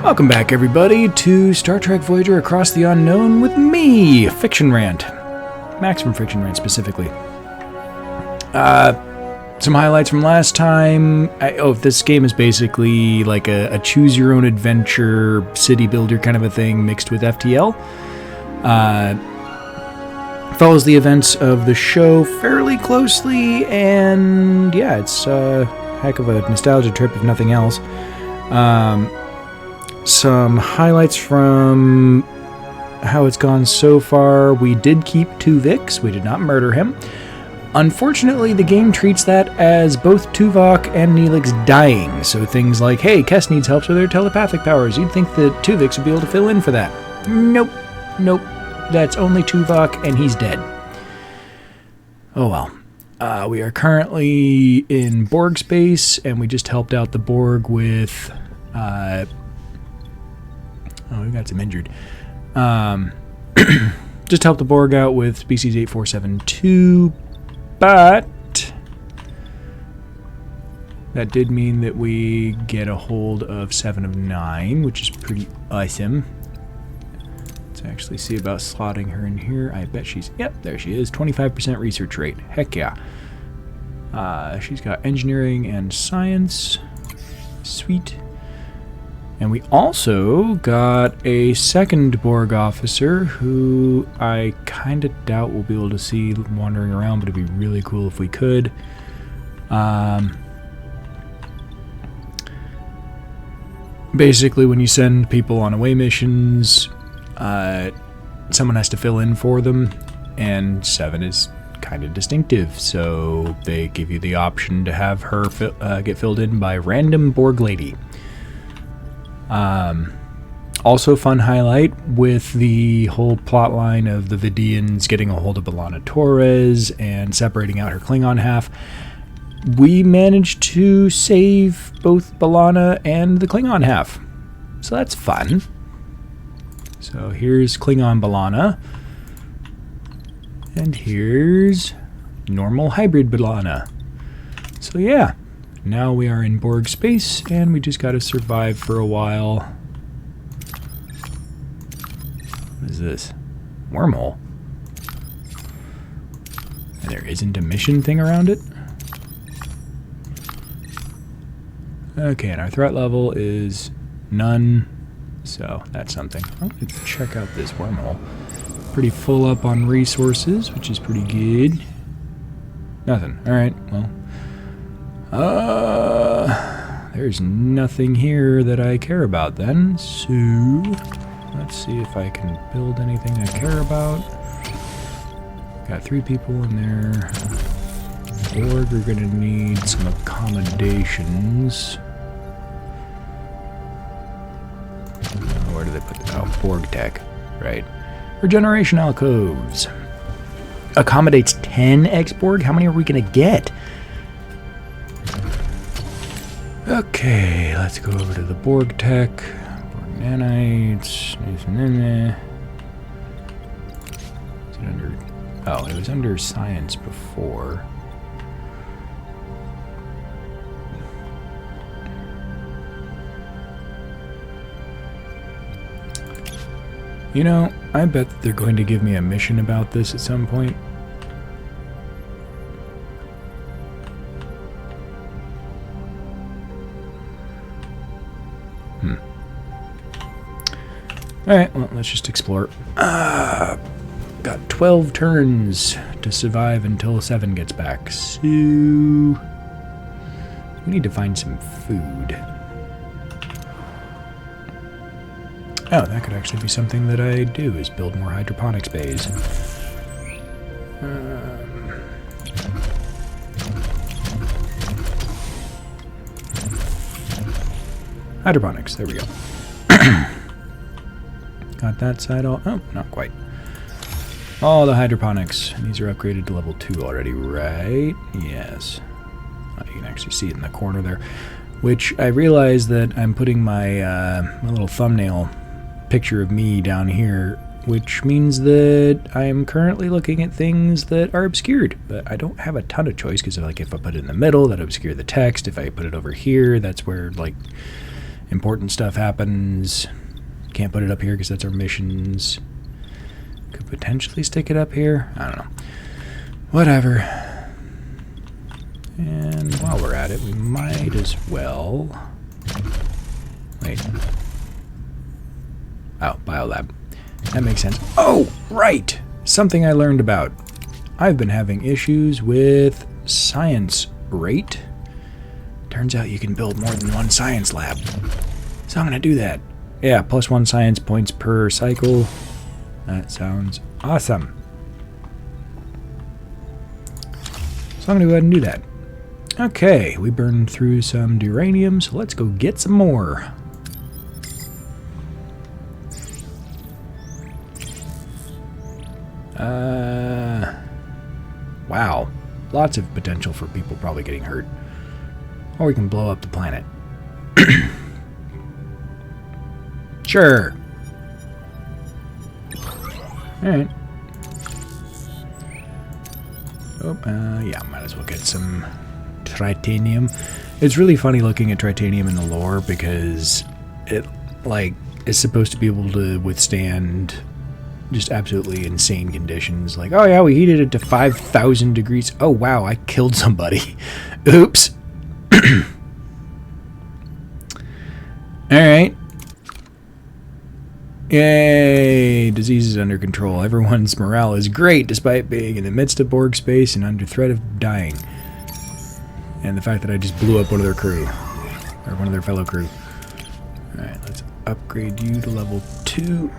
Welcome back, everybody, to Star Trek Voyager Across the Unknown with me, Fiction Rant. Maximum Fiction Rant, specifically. Some highlights from last time. This game is basically like a choose-your-own-adventure city builder kind of a thing mixed with FTL. Follows the events of the show fairly closely, and yeah, it's a heck of a nostalgia trip, if nothing else. Some highlights from how it's gone so far. We did keep Tuvix. We did not murder him. Unfortunately, the game treats that as both Tuvok and Neelix dying. So things like, hey, Kes needs help with their telepathic powers. You'd think that Tuvix would be able to fill in for that. Nope. That's only Tuvok, and he's dead. Oh well. We are currently in Borg space, and we just helped out the Borg with... we got some injured. Just helped the Borg out with species 8472, but that did mean that we get a hold of 7 of 9, which is pretty awesome. Let's actually see about slotting her in here. I bet she's... Yep, there she is. 25% research rate. Heck yeah. She's got engineering and science. Sweet. And we also got a second Borg officer who I kind of doubt we'll be able to see wandering around, but it'd be really cool if we could. Basically, when you send people on away missions, someone has to fill in for them, and 7 is kind of distinctive, so they give you the option to have her get filled in by random Borg lady. Also fun highlight with the whole plot line of the Vidians getting a hold of B'Elanna Torres and separating out her Klingon half. We managed to save both B'Elanna and the Klingon half. So that's fun. So here's Klingon B'Elanna. And here's normal hybrid B'Elanna. So yeah. Now we are in Borg space, and we just gotta survive for a while. What is this? Wormhole? And there isn't a mission thing around it? Okay, and our threat level is none, so that's something. I'm gonna check out this wormhole. Pretty full up on resources, which is pretty good. Nothing. Alright, well. There's nothing here that I care about then, so let's see if I can build anything I care about. Got 3 people in there. Borg are gonna need some accommodations. Where do they put that? Oh, Borg tech, right. Regeneration alcoves. Accommodates 10 X-Borg? How many are we gonna get? Okay, let's go over to the Borg tech. Borg nanites. Is it under... Oh, it was under science before. You know, I bet that they're going to give me a mission about this at some point. Alright, well, let's just explore. Got 12 turns to survive until 7 gets back. So... we need to find some food. Oh, that could actually be something that I do, is build more hydroponics bays. Hydroponics, there we go. Got that side all... Oh, not quite. All the hydroponics. These are upgraded to level 2 already, right? Yes. Oh, you can actually see it in the corner there. Which I realize that I'm putting my, my little thumbnail picture of me down here, which means that I'm currently looking at things that are obscured. But I don't have a ton of choice, because like if I put it in the middle, that obscure the text. If I put it over here, that's where, like... Important stuff happens. Can't put it up here because that's our missions. Could potentially stick it up here. I don't know. Whatever. And while we're at it, we might as well... Wait. Oh, biolab. That makes sense. Oh, right! Something I learned about. I've been having issues with science rate. Turns out you can build more than one science lab. So I'm going to do that. Yeah, +1 science points per cycle. That sounds awesome. So I'm going to go ahead and do that. Okay, we burned through some uranium, so let's go get some more. Wow. Lots of potential for people probably getting hurt. Or we can blow up the planet. Sure. Alright. Oh, yeah, might as well get some tritanium. It's really funny looking at tritanium in the lore because it, like, is supposed to be able to withstand just absolutely insane conditions. Like, oh yeah, we heated it to 5,000 degrees. Oh wow, I killed somebody. Oops. Alright. Yay! Disease is under control. Everyone's morale is great despite being in the midst of Borg space and under threat of dying. And the fact that I just blew up one of their crew. Or one of their fellow crew. Alright, let's upgrade you to level 2.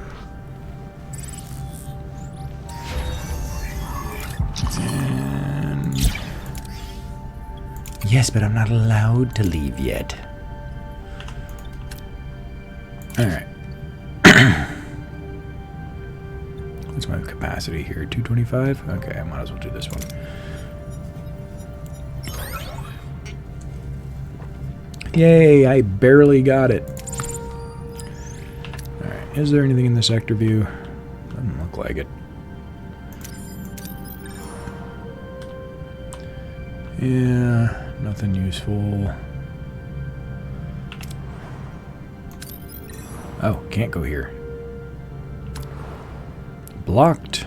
And... yes, but I'm not allowed to leave yet. Alright. What's my capacity here? 225? Okay, I might as well do this one. Yay, I barely got it. Alright, is there anything in the sector view? Doesn't look like it. Yeah, nothing useful. Oh, can't go here. Blocked.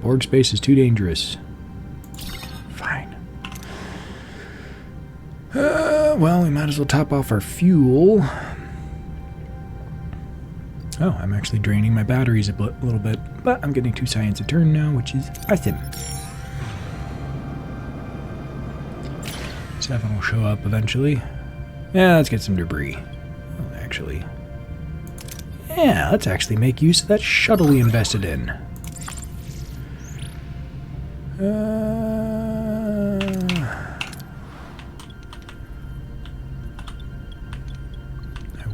Borg space is too dangerous. Fine. Well, we might as well top off our fuel. Oh, I'm actually draining my batteries a little bit, but I'm getting 2 science a turn now, which is awesome. 7 will show up eventually. Yeah, let's get some debris. Oh, actually. Yeah, let's actually make use of that shuttle we invested in. I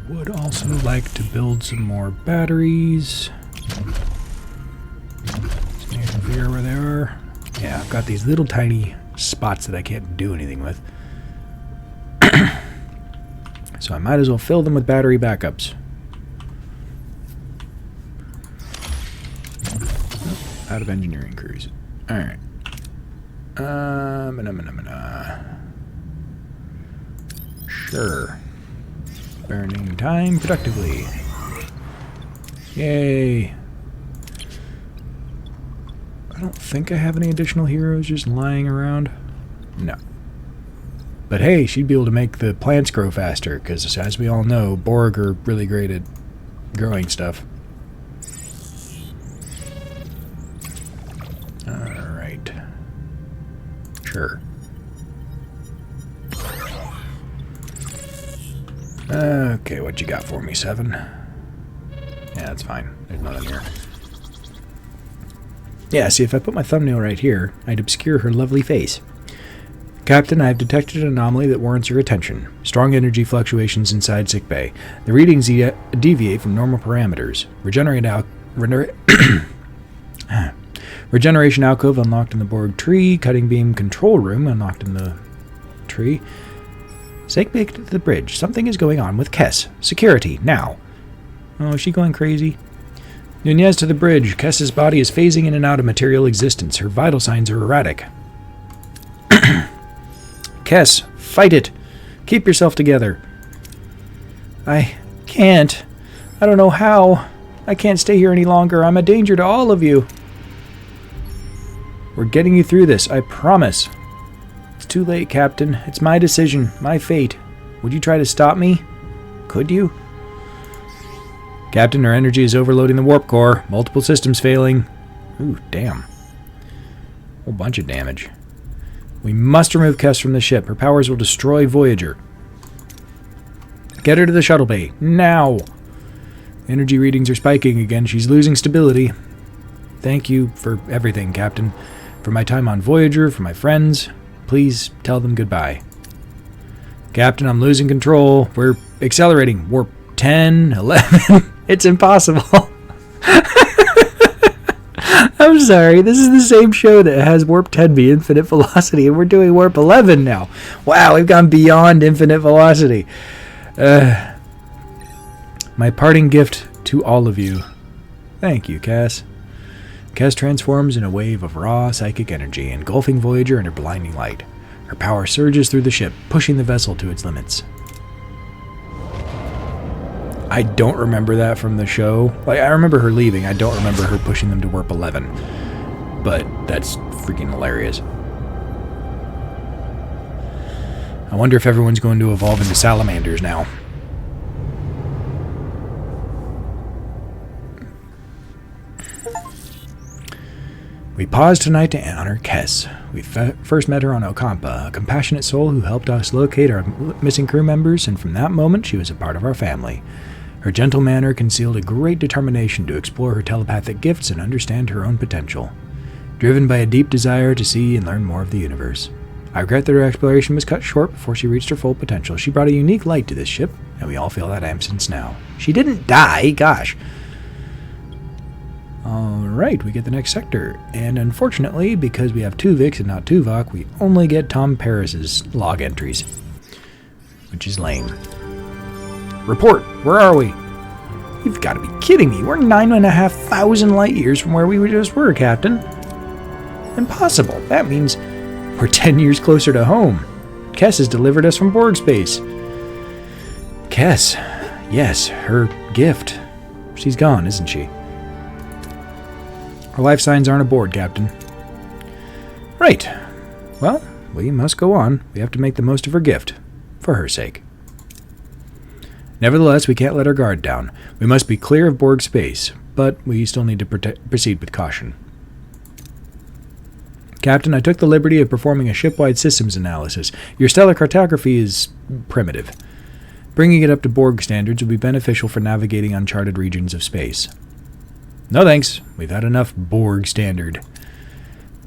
would also like to build some more batteries. Just need to figure out where they are. Yeah, I've got these little tiny spots that I can't do anything with. So I might as well fill them with battery backups. Oh, out of engineering crews. Alright. Sure. Burning time productively. Yay. I don't think I have any additional heroes just lying around. No. But hey, she'd be able to make the plants grow faster, because as we all know, Borg are really great at growing stuff. Alright. Sure. Okay, what you got for me, 7? Yeah, that's fine. There's nothing here. Yeah, see, if I put my thumbnail right here, I'd obscure her lovely face. Captain, I have detected an anomaly that warrants your attention. Strong energy fluctuations inside sickbay. The readings deviate from normal parameters. Regeneration alcove unlocked in the Borg tree. Cutting beam control room unlocked in the tree. Sickbay to the bridge. Something is going on with Kess. Security, now. Oh, is she going crazy? Nunez to the bridge. Kess's body is phasing in and out of material existence. Her vital signs are erratic. Kess, fight it. Keep yourself together. I can't. I don't know how. I can't stay here any longer. I'm a danger to all of you. We're getting you through this, I promise. It's too late, Captain. It's my decision, my fate. Would you try to stop me? Could you? Captain, our energy is overloading the warp core. Multiple systems failing. Ooh, damn. Whole bunch of damage. We must remove Kess from the ship. Her powers will destroy Voyager. Get her to the shuttle bay. Now! Energy readings are spiking again. She's losing stability. Thank you for everything, Captain. For my time on Voyager, for my friends. Please tell them goodbye. Captain, I'm losing control. We're accelerating. Warp 10, 11. It's impossible. I'm sorry. This is the same show that has Warp 10 be infinite velocity, and we're doing Warp 11 now. Wow, we've gone beyond infinite velocity. My parting gift to all of you. Thank you, Cass. Cass transforms in a wave of raw psychic energy, engulfing Voyager in her blinding light. Her power surges through the ship, pushing the vessel to its limits. I don't remember that from the show. Like, I remember her leaving. I don't remember her pushing them to Warp 11. But that's freaking hilarious. I wonder if everyone's going to evolve into salamanders now. We pause tonight to honor Kess. We first met her on Ocampa, a compassionate soul who helped us locate our missing crew members, and from that moment she was a part of our family. Her gentle manner concealed a great determination to explore her telepathic gifts and understand her own potential. Driven by a deep desire to see and learn more of the universe. I regret that her exploration was cut short before she reached her full potential. She brought a unique light to this ship, and we all feel that absence now. She didn't die, gosh. Alright, we get the next sector, and unfortunately, because we have 2 Vix and not Tuvok, we only get Tom Paris's log entries, which is lame. Report, where are we? You've got to be kidding me, we're 9,500 light years from where we just were, Captain. Impossible, that means we're 10 years closer to home. Kess has delivered us from Borg space. Kess, yes, her gift. She's gone, isn't she? Her life signs aren't aboard, Captain. Right. Well, we must go on. We have to make the most of her gift. For her sake. Nevertheless, we can't let our guard down. We must be clear of Borg space, but we still need to proceed with caution. Captain, I took the liberty of performing a ship-wide systems analysis. Your stellar cartography is primitive. Bringing it up to Borg standards would be beneficial for navigating uncharted regions of space. No thanks. We've had enough Borg standard.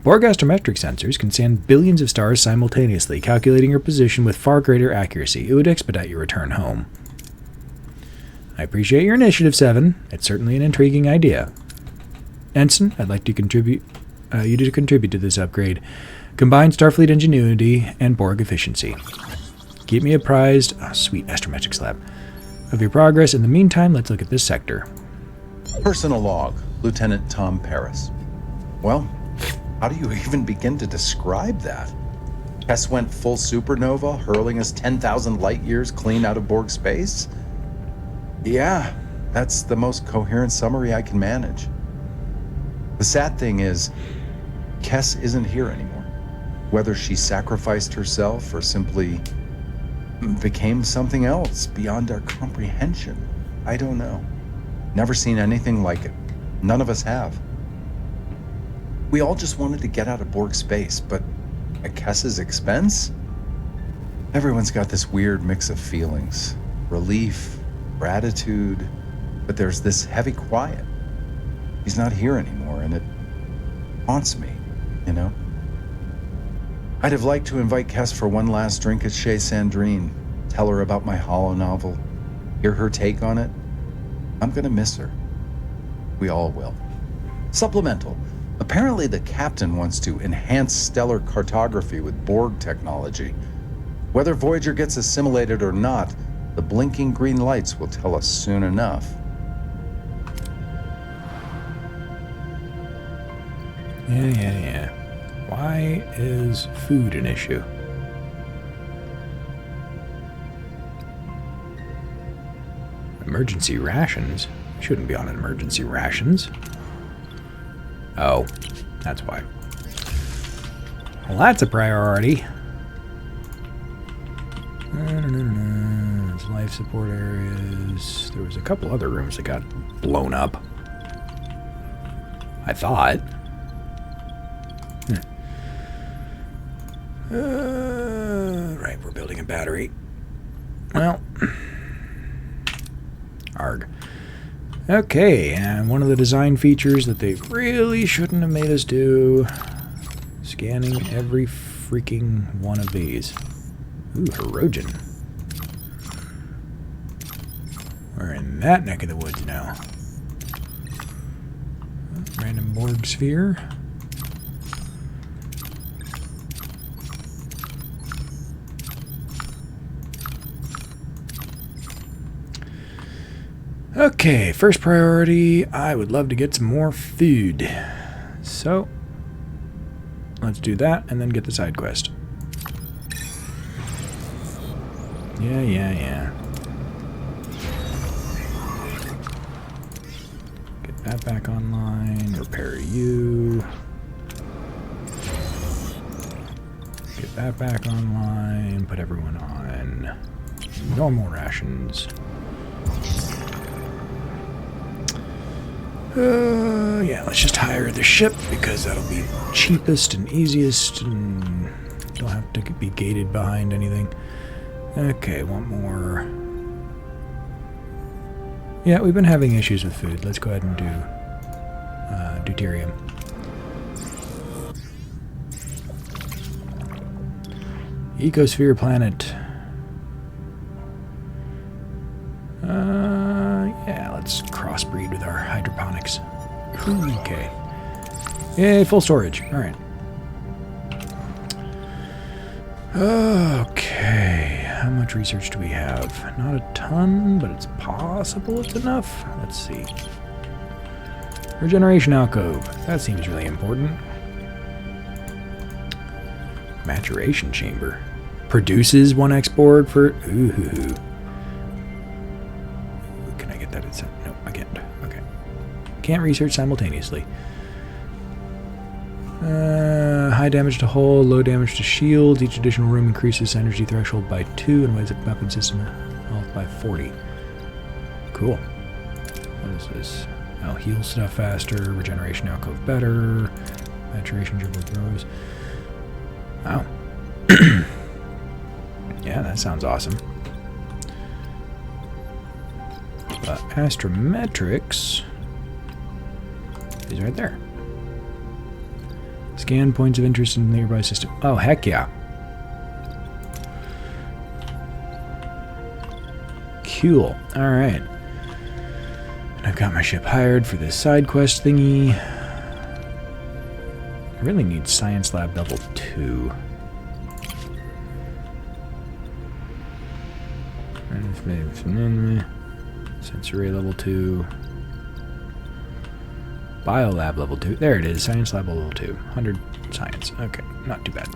Borg astrometric sensors can scan billions of stars simultaneously, calculating your position with far greater accuracy. It would expedite your return home. I appreciate your initiative, 7. It's certainly an intriguing idea. Ensign, I'd like to contribute to this upgrade. Combine Starfleet ingenuity and Borg efficiency. Keep me apprised, sweet astrometric slab, of your progress. In the meantime, let's look at this sector. Personal log, Lieutenant Tom Paris. Well, how do you even begin to describe that? Kess went full supernova, hurling us 10,000 light years clean out of Borg space? Yeah, that's the most coherent summary I can manage. The sad thing is, Kess isn't here anymore. Whether she sacrificed herself or simply became something else beyond our comprehension, I don't know. Never seen anything like it. None of us have. We all just wanted to get out of Borg space, but at Kess's expense? Everyone's got this weird mix of feelings. Relief, gratitude, but there's this heavy quiet. He's not here anymore, and it haunts me, you know? I'd have liked to invite Kess for one last drink at Chez Sandrine, tell her about my holo novel, hear her take on it. I'm gonna miss her. We all will. Supplemental. Apparently the captain wants to enhance stellar cartography with Borg technology. Whether Voyager gets assimilated or not, the blinking green lights will tell us soon enough. Yeah. Why is food an issue? Emergency rations? Shouldn't be on emergency rations. Oh, that's why. Well, that's a priority. There's life support areas. There was a couple other rooms that got blown up. I thought. Right, we're building a battery. Well, arg. Okay, and one of the design features that they really shouldn't have made us do, scanning every freaking one of these. Ooh, Herogen. We're in that neck of the woods now. Random Borg sphere. Okay, first priority, I would love to get some more food. So, let's do that and then get the side quest. Yeah. Get that back online, repair you. Get that back online, put everyone on normal rations. Yeah, let's just hire the ship because that'll be cheapest and easiest and don't have to be gated behind anything. Okay, one more. Yeah, we've been having issues with food. Let's go ahead and do deuterium. Ecosphere planet. Yeah, let's crossbreed with our hydroponics. Okay. Yay, full storage. Alright. Okay. How much research do we have? Not a ton, but it's possible it's enough. Let's see. Regeneration alcove. That seems really important. Maturation chamber. Produces one export for... Ooh. Can I get that? No, I can't. Okay. Can't research simultaneously. High damage to hull, low damage to shields. Each additional room increases energy threshold by 2 and weighs up weapon system health by 40. Cool. What is this? Oh, heal stuff faster. Regeneration alcove better. Maturation dribble grows. Wow. Yeah, that sounds awesome. But astrometrics is right there. Scan points of interest in the nearby system. Oh, heck yeah. Cool. Alright. And I've got my ship hired for this side quest thingy. I really need Science Lab level 2. Sensory level 2. Biolab level 2. There it is. Science Lab level 2. 100 science. Okay, not too bad.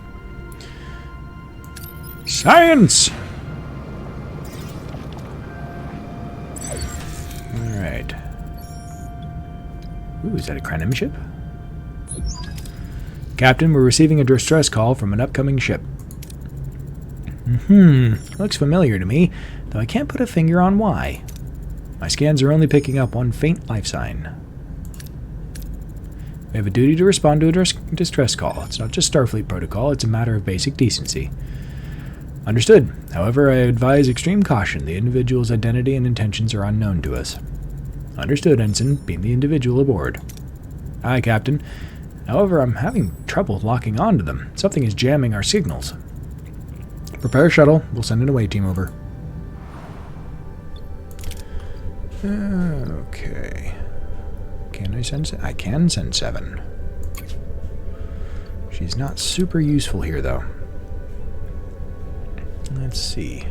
Science! Alright. Ooh, is that a Krenim ship? Captain, we're receiving a distress call from an upcoming ship. Looks familiar to me, though I can't put a finger on why. My scans are only picking up one faint life sign. We have a duty to respond to a distress call. It's not just Starfleet protocol, it's a matter of basic decency. Understood. However, I advise extreme caution. The individual's identity and intentions are unknown to us. Understood, Ensign. Beam the individual aboard. Aye, Captain. However, I'm having trouble locking onto them. Something is jamming our signals. Prepare a shuttle. We'll send an away team over. Okay. Can I send... I can send 7. She's not super useful here, though. Let's see.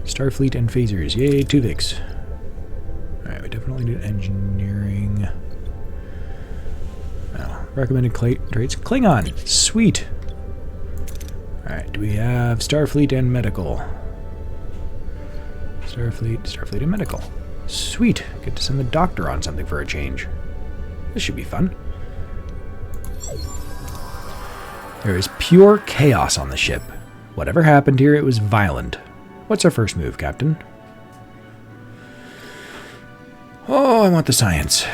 Starfleet and phasers. Yay, 2 Vics. Alright, we definitely need engineering. Well, recommended traits. Klingon. Sweet. Alright, do we have Starfleet and medical? Starfleet and medical. Sweet. Get to send the doctor on something for a change. This should be fun. There is pure chaos on the ship. Whatever happened here, it was violent. What's our first move, Captain? Oh, I want the science.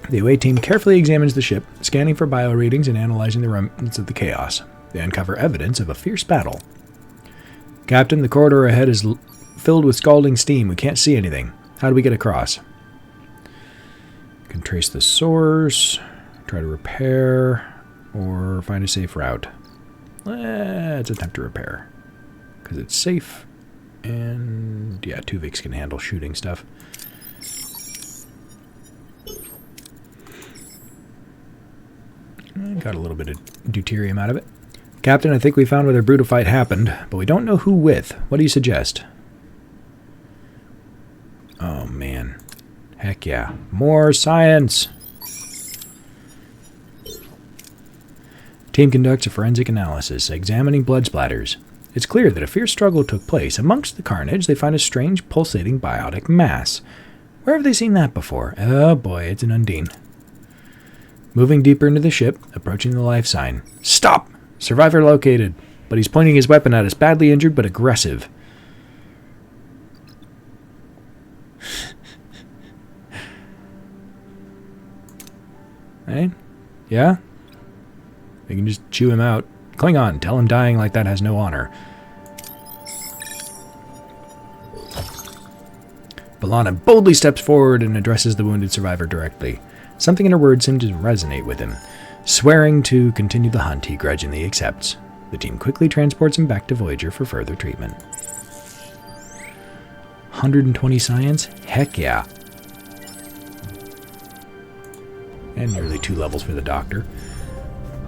The away team carefully examines the ship, scanning for bio readings and analyzing the remnants of the chaos. They uncover evidence of a fierce battle. Captain, the corridor ahead is filled with scalding steam. We can't see anything. How do we get across? Can trace the source, try to repair, or find a safe route. Let's attempt to repair, because it's safe, and yeah, Tuvix can handle shooting stuff. Got a little bit of deuterium out of it. Captain, I think we found where the brutal fight happened, but we don't know who with. What do you suggest? Oh, man. Heck yeah. More science! Team conducts a forensic analysis, examining blood splatters. It's clear that a fierce struggle took place. Amongst the carnage, they find a strange, pulsating biotic mass. Where have they seen that before? Oh boy, it's an Undine. Moving deeper into the ship, approaching the life sign. Stop! Survivor located, but he's pointing his weapon at us, badly injured but aggressive. Right? Yeah? We can just chew him out. Klingon, tell him dying like that has no honor. B'Elanna boldly steps forward and addresses the wounded survivor directly. Something in her words seemed to resonate with him. Swearing to continue the hunt, he grudgingly accepts. The team quickly transports him back to Voyager for further treatment. 120 science? Heck yeah. And nearly 2 levels for the doctor.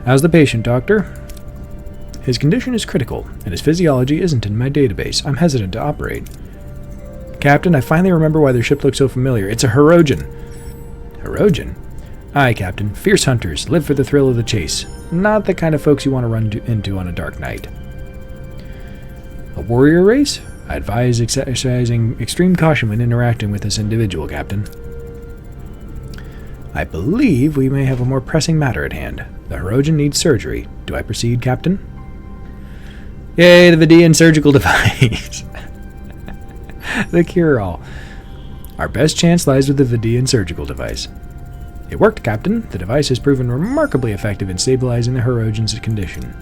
How's the patient, Doctor? His condition is critical, and his physiology isn't in my database. I'm hesitant to operate. Captain, I finally remember why their ship looks so familiar. It's a Hirogen. Hirogen? Aye, Captain. Fierce hunters. Live for the thrill of the chase. Not the kind of folks you want to run into on a dark night. A warrior race? I advise exercising extreme caution when interacting with this individual, Captain. I believe we may have a more pressing matter at hand. The Hirogen needs surgery. Do I proceed, Captain? Yay, the Vidian surgical device. The cure-all. Our best chance lies with the Vidian surgical device. It worked, Captain. The device has proven remarkably effective in stabilizing the Hirogen's condition.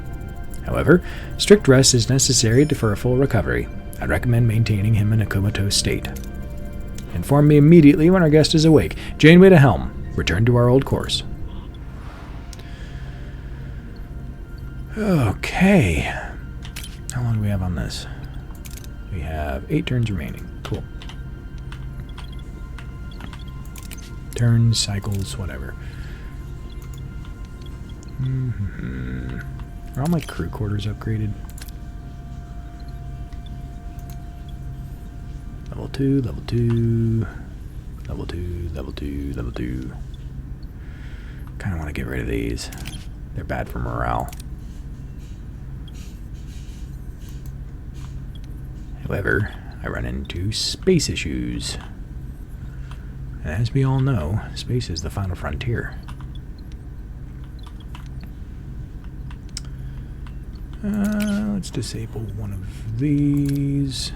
However, strict rest is necessary for a full recovery. I'd recommend maintaining him in a comatose state. Inform me immediately when our guest is awake. Janeway to helm. Return to our old course. Okay. How long do we have on this? We have 8 turns remaining. Cool. Turns, cycles, whatever. Are all my crew quarters upgraded? Level 2, level 2, level 2, level 2, level 2. Kind of want to get rid of these. They're bad for morale. However, I run into space issues. And as we all know, space is the final frontier. Let's disable one of these.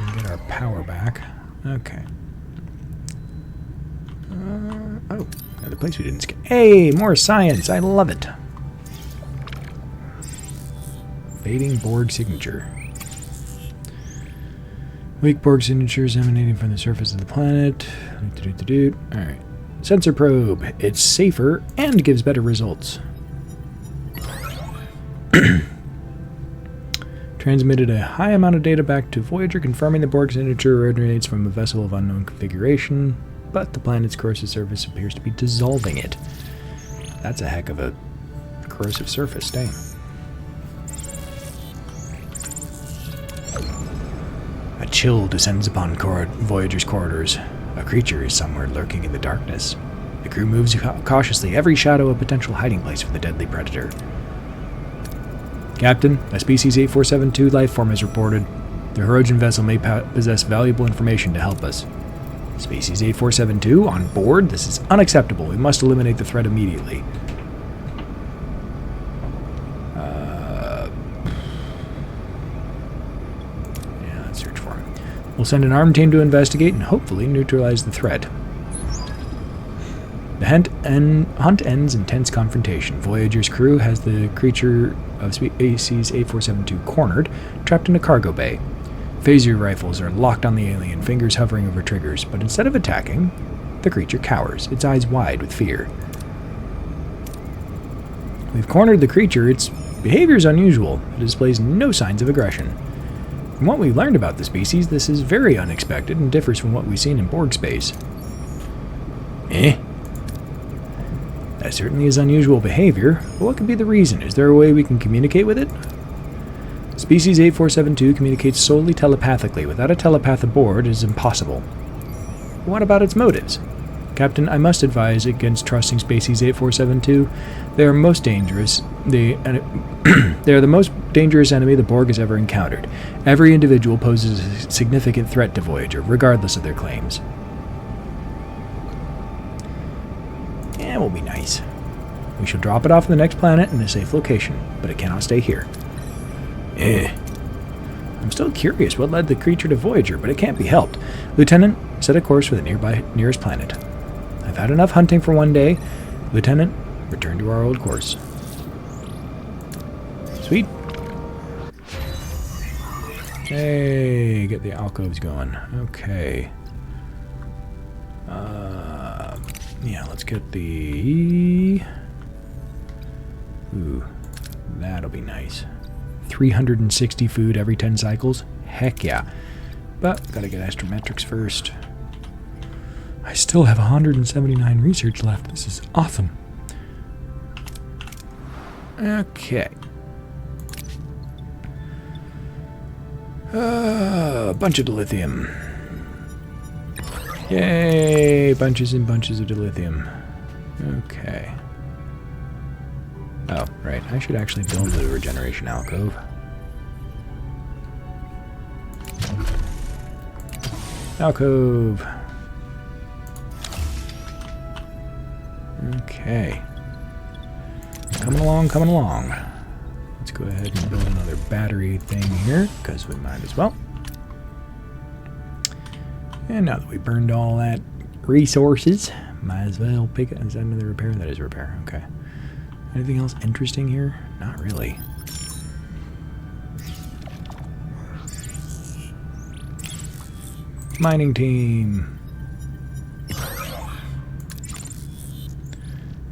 And get our power back. Okay. Oh, another place we didn't skip. Hey, more science! I love it! Fading Borg signature. Weak Borg signatures emanating from the surface of the planet. Alright. Sensor probe. It's safer and gives better results. Transmitted a high amount of data back to Voyager, confirming the Borg signature originates from a vessel of unknown configuration, but the planet's corrosive surface appears to be dissolving it. That's a heck of a corrosive surface, dang. A chill descends upon Voyager's corridors. A creature is somewhere lurking in the darkness. The crew moves cautiously, every shadow a potential hiding place for the deadly predator. Captain, a Species 8472 life form is reported. The Hirogen vessel may possess valuable information to help us. Species 8472, on board? This is unacceptable. We must eliminate the threat immediately. Yeah, let's search for him. We'll send an armed team to investigate and hopefully neutralize the threat. The hunt ends in tense confrontation. Voyager's crew has the creature of Species 8472 cornered, trapped in a cargo bay. Phaser rifles are locked on the alien, fingers hovering over triggers, but instead of attacking, the creature cowers, its eyes wide with fear. We've cornered the creature. Its behavior is unusual. It displays no signs of aggression. From what we've learned about the species, this is very unexpected and differs from what we've seen in Borg space. That certainly is unusual behavior, but what could be the reason? Is there a way we can communicate with it? Species 8472 communicates solely telepathically. Without a telepath aboard, it is impossible. But what about its motives? Captain, I must advise against trusting Species 8472. They are most dangerous. They are the most dangerous enemy the Borg has ever encountered. Every individual poses a significant threat to Voyager, regardless of their claims. Yeah, we'll be nice. We shall drop it off on the next planet in a safe location, but it cannot stay here. I'm still curious what led the creature to Voyager, but it can't be helped. Lieutenant, set a course for the nearest planet. I've had enough hunting for one day. Lieutenant, return to our old course. Sweet. Hey, get the alcoves going. Okay. Yeah, let's get the... Ooh, that'll be nice. 360 food every 10 cycles? Heck yeah. But, gotta get astrometrics first. I still have 179 research left. This is awesome. Okay. A bunch of dilithium. Yay! Bunches and bunches of dilithium. Okay. Oh, right. I should actually build the regeneration alcove. Alcove. Okay. Coming along, coming along. Let's go ahead and build another battery thing here, because we might as well. And now that we burned all that resources, might as well pick it. Is that another repair? That is a repair. Okay. Anything else interesting here? Not really. Mining team.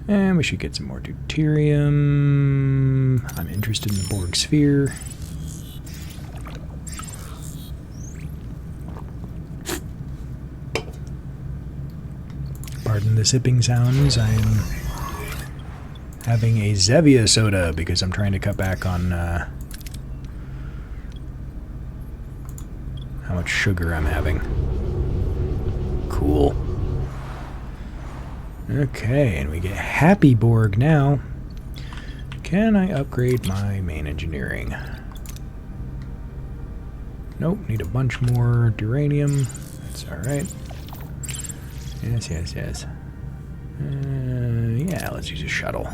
And we should get some more deuterium. I'm interested in the Borg sphere. Pardon the sipping sounds. I am having a Zevia soda because I'm trying to cut back on how much sugar I'm having. Cool. Okay, and we get Happy Borg now. Can I upgrade my main engineering? Nope, need a bunch more uranium. That's alright. Yes, yes, yes. Yeah, let's use a shuttle.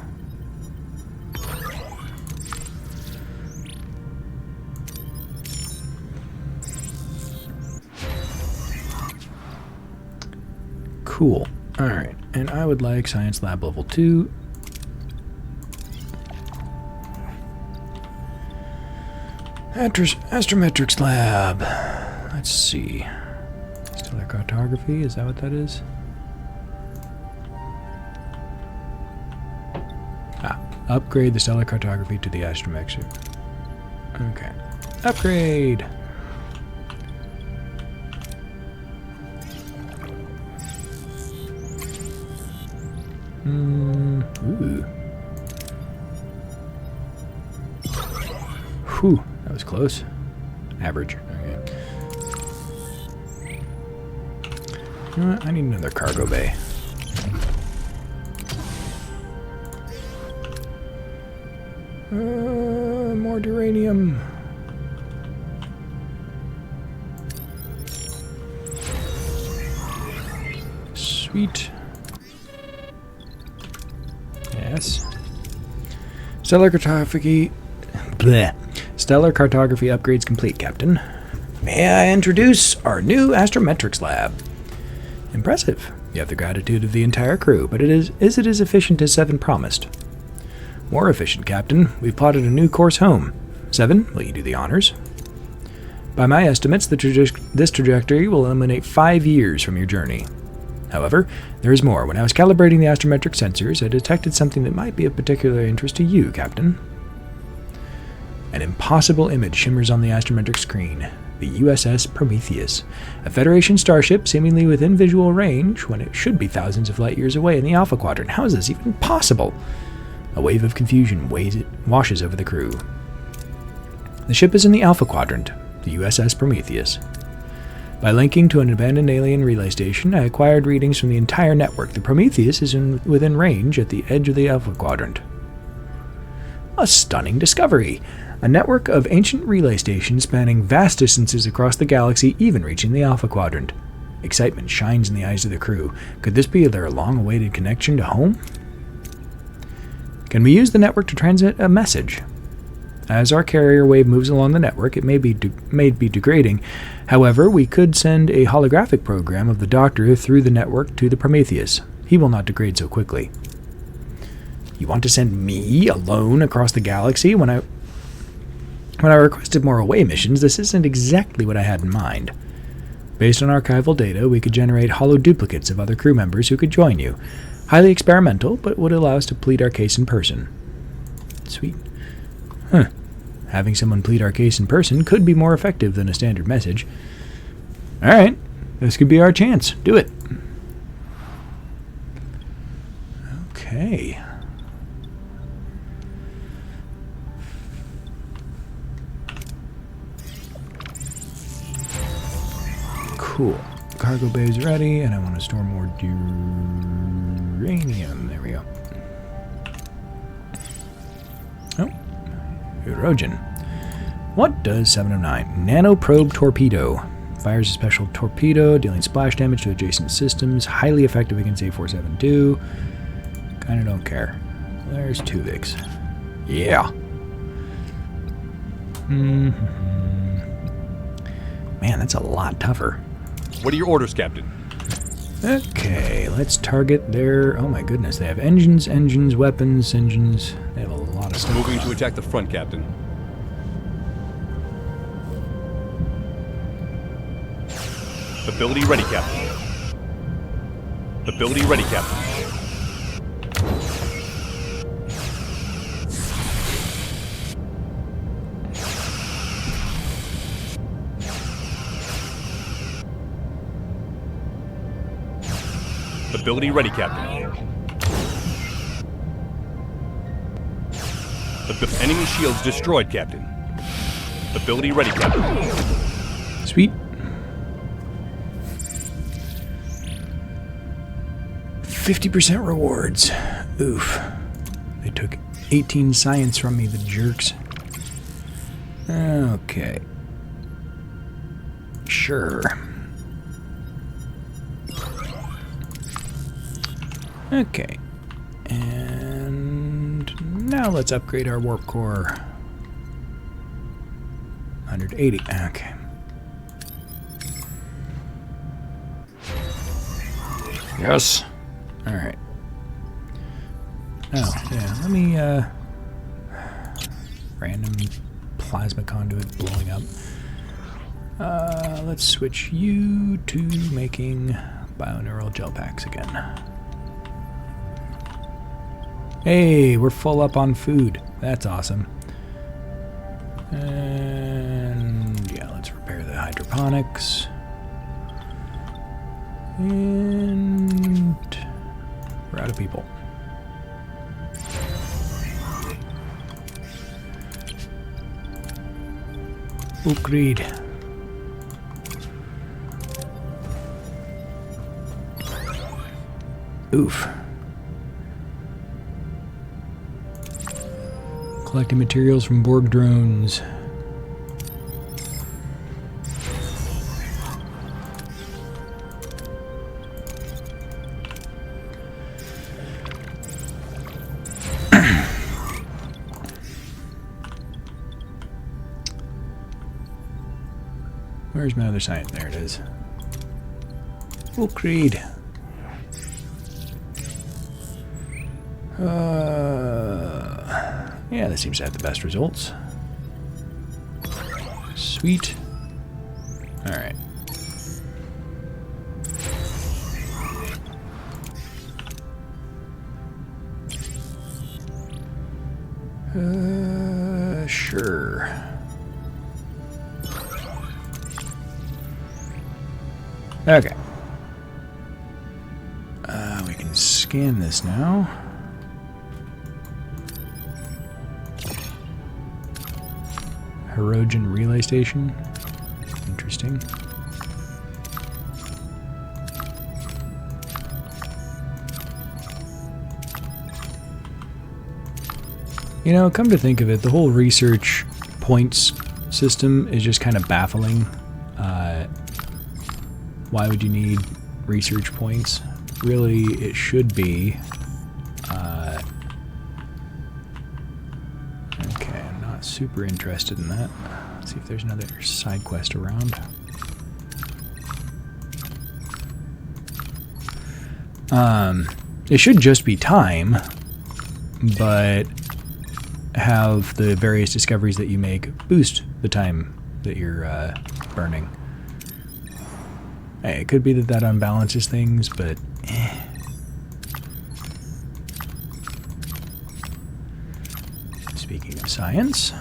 Cool. Alright, and I would like Science Lab Level 2. Astrometrics Lab. Let's see. Stellar cartography, is that what that is? Upgrade the stellar cartography to the astrometric. Okay. Upgrade! Ooh. Whew, that was close. Average. Okay. You know what? I need another cargo bay. More uranium. Sweet. Yes. Stellar cartography. Bleh. Stellar cartography upgrades complete, Captain. May I introduce our new astrometrics lab? Impressive. You have the gratitude of the entire crew, but is it as efficient as 7 promised? More efficient, Captain. We've plotted a new course home. 7, will you do the honors? By my estimates, this trajectory will eliminate 5 years from your journey. However, there is more. When I was calibrating the astrometric sensors, I detected something that might be of particular interest to you, Captain. An impossible image shimmers on the astrometric screen. The USS Prometheus, a Federation starship seemingly within visual range when it should be thousands of light years away in the Alpha Quadrant. How is this even possible? A wave of confusion washes over the crew. The ship is in the Alpha Quadrant, the USS Prometheus. By linking to an abandoned alien relay station, I acquired readings from the entire network. The Prometheus is within range at the edge of the Alpha Quadrant. A stunning discovery! A network of ancient relay stations spanning vast distances across the galaxy, even reaching the Alpha Quadrant. Excitement shines in the eyes of the crew. Could this be their long-awaited connection to home? Can we use the network to transmit a message? As our carrier wave moves along the network, it may be degrading. However, we could send a holographic program of the Doctor through the network to the Prometheus. He will not degrade so quickly. You want to send me alone across the galaxy? When I requested more away missions, this isn't exactly what I had in mind. Based on archival data, we could generate hollow duplicates of other crew members who could join you. Highly experimental, but would allow us to plead our case in person. Sweet. Huh. Having someone plead our case in person could be more effective than a standard message. Alright, this could be our chance. Do it. Okay. Cool. Cargo bay is ready, and I want to store more uranium. There we go. Oh. Erogen. What does 709? Nanoprobe torpedo. Fires a special torpedo, dealing splash damage to adjacent systems. Highly effective against A472. Kinda don't care. There's Tuvix. Yeah. Man, that's a lot tougher. What are your orders, Captain? Okay, let's target their... Oh my goodness, they have engines, weapons, engines. They have a lot of stuff. Moving to attack the front, Captain. Ability ready, Captain. Ability ready, Captain. Ability ready, Captain. Enemy shields destroyed, Captain. Ability ready, Captain. Sweet. %50 rewards. Oof. They took 18 science from me, the jerks. Okay. Sure. Okay. And now let's upgrade our warp core. 180. Okay. Yes. All right. Oh, yeah. Let me, random plasma conduit blowing up. Let's switch you to making bioneural gel packs again. Hey, we're full up on food. That's awesome. And yeah, let's repair the hydroponics. And we're out of people. Upgrade. Oof. Collecting materials from Borg drones. Where's my other science? There it is. Oh, Creed. Yeah, this seems to have the best results. Sweet. Alright. Sure. Okay. We can scan this now. Herogen relay station. Interesting. You know, come to think of it, the whole research points system is just kind of baffling. Why would you need research points? Really, it should be... okay, I'm not super interested in that. Let's see if there's another side quest around. It should just be time, but have the various discoveries that you make boost the time that you're burning. Hey, it could be that that unbalances things, but Speaking of science,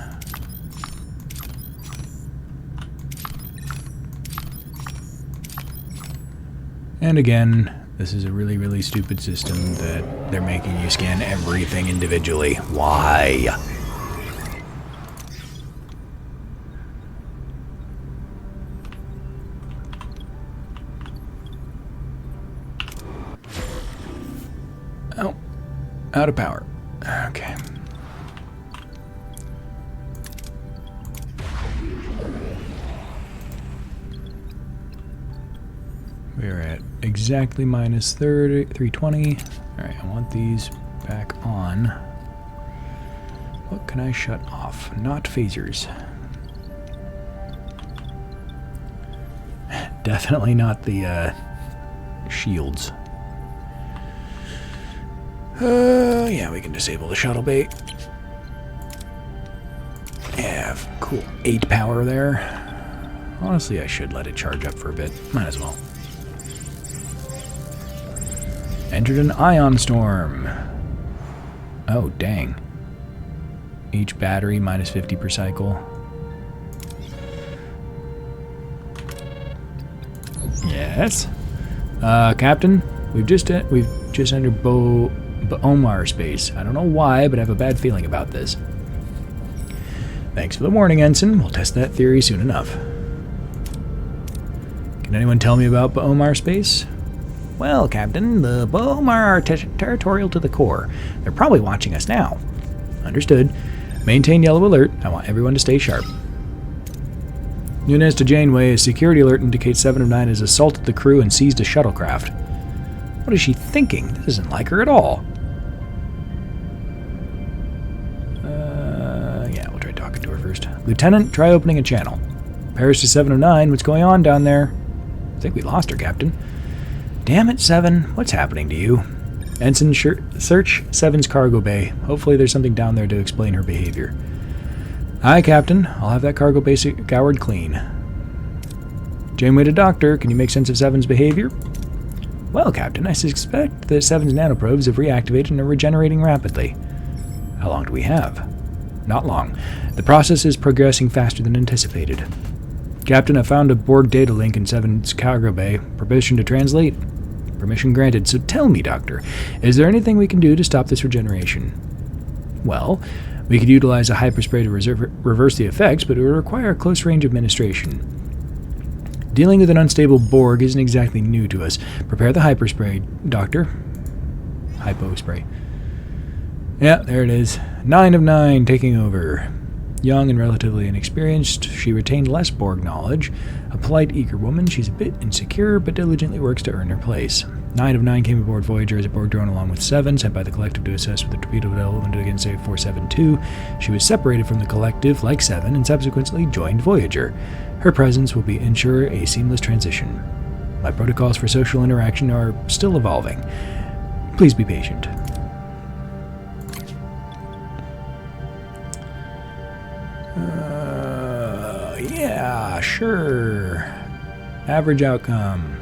and again, this is a really, really stupid system that they're making you scan everything individually. Why? Oh, out of power. Okay. We're at exactly minus 320. Alright, I want these back on. What can I shut off? Not phasers. Definitely not the shields. Yeah, we can disable the shuttle bay. Yeah, cool. 8 power there. Honestly, I should let it charge up for a bit. Might as well. Entered an ion storm. Oh, dang. Each battery minus 50 per cycle. Yes. Captain, we've just entered Omar space. I don't know why, but I have a bad feeling about this. Thanks for the warning, Ensign. We'll test that theory soon enough. Can anyone tell me about Omar space? Well, Captain, the Omar are territorial to the core. They're probably watching us now. Understood. Maintain yellow alert. I want everyone to stay sharp. Nunez to Janeway, a security alert indicates 7 of 9 has assaulted the crew and seized a shuttlecraft. What is she thinking? This isn't like her at all. Yeah, we'll try talking to her first. Lieutenant, try opening a channel. Paris to 7 of 9. What's going on down there? I think we lost her, Captain. Damn it, 7. What's houring to you? Ensign, search 7's cargo bay. Hopefully there's something down there to explain her behavior. Aye, Captain. I'll have that cargo bay scoured clean. Janeway to Doctor. Can you make sense of 7's behavior? Well, Captain, I suspect that 7's nanoprobes have reactivated and are regenerating rapidly. How long do we have? Not long. The process is progressing faster than anticipated. Captain, I found a Borg data link in 7's cargo bay. Permission to translate? Permission granted. So tell me, Doctor, is there anything we can do to stop this regeneration? Well, we could utilize a hyperspray to reverse the effects, but it would require a close-range administration. Dealing with an unstable Borg isn't exactly new to us. Prepare the hyperspray, Doctor. Hypospray. Yeah, there it is. 9 of 9 taking over. Young and relatively inexperienced, she retained less Borg knowledge. A polite, eager woman, she's a bit insecure, but diligently works to earn her place. 9 of 9 came aboard Voyager as a Borg drone along with 7, sent by the Collective to assess with the torpedo development against 472. She was separated from the Collective, like 7, and subsequently joined Voyager. Her presence will ensure a seamless transition. My protocols for social interaction are still evolving. Please be patient. Yeah, sure. Average outcome.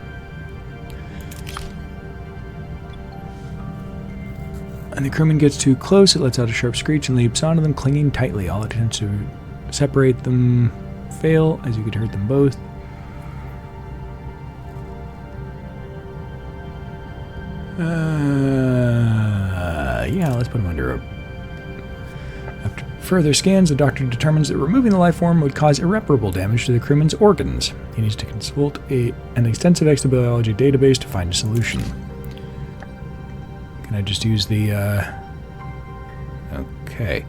And the crewman gets too close, it lets out a sharp screech and leaps onto them, clinging tightly. All attempts to separate them fail, as you could hurt them both. Yeah, let's put them under a... After further scans, the doctor determines that removing the life form would cause irreparable damage to the crewman's organs. He needs to consult an extensive exobiology database to find a solution. Can I just use the, Okay.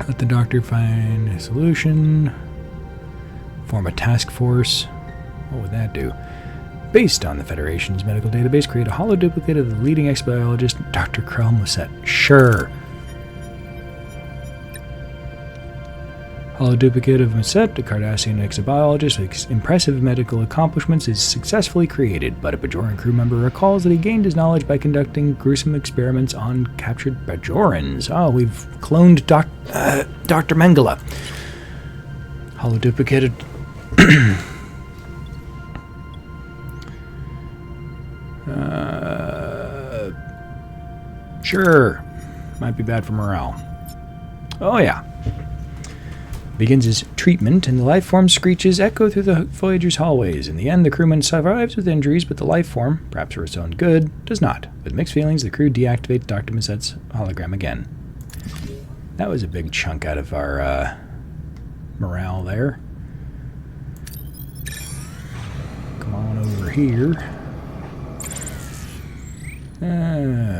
Let the doctor find a solution. Form a task force. What would that do? Based on the Federation's medical database, create a holoduplicate of the leading exobiologist, Dr. Krell Musset. Sure. Holoduplicate of Musset, a Cardassian exobiologist with impressive medical accomplishments, is successfully created, but a Bajoran crew member recalls that he gained his knowledge by conducting gruesome experiments on captured Bajorans. Oh, we've cloned Dr. Mengele. Holoduplicated... Sure. Might be bad for morale. Oh, yeah. Begins his treatment, and the life form screeches echo through the Voyager's hallways. In the end, the crewman survives with injuries, but the life form, perhaps for its own good, does not. With mixed feelings, the crew deactivates Dr. Musset's hologram again. That was a big chunk out of our morale there. Come on over here.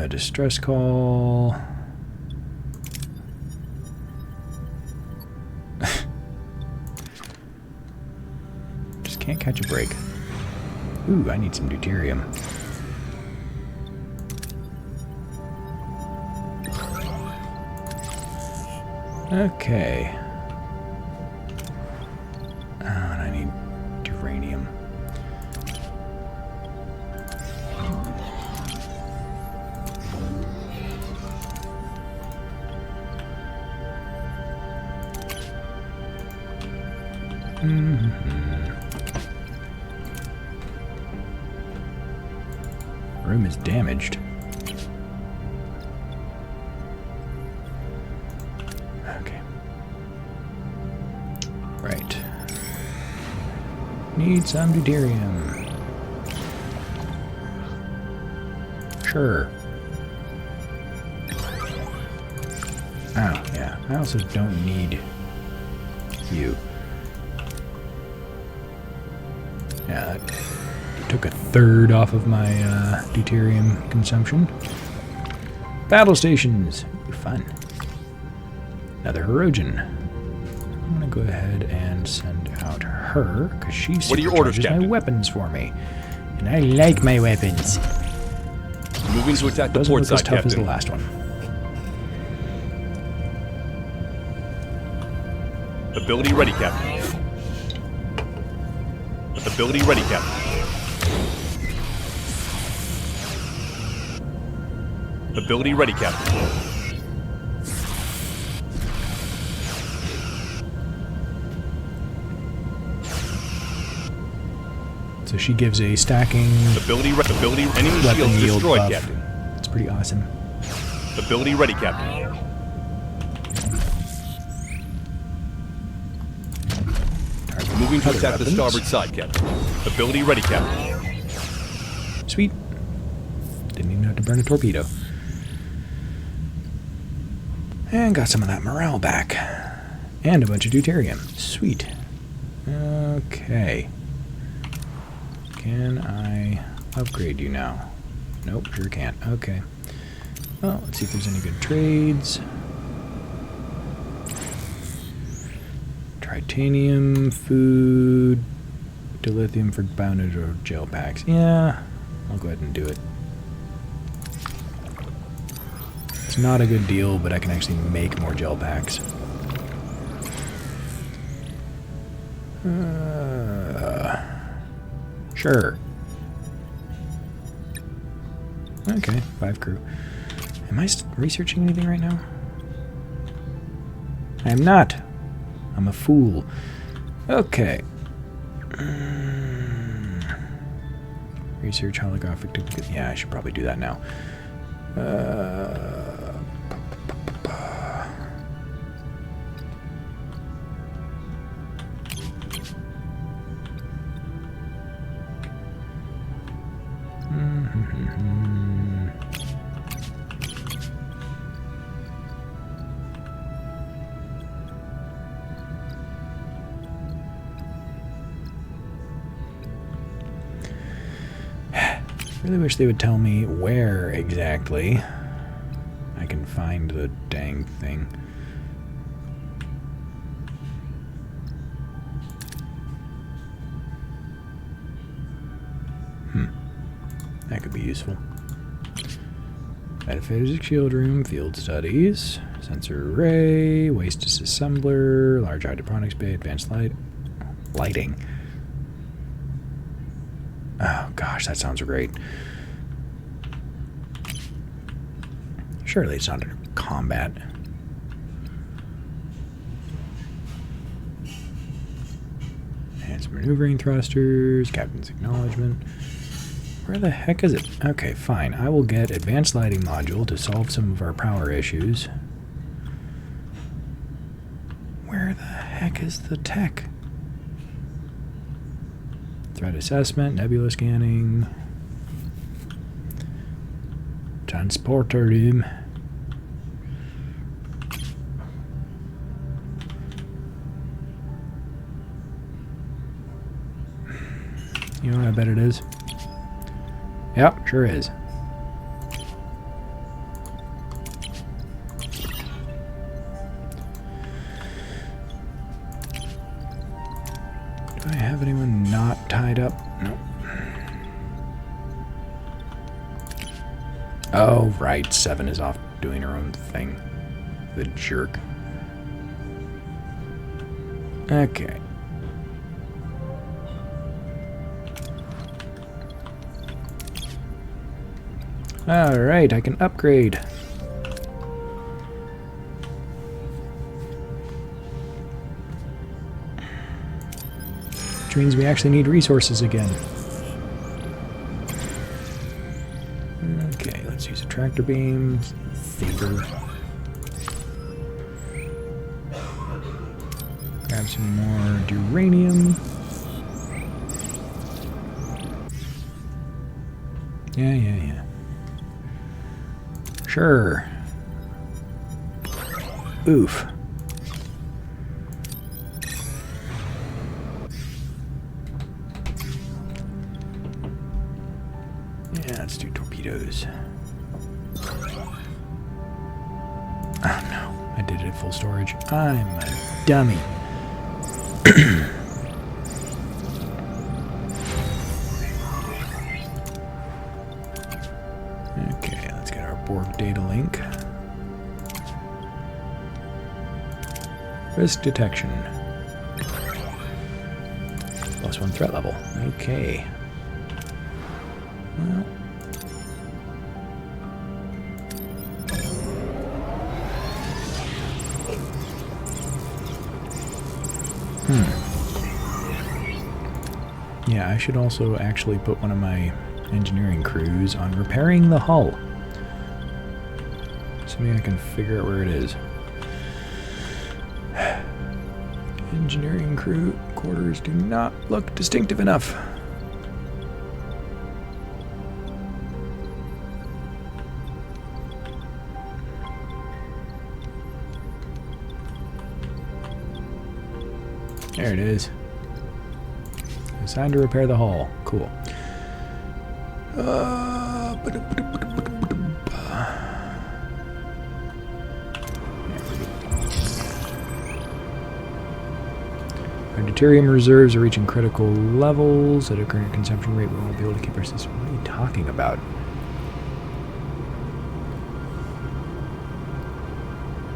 Distress call. Just can't catch a break. Ooh, I need some deuterium. Okay. Oh, and I need uranium. Room is damaged. Okay. Right. Need some deuterium. Sure. Oh, yeah. I also don't need you. Yeah, that took a third off of my deuterium consumption. Battle stations. Fun. Another Hirogen. I'm going to go ahead and send out her, because she supercharges my weapons for me. And I like my weapons. Moving to attack the Doesn't port look as side, tough Captain. as the last one. Ability ready, Captain. Ability ready, Captain. Ability ready, Captain. So she gives a stacking Ability enemy weapon shields yield destroyed, buff. Captain. It's pretty awesome. Ability ready, Captain. Moving to attack the starboard side, Captain. Ability ready, Captain. Sweet. Didn't even have to burn a torpedo. And got some of that morale back. And a bunch of deuterium. Sweet. Okay. Can I upgrade you now? Nope, sure can't. Okay. Well, let's see if there's any good trades. Titanium, food, dilithium for bounded or gel packs. Yeah, I'll go ahead and do it. It's not a good deal, but I can actually make more gel packs. Sure. Okay, 5 crew. Am I researching anything right now? I am not. I'm a fool. Okay. Research holographic duplicate. Yeah, I should probably do that now. Really wish they would tell me where exactly I can find the dang thing. That could be useful. Metaphysics shield room, field studies, sensor array, waste disassembler, large hydroponics bay, advanced lighting. Oh gosh, that sounds great. Surely it's not under combat. Enhanced maneuvering thrusters, captain's acknowledgement. Where the heck is it? Okay, fine. I will get advanced lighting module to solve some of our power issues. Where the heck is the tech? Threat assessment, nebula scanning, transporter room. You know what I bet it is? Yep, sure is. Do I have anyone not tied up? No. Oh, right. 7 is off doing her own thing. The jerk. Okay. Alright, I can upgrade. Which means we actually need resources again. Okay, let's use a tractor beam. Safer. Grab some more uranium. Yeah. Sure. Oof. Yeah, let's do torpedoes. Oh no, I did it at full storage. I'm a dummy. Okay, let's get our Borg data link. Risk detection. +1 threat level. Okay. Well. Yeah, I should also actually put one of my engineering crews on repairing the hull. So maybe I can figure out where it is. Engineering crew quarters do not look distinctive enough. There it is. Assigned to repair the hull. Cool. deuterium reserves are reaching critical levels. At a current consumption rate, we won't be able to keep our system. What are you talking about?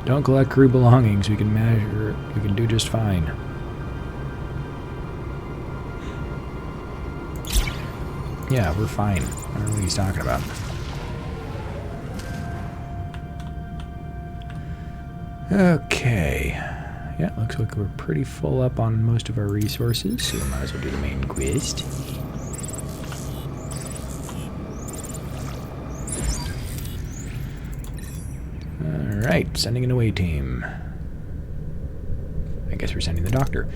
Don't collect crew belongings. We can measure it. We can do just fine. Yeah, we're fine. I don't know what he's talking about. Okay. Yeah, looks like we're pretty full up on most of our resources, so we might as well do the main quest. Alright, sending an away team. I guess we're sending the doctor.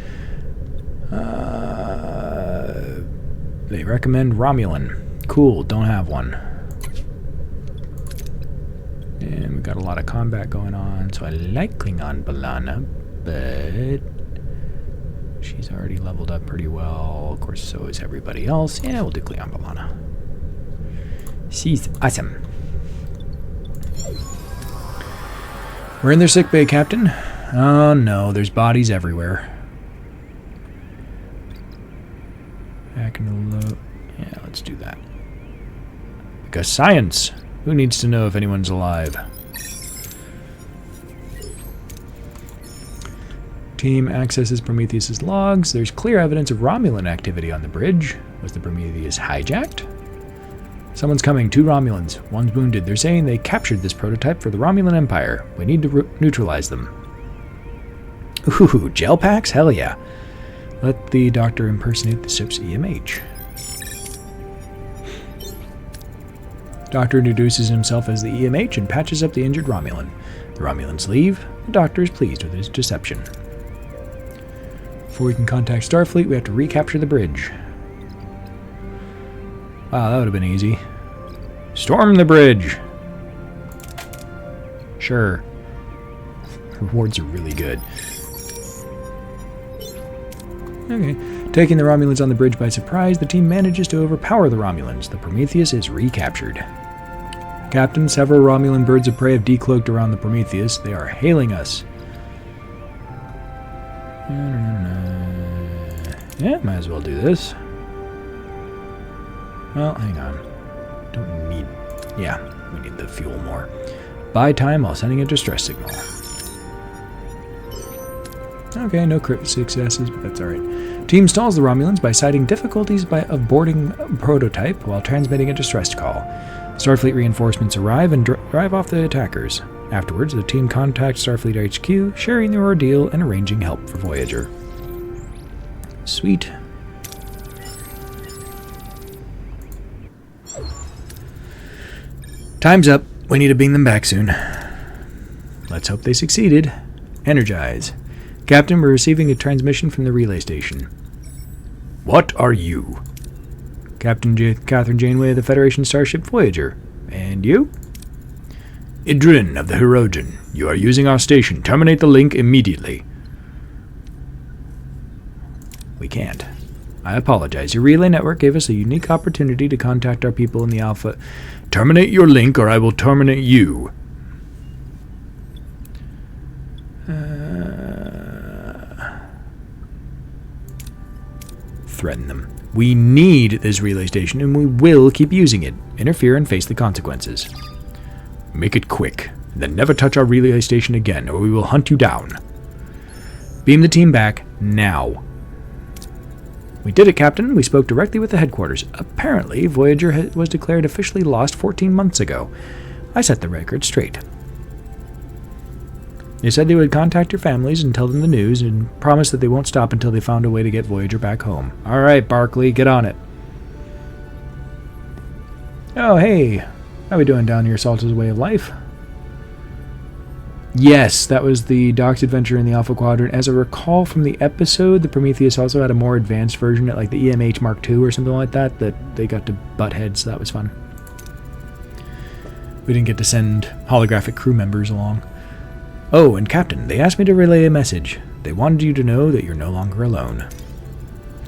They recommend Romulan. Cool, don't have one. And we've got a lot of combat going on, so I like Klingon Balana, but she's already leveled up pretty well. Of course, so is everybody else. Yeah, we'll do Klingon Balana. She's awesome. We're in their sickbay, Captain. Oh no, there's bodies everywhere. Back in the low. Yeah, let's do that. Because science! Who needs to know if anyone's alive? Team accesses Prometheus's logs. There's clear evidence of Romulan activity on the bridge. Was the Prometheus hijacked? Someone's coming. 2 Romulans. One's wounded. They're saying they captured this prototype for the Romulan Empire. We need to neutralize them. Ooh, gel packs? Hell yeah. Let the doctor impersonate the ship's EMH. Doctor introduces himself as the EMH and patches up the injured Romulan. The Romulans leave. The doctor is pleased with his deception. Before we can contact Starfleet, we have to recapture the bridge. Wow, that would have been easy. Storm the bridge! Sure. Rewards are really good. Okay. Taking the Romulans on the bridge by surprise, the team manages to overpower the Romulans. The Prometheus is recaptured. Captain, several Romulan birds of prey have decloaked around the Prometheus. They are hailing us. Yeah, might as well do this. Well, hang on. Don't need... Yeah, we need the fuel more. Buy time while sending a distress signal. Okay, no crit successes, but that's alright. Team stalls the Romulans by citing difficulties of boarding a prototype while transmitting a distress call. Starfleet reinforcements arrive and drive off the attackers. Afterwards, the team contacts Starfleet HQ, sharing their ordeal and arranging help for Voyager. Sweet. Time's up. We need to bring them back soon. Let's hope they succeeded. Energize. Captain, we're receiving a transmission from the relay station. What are you? Captain Catherine Janeway of the Federation starship Voyager. And you? Idrin of the Hirogen. You are using our station. Terminate the link immediately. We can't. I apologize. Your relay network gave us a unique opportunity to contact our people in the Alpha. Terminate your link or I will terminate you. Threaten them. We need this relay station and we will keep using it. Interfere and face the consequences. Make it quick. Then never touch our relay station again or we will hunt you down. Beam the team back now. We did it, Captain. We spoke directly with the headquarters. Apparently, Voyager was declared officially lost 14 months ago. I set the record straight. They said they would contact your families and tell them the news and promised that they won't stop until they found a way to get Voyager back home. All right, Barclay, get on it. Oh, hey. How we doing down here, Salta's Way of Life? Yes, that was the Doc's adventure in the Alpha Quadrant. As I recall from the episode, the Prometheus also had a more advanced version, like the EMH Mark II or something like that, that they got to butt heads, so that was fun. We didn't get to send holographic crew members along. Oh, and Captain, they asked me to relay a message. They wanted you to know that you're no longer alone.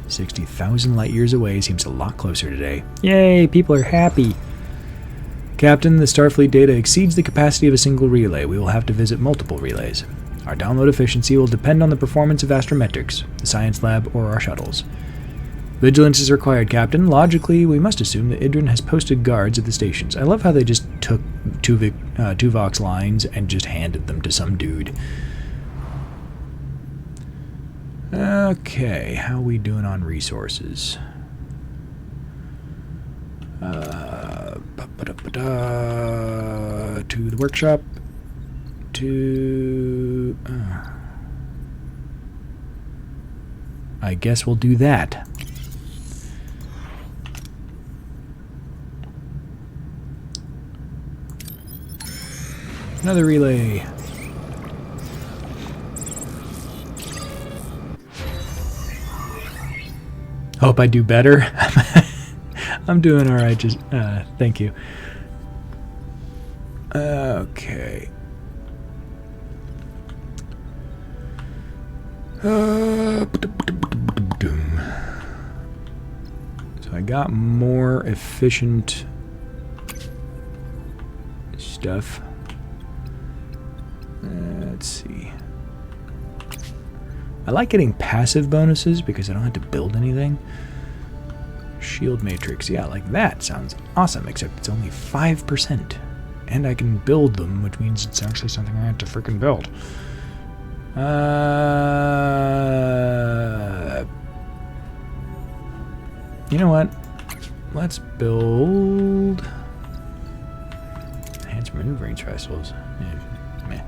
60,000 light years away seems a lot closer today. Yay, people are happy. Captain, the Starfleet data exceeds the capacity of a single relay. We will have to visit multiple relays. Our download efficiency will depend on the performance of astrometrics, the science lab, or our shuttles. Vigilance is required, Captain. Logically, we must assume that Idrin has posted guards at the stations. I love how they just took Tuvok's lines and just handed them to some dude. Okay, how we doing on resources? To the workshop. To... I guess we'll do that. Another relay. Hope I do better. I'm doing alright, just thank you. Okay. So I got more efficient stuff. Let's see. I like getting passive bonuses because I don't have to build anything. Shield matrix, yeah, like that sounds awesome, except it's only 5%. And I can build them, which means it's actually something I have to freaking build. You know what? Let's build enhanced maneuvering vessels. Yeah.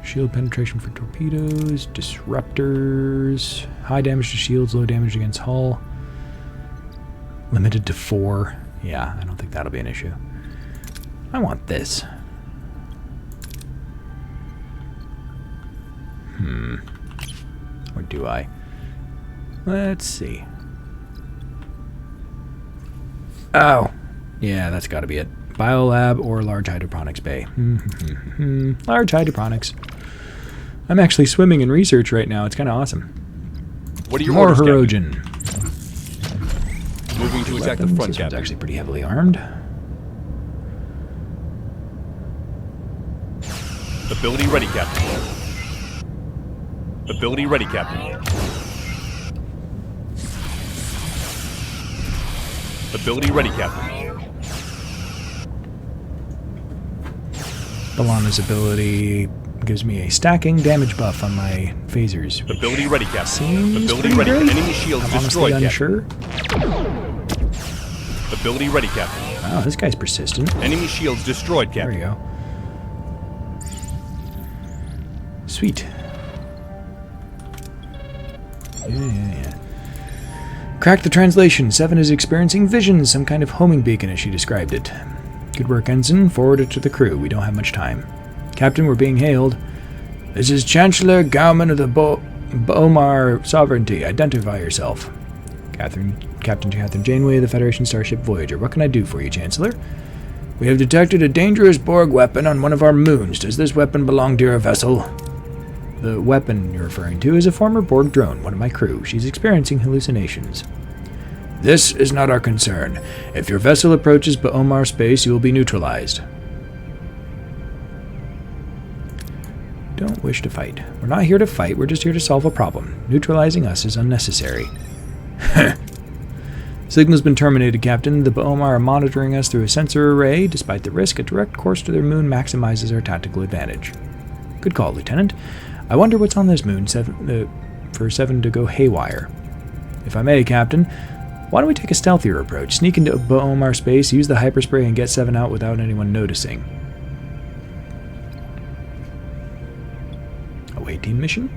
Shield penetration for torpedoes, disruptors, high damage to shields, low damage against hull. Limited to 4. Yeah, I don't think that'll be an issue. I want this. Or do I? Let's see. Oh! Yeah, that's gotta be it. Biolab or large hydroponics bay. Large hydroponics. I'm actually swimming in research right now. It's kind of awesome. What are your More orders, Hirogen. Moving to attack the Weapons. front, This one's Captain. actually pretty heavily armed. Ability ready, Captain. Ability ready, Captain. Ability ready, Captain. Balana's ability gives me a stacking damage buff on my phasers. Ability ready, Captain. Seems Ability pretty ready. great. Enemy shields I'm destroyed, honestly Captain. unsure. Ability ready, Captain. Wow, this guy's persistent. Enemy shields destroyed, There we Captain. go. Sweet. Yeah. Crack the translation. 7 is experiencing visions, some kind of homing beacon as she described it. Good work, Ensign. Forward it to the crew. We don't have much time. Captain, we're being hailed. This is Chancellor Gauman of the Bomar Sovereignty. Identify yourself. Captain Catherine Janeway of the Federation Starship Voyager. What can I do for you, Chancellor? We have detected a dangerous Borg weapon on one of our moons. Does this weapon belong to your vessel? The weapon you're referring to is a former Borg drone, one of my crew. She's experiencing hallucinations. This is not our concern. If your vessel approaches Baomar space, you will be neutralized. Don't wish to fight. We're not here to fight, we're just here to solve a problem. Neutralizing us is unnecessary. Signal's been terminated, Captain. The Baomar are monitoring us through a sensor array. Despite the risk, a direct course to their moon maximizes our tactical advantage. Good call, Lieutenant. I wonder what's on this moon for 7 to go haywire. If I may, Captain, why don't we take a stealthier approach? Sneak into Baomar space, use the hyperspray, and get 7 out without anyone noticing. Away team mission?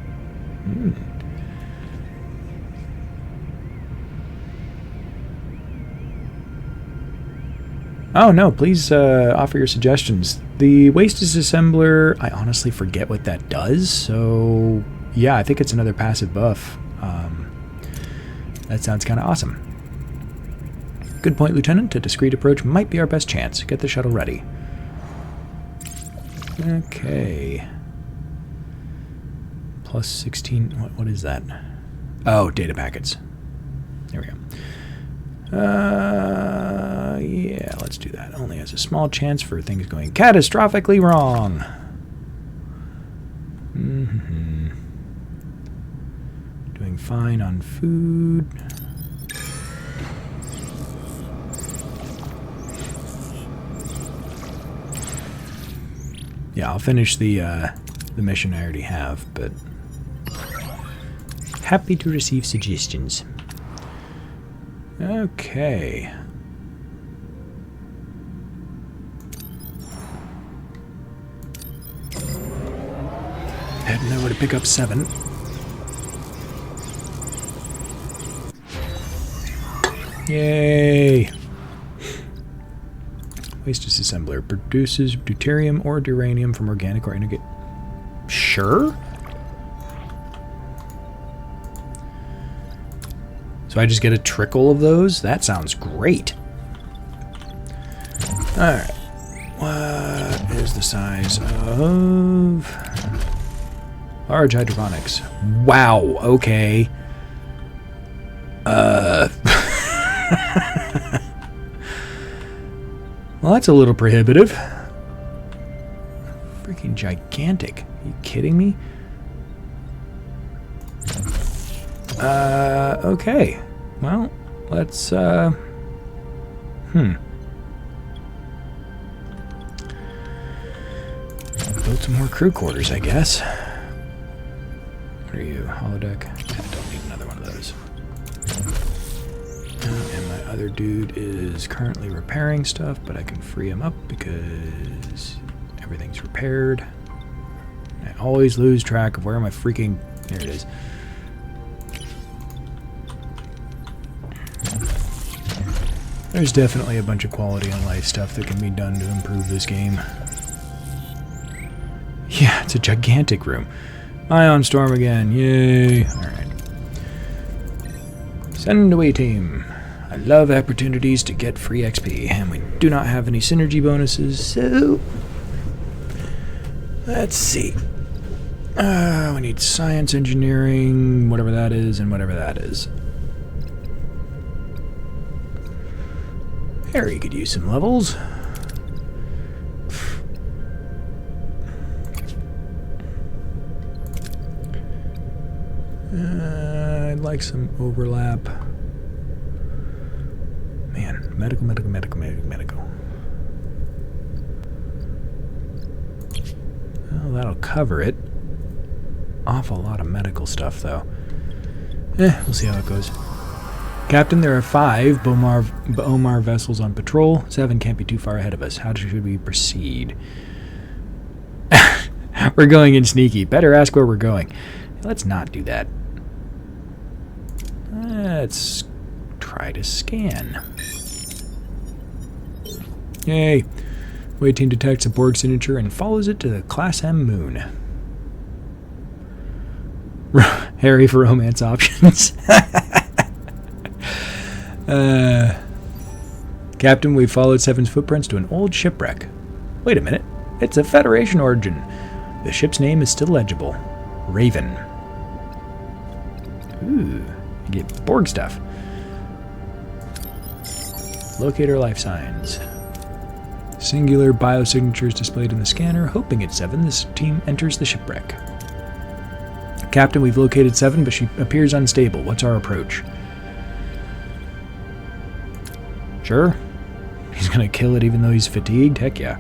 Oh no, please offer your suggestions. The waste disassembler, I honestly forget what that does, so yeah, I think it's another passive buff. That sounds kind of awesome. Good point, Lieutenant. A discreet approach might be our best chance. Get the shuttle ready. Okay. Plus 16, what is that? Oh, data packets. There we go. Yeah, let's do that. Only has a small chance for things going catastrophically wrong. fine on food. Yeah, I'll finish the mission I already have, but happy to receive suggestions. Okay. Heading over to pick up 7. Yay! Waste disassembler produces deuterium or uranium from organic or inorganic. Sure? So I just get a trickle of those? That sounds great. Alright. What is the size of... large hydroponics? Wow, okay. Well, that's a little prohibitive. Freaking gigantic. Are you kidding me? Okay. Well, let's, build some more crew quarters, I guess. What are you, holodeck? I don't need another one of those. And my other dude is currently repairing stuff, but I can free him up because everything's repaired. I always lose track of where my freaking... There it is. There's definitely a bunch of quality of life stuff that can be done to improve this game. Yeah, it's a gigantic room. Ion Storm again, yay! Alright. Send away team. I love opportunities to get free XP, and we do not have any synergy bonuses, so... let's see. We need science, engineering, whatever that is, and whatever that is. Harry could use some levels. I'd like some overlap. Man, medical. Well, that'll cover it. Awful lot of medical stuff, though. We'll see how it goes. Captain, there are 5 Bomar vessels on patrol. 7 can't be too far ahead of us. How should we proceed? We're going in sneaky. Better ask where we're going. Let's not do that. Let's try to scan. Yay. Wait team detects a Borg signature and follows it to the Class M moon. Harry for romance options. Captain, we followed 7's footprints to an old shipwreck. Wait a minute. It's a Federation origin. The ship's name is still legible. Raven. Ooh. You get Borg stuff. Locator life signs. Singular biosignatures displayed in the scanner. Hoping it's 7, this team enters the shipwreck. Captain, we've located 7, but she appears unstable. What's our approach? Sure. He's gonna kill it even though he's fatigued? Heck yeah.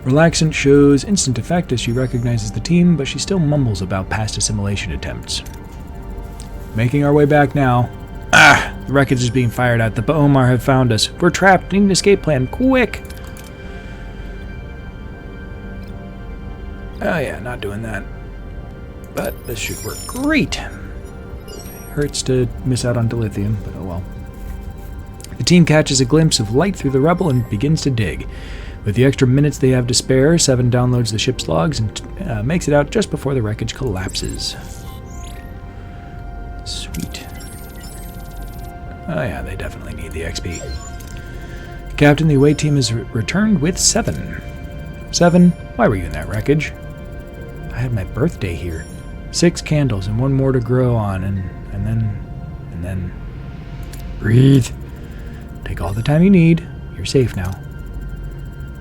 Relaxant shows instant effect as she recognizes the team, but she still mumbles about past assimilation attempts. Making our way back now. The wreckage is being fired at. The Bomar have found us. We're trapped. Need an escape plan. Quick! Oh yeah, not doing that. But this should work great. Hurts to miss out on dilithium, but oh well. The team catches a glimpse of light through the rubble and begins to dig. With the extra minutes they have to spare, 7 downloads the ship's logs and makes it out just before the wreckage collapses. Sweet. Oh yeah, they definitely need the XP. Captain, the away team has returned with 7. 7, why were you in that wreckage? I had my birthday here. 6 candles and 1 more to grow on, and then... Breathe. Take all the time you need. You're safe now.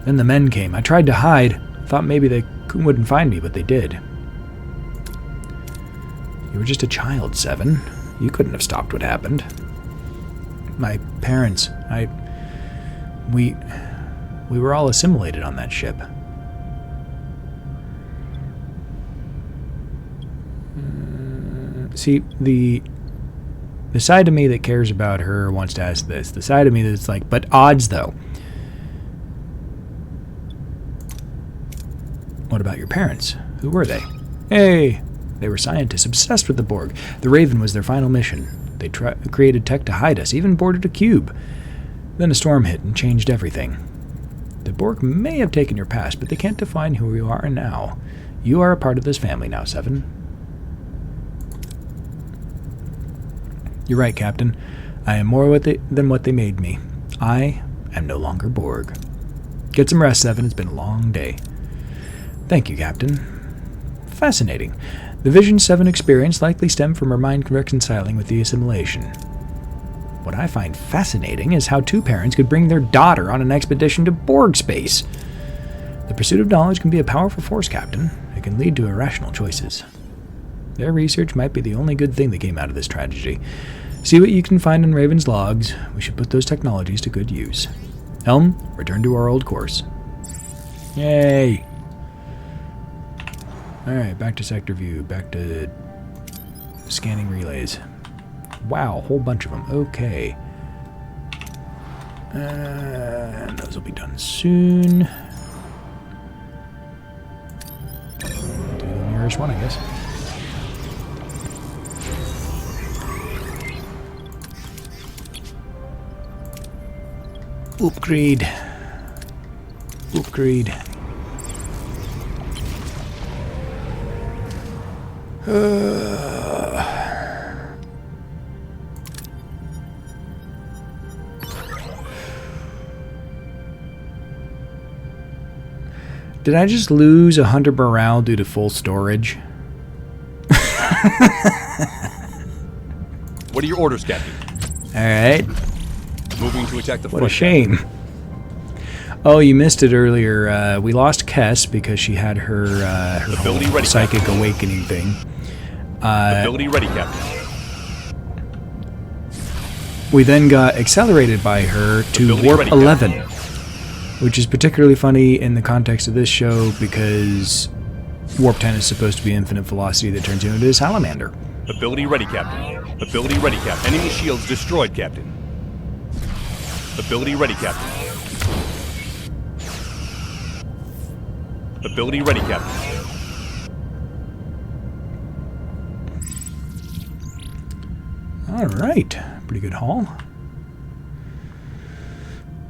Then the men came. I tried to hide. Thought maybe they wouldn't find me, but they did. You were just a child, Seven. You couldn't have stopped what happened. My parents, we were all assimilated on that ship. See, the side of me that cares about her wants to ask this. The side of me that's like, but odds though. What about your parents? Who were they? Hey! They were scientists obsessed with the Borg. The Raven was their final mission. They created tech to hide us, even boarded a cube. Then a storm hit and changed everything. The Borg may have taken your past, but they can't define who you are now. You are a part of this family now, Seven. You're right, Captain. I am more than what they made me. I am no longer Borg. Get some rest, Seven. It's been a long day. Thank you, Captain. Fascinating. The vision Seven experienced likely stemmed from her mind reconciling with the assimilation. What I find fascinating is how two parents could bring their daughter on an expedition to Borg space. The pursuit of knowledge can be a powerful force, Captain. It can lead to irrational choices. Their research might be the only good thing that came out of this tragedy. See what you can find in Raven's logs. We should put those technologies to good use. Helm, return to our old course. Yay! Alright, back to sector view. Back to scanning relays. Wow, a whole bunch of them. Okay. And those will be done soon. Do the nearest one, I guess. Upgrade. Upgrade. Did I just lose 100 morale due to full storage? What are your orders, Captain? Alright. Moving to attack the front. What a shame. Oh, you missed it earlier. We lost Kess because she had her Ability ready, psychic Captain. awakening thing. Ability ready, Captain. We then got accelerated by her to Ability Warp ready, 11, which is particularly funny in the context of this show because Warp 10 is supposed to be infinite velocity that turns you into a salamander. Ability ready, Captain. Ability ready, Captain. Enemy shields destroyed, Captain. Ability ready, Captain. Ability ready, Captain. All right, pretty good haul.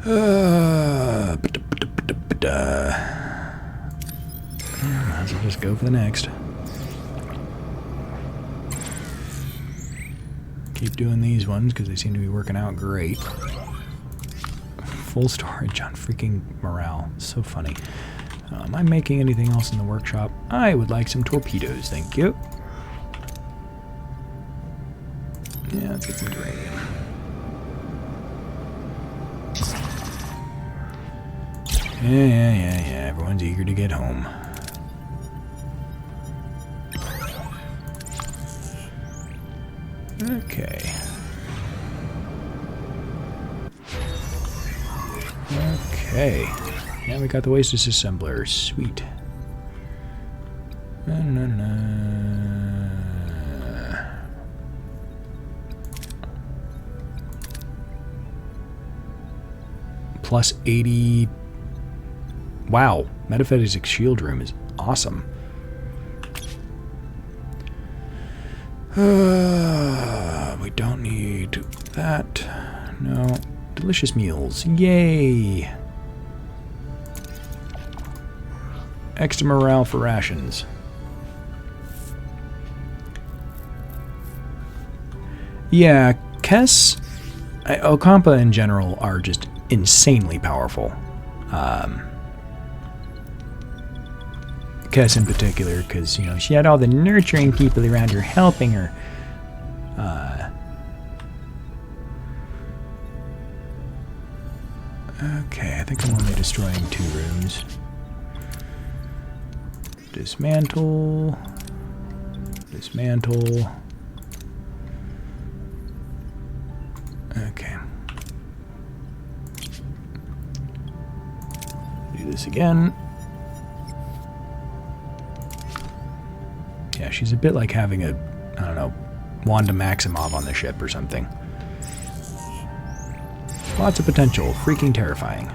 Might as well just go for the next. Keep doing these ones because they seem to be working out great. Full storage on freaking morale. So funny. Am I making anything else in the workshop? I would like some torpedoes, thank you. Yeah, let's get some uranium. Yeah. Everyone's eager to get home. Okay. Okay. Yeah, we got the waste disassembler. Sweet. Plus 80. Wow. Metaphysics shield room is awesome. We don't need that. No. Delicious meals. Yay. Extra morale for rations. Yeah, Kess, Ocampa in general are just insanely powerful. Kess in particular, because, you know, she had all the nurturing people around her helping her. Okay, I think I'm only destroying 2 rooms. Dismantle. Dismantle. Okay. Do this again. Yeah, she's a bit like having a, I don't know, Wanda Maximoff on the ship or something. Lots of potential. Freaking terrifying.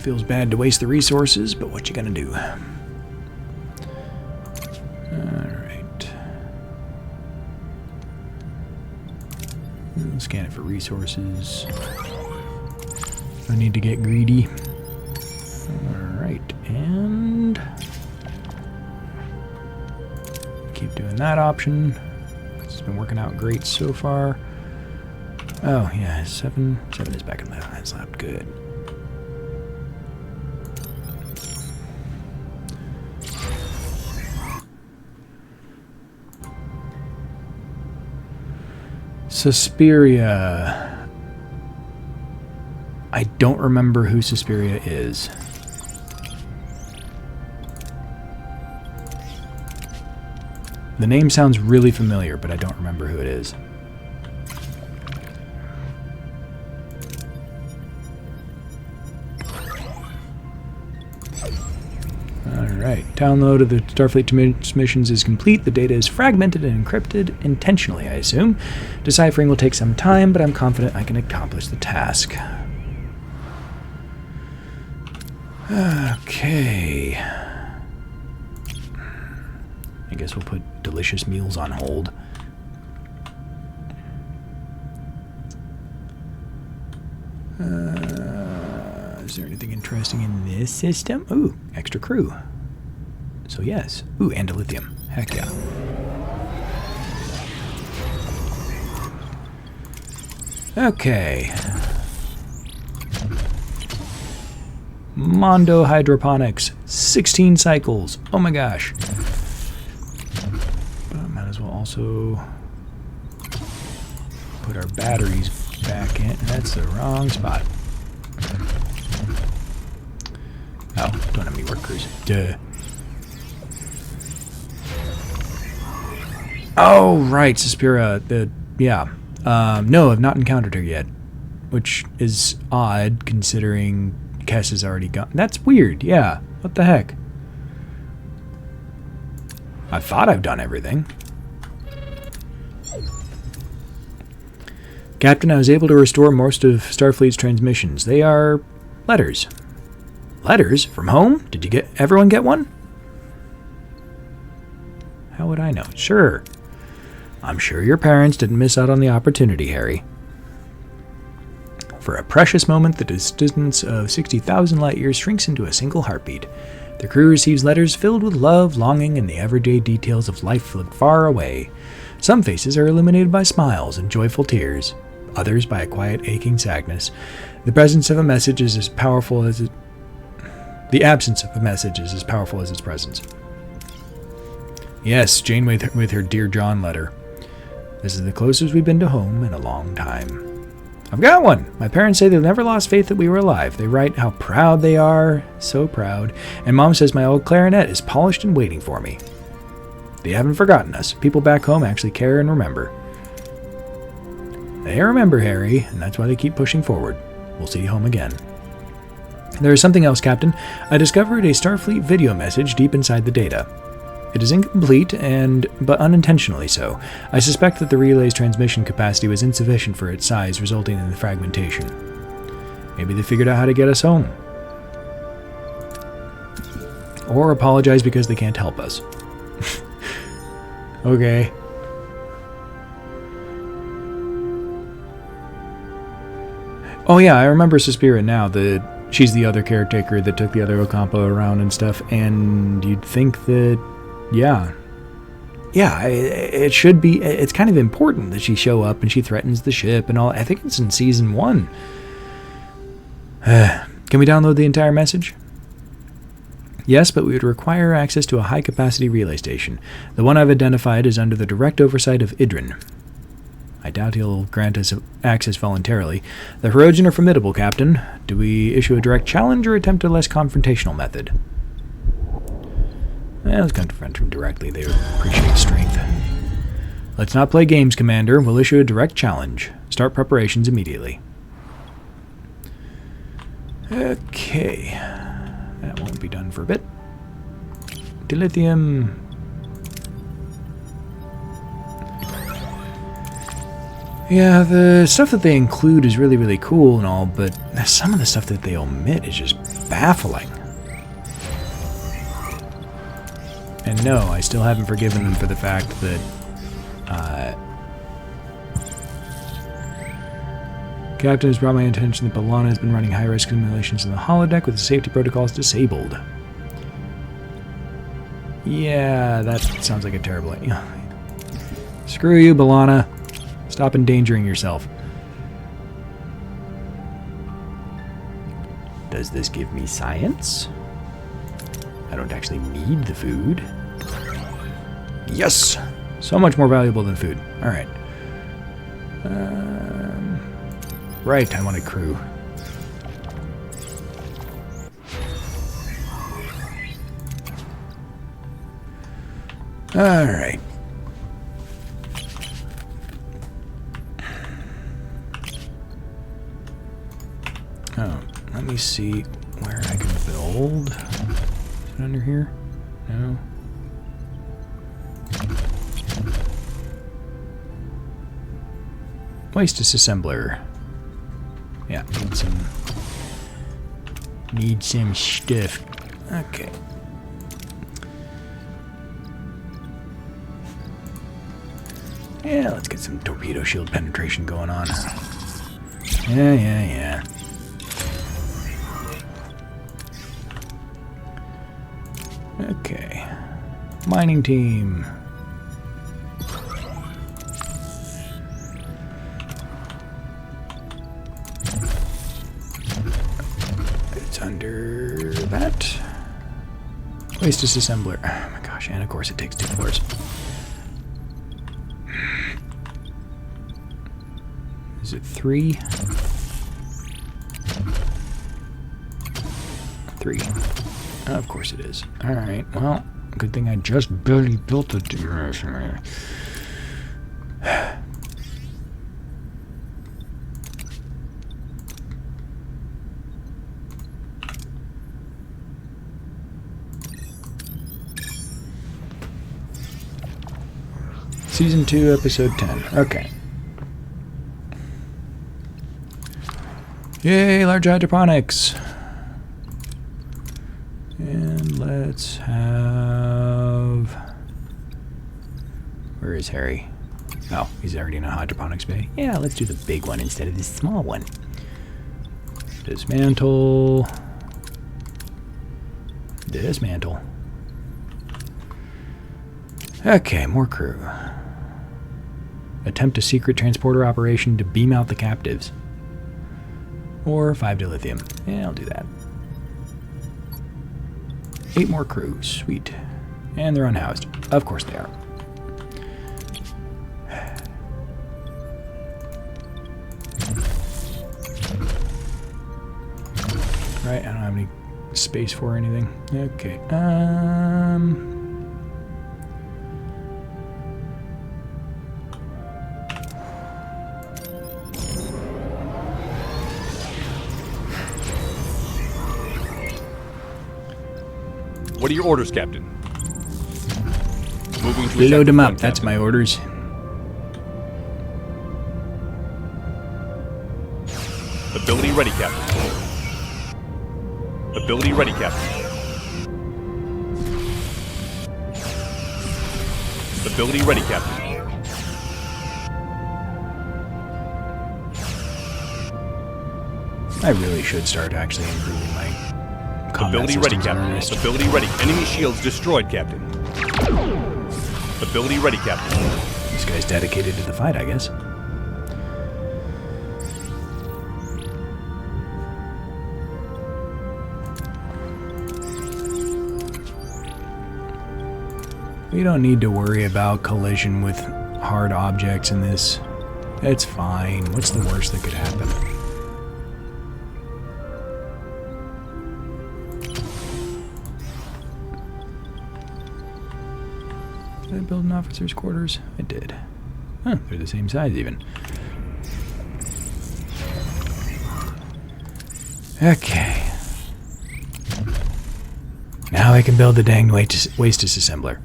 Feels bad to waste the resources, but what you gonna do? Alright. Scan it for resources. I need to get greedy. Alright, and keep doing that option. It's been working out great so far. Oh, yeah, 7 is back in that slot. Good. Suspiria. I don't remember who Suspiria is. The name sounds really familiar, but I don't remember who it is. Alright, download of the Starfleet transmissions is complete. The data is fragmented and encrypted, intentionally, I assume. Deciphering will take some time, but I'm confident I can accomplish the task. Okay. I guess we'll put delicious meals on hold. Is there anything interesting in this system? Ooh, extra crew. So yes. Ooh, and lithium. Heck yeah. Okay. Mondo Hydroponics. 16 cycles. Oh my gosh. But I might as well also put our batteries back in. That's the wrong spot. Oh, don't have any work crews. Duh. Oh, right, Suspiria. No, I've not encountered her yet. Which is odd, considering Kess has already gone. That's weird, yeah. What the heck? I thought I've done everything. Captain, I was able to restore most of Starfleet's transmissions. They are letters. Letters? From home? Did everyone get one? How would I know? Sure. I'm sure your parents didn't miss out on the opportunity, Harry. For a precious moment, the distance of 60,000 light years shrinks into a single heartbeat. The crew receives letters filled with love, longing, and the everyday details of life far away. Some faces are illuminated by smiles and joyful tears, others by a quiet, aching sadness. The presence of a message is as powerful as it... The absence of a message is as powerful as its presence. Yes, Jane with her Dear John letter. This is the closest we've been to home in a long time. I've got one! My parents say they've never lost faith that we were alive. They write how proud they are, so proud. And Mom says my old clarinet is polished and waiting for me. They haven't forgotten us. People back home actually care and remember. They remember, Harry, and that's why they keep pushing forward. We'll see you home again. There is something else, Captain. I discovered a Starfleet video message deep inside the data. It is incomplete, but unintentionally so. I suspect that the relay's transmission capacity was insufficient for its size, resulting in the fragmentation. Maybe they figured out how to get us home. Or apologize because they can't help us. Okay. Oh yeah, I remember Suspiria now. She's the other caretaker that took the other Ocampo around and stuff, and you'd think that... Yeah, it should be. It's kind of important that she show up and she threatens the ship and all. I think it's in season 1. Can we download the entire message? Yes, but we would require access to a high-capacity relay station. The one I've identified is under the direct oversight of Idrin. I doubt he'll grant us access voluntarily. The Hirogen are formidable, Captain. Do we issue a direct challenge or attempt a less confrontational method? Let's confront them directly. They appreciate strength. Let's not play games, Commander. We'll issue a direct challenge. Start preparations immediately. Okay. That won't be done for a bit. Dilithium. Yeah, the stuff that they include is really, really cool and all, but some of the stuff that they omit is just baffling. And no, I still haven't forgiven them for the fact that Captain has brought my attention that B'Elanna has been running high-risk simulations in the holodeck with the safety protocols disabled. Yeah, that sounds like a terrible idea. Screw you, B'Elanna. Stop endangering yourself. Does this give me science? I don't actually need the food. Yes! So much more valuable than food. Alright. Right, I want a crew. Alright. Oh, let me see where I can build. Is it under here? No. Waste disassembler. Yeah, need some stuff. Okay. Yeah, let's get some torpedo shield penetration going on. Yeah. Okay. Mining team. It's under that. Waste disassembler. Oh my gosh, and of course it takes 2 floors. Is it 3? 3. Of course it is. Alright, well, good thing I just barely built it. Season 2, Episode 10. Okay. Yay, large hydroponics. And let's have... Where is Harry? Oh, he's already in a hydroponics bay. Yeah, let's do the big one instead of the small one. Dismantle. Dismantle. Okay, more crew. Attempt a secret transporter operation to beam out the captives. Or 5 dilithium. Yeah, I'll do that. 8 more crew. Sweet. And they're unhoused. Of course they are. Right, I don't have any space for anything. Okay. What are your orders, Captain? Moving to load them up. Point, That's Captain. my orders. Ability ready, Captain. Ability ready, Captain. Ability ready, Captain. I really should start actually improving my combat Ability ready, systems in Captain. earnest. Ability ready. Enemy shields destroyed, Captain. Ability ready, Captain. This guy's dedicated to the fight, I guess. We don't need to worry about collision with hard objects in this It's fine. What's the worst that could happen? Did I build an officer's quarters? I did. Huh, they're the same size even. Okay. Now I can build the dang waste disassembler.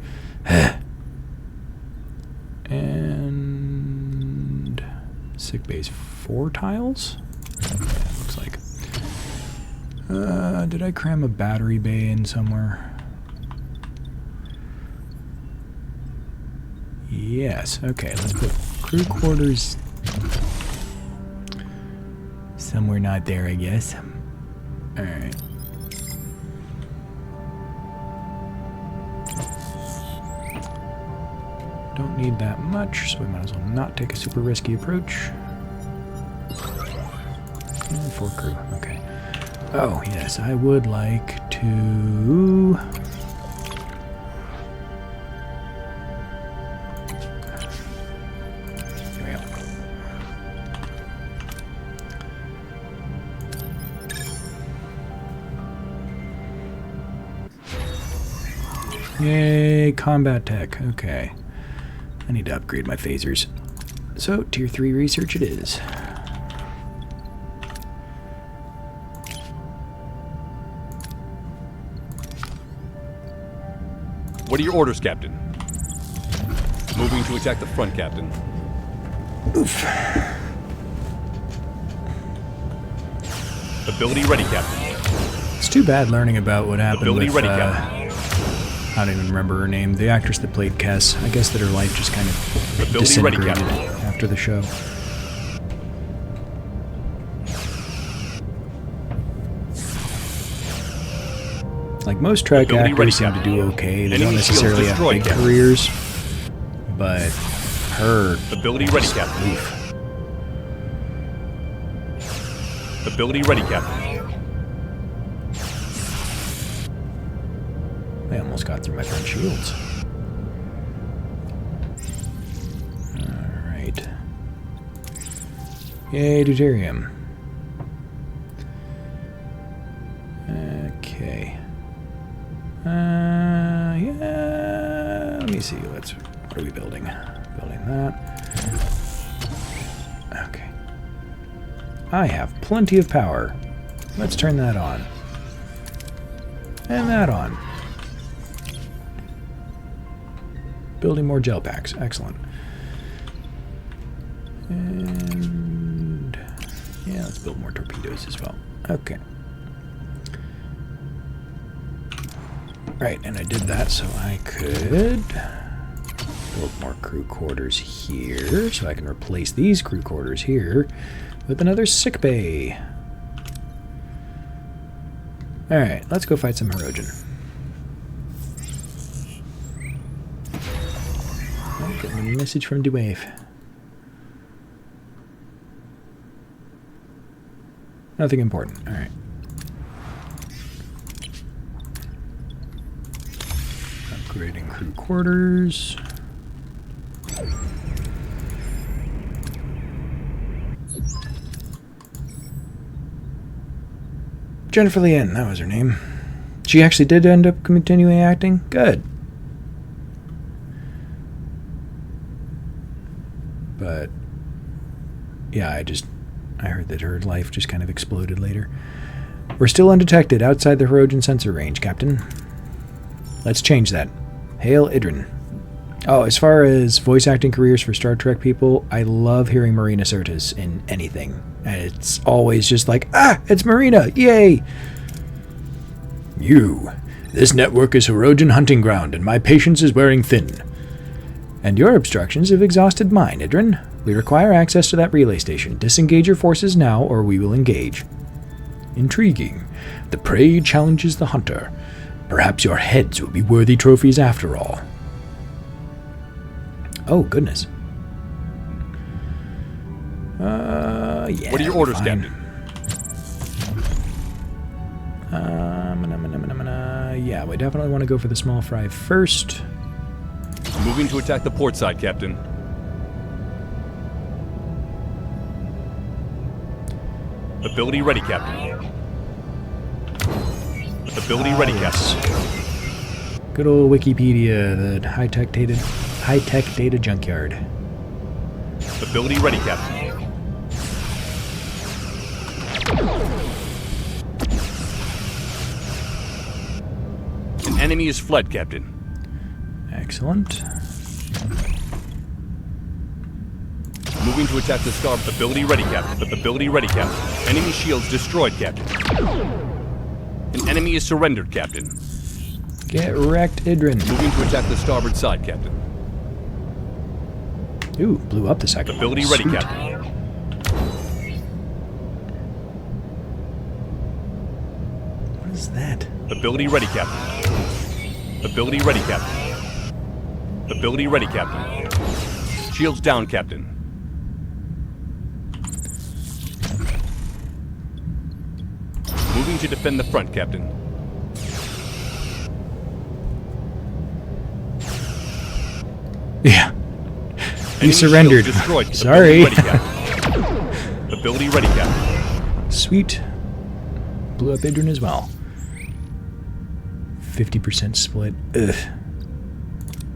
And sickbay's 4 tiles? Yeah, looks like. Did I cram a battery bay in somewhere? Yes. Okay, let's put crew quarters somewhere not there, I guess. Alright. Don't need that much, so we might as well not take a super risky approach. 4 crew, okay. Oh, yes, I would like to... There we go. Yay, combat tech, okay. I need to upgrade my phasers. So, tier 3 research it is. What are your orders, Captain? Moving to attack the front, Captain. Oof. Ability ready, Captain. It's too bad learning about what happened Ability with, ready, Captain. I don't even remember her name. The actress that played Kess. I guess that her life just kind of Ability ready, disintegrated Captain. after the show. Like, most Trek Ability ready, actors seem to do okay. They don't Enemy shields necessarily have destroyed, big Captain. careers. But her... Ability ready, Captain. Oof. Ability ready, Captain. I almost got through my front shields. Alright. Yay, deuterium. Okay. Yeah. Let me see. What are we building? Building that. Okay. I have plenty of power. Let's turn that on. And that on. Building more gel packs. Excellent. And yeah, let's build more torpedoes as well. Okay. Right, and I did that so I could build more crew quarters here, so I can replace these crew quarters here with another sick bay. Alright, let's go fight some Hirogen. Oh, getting a message from Dewave. Nothing important. Alright. Upgrading crew quarters. Jennifer Leanne, that was her name. She actually did end up continuing acting? Good. But yeah, I heard that her life just kind of exploded later. We're still undetected outside the Hirogen sensor range, Captain. Let's change that. Hail Idrin. Oh, as far as voice acting careers for Star Trek people, I love hearing Marina Sirtis in anything. And it's always just like, ah, it's Marina, yay! This network is Hirogen hunting ground, and my patience is wearing thin. And your obstructions have exhausted mine, Idrin. We require access to that relay station. Disengage your forces now, or we will engage. Intriguing. The prey challenges the hunter. Perhaps your heads will be worthy trophies after all. Oh, goodness. Yeah. What are your orders, fine. Captain? Yeah, we definitely want to go for the small fry first. Moving to attack the port side, Captain. Ability ready, Captain. Ability ready, Captain. Good old Wikipedia, the high-tech data junkyard. Ability ready, Captain. An enemy is fled, Captain. Excellent. Moving to attack the Star. Ability ready, Captain. Ability ready, Captain. Enemy shields destroyed, Captain. An enemy is surrendered, Captain. Get wrecked, Idrin. Moving to attack the starboard side, Captain. Ooh, blew up the second one. Ability ready, Sweet. Captain. What is that? Ability ready, Captain. Ability ready, Captain. Ability ready, Captain. Shields down, Captain. Moving to defend the front, Captain. Yeah. You Enemy surrendered. shields destroyed. Sorry. Ability ready, Captain. Ability ready, Captain. Sweet. Blew up Idrin as well. 50% split. Ugh.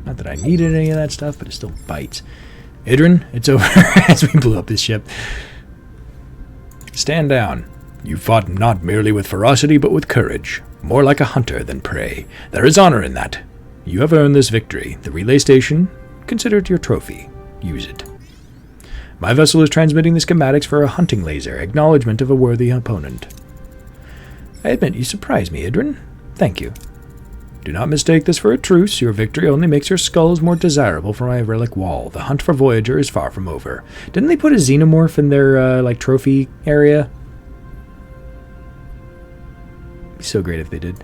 Not that I needed any of that stuff, but it still bites. Idrin, it's over as we blew up this ship. Stand down. You fought not merely with ferocity, but with courage. More like a hunter than prey. There is honor in that. You have earned this victory. The relay station, consider it your trophy. Use it. My vessel is transmitting the schematics for a hunting laser, acknowledgement of a worthy opponent. I admit you surprise me, Idrin. Thank you. Do not mistake this for a truce. Your victory only makes your skulls more desirable for my relic wall. The hunt for Voyager is far from over. Didn't they put a xenomorph in their, trophy area? It'd be so great if they did.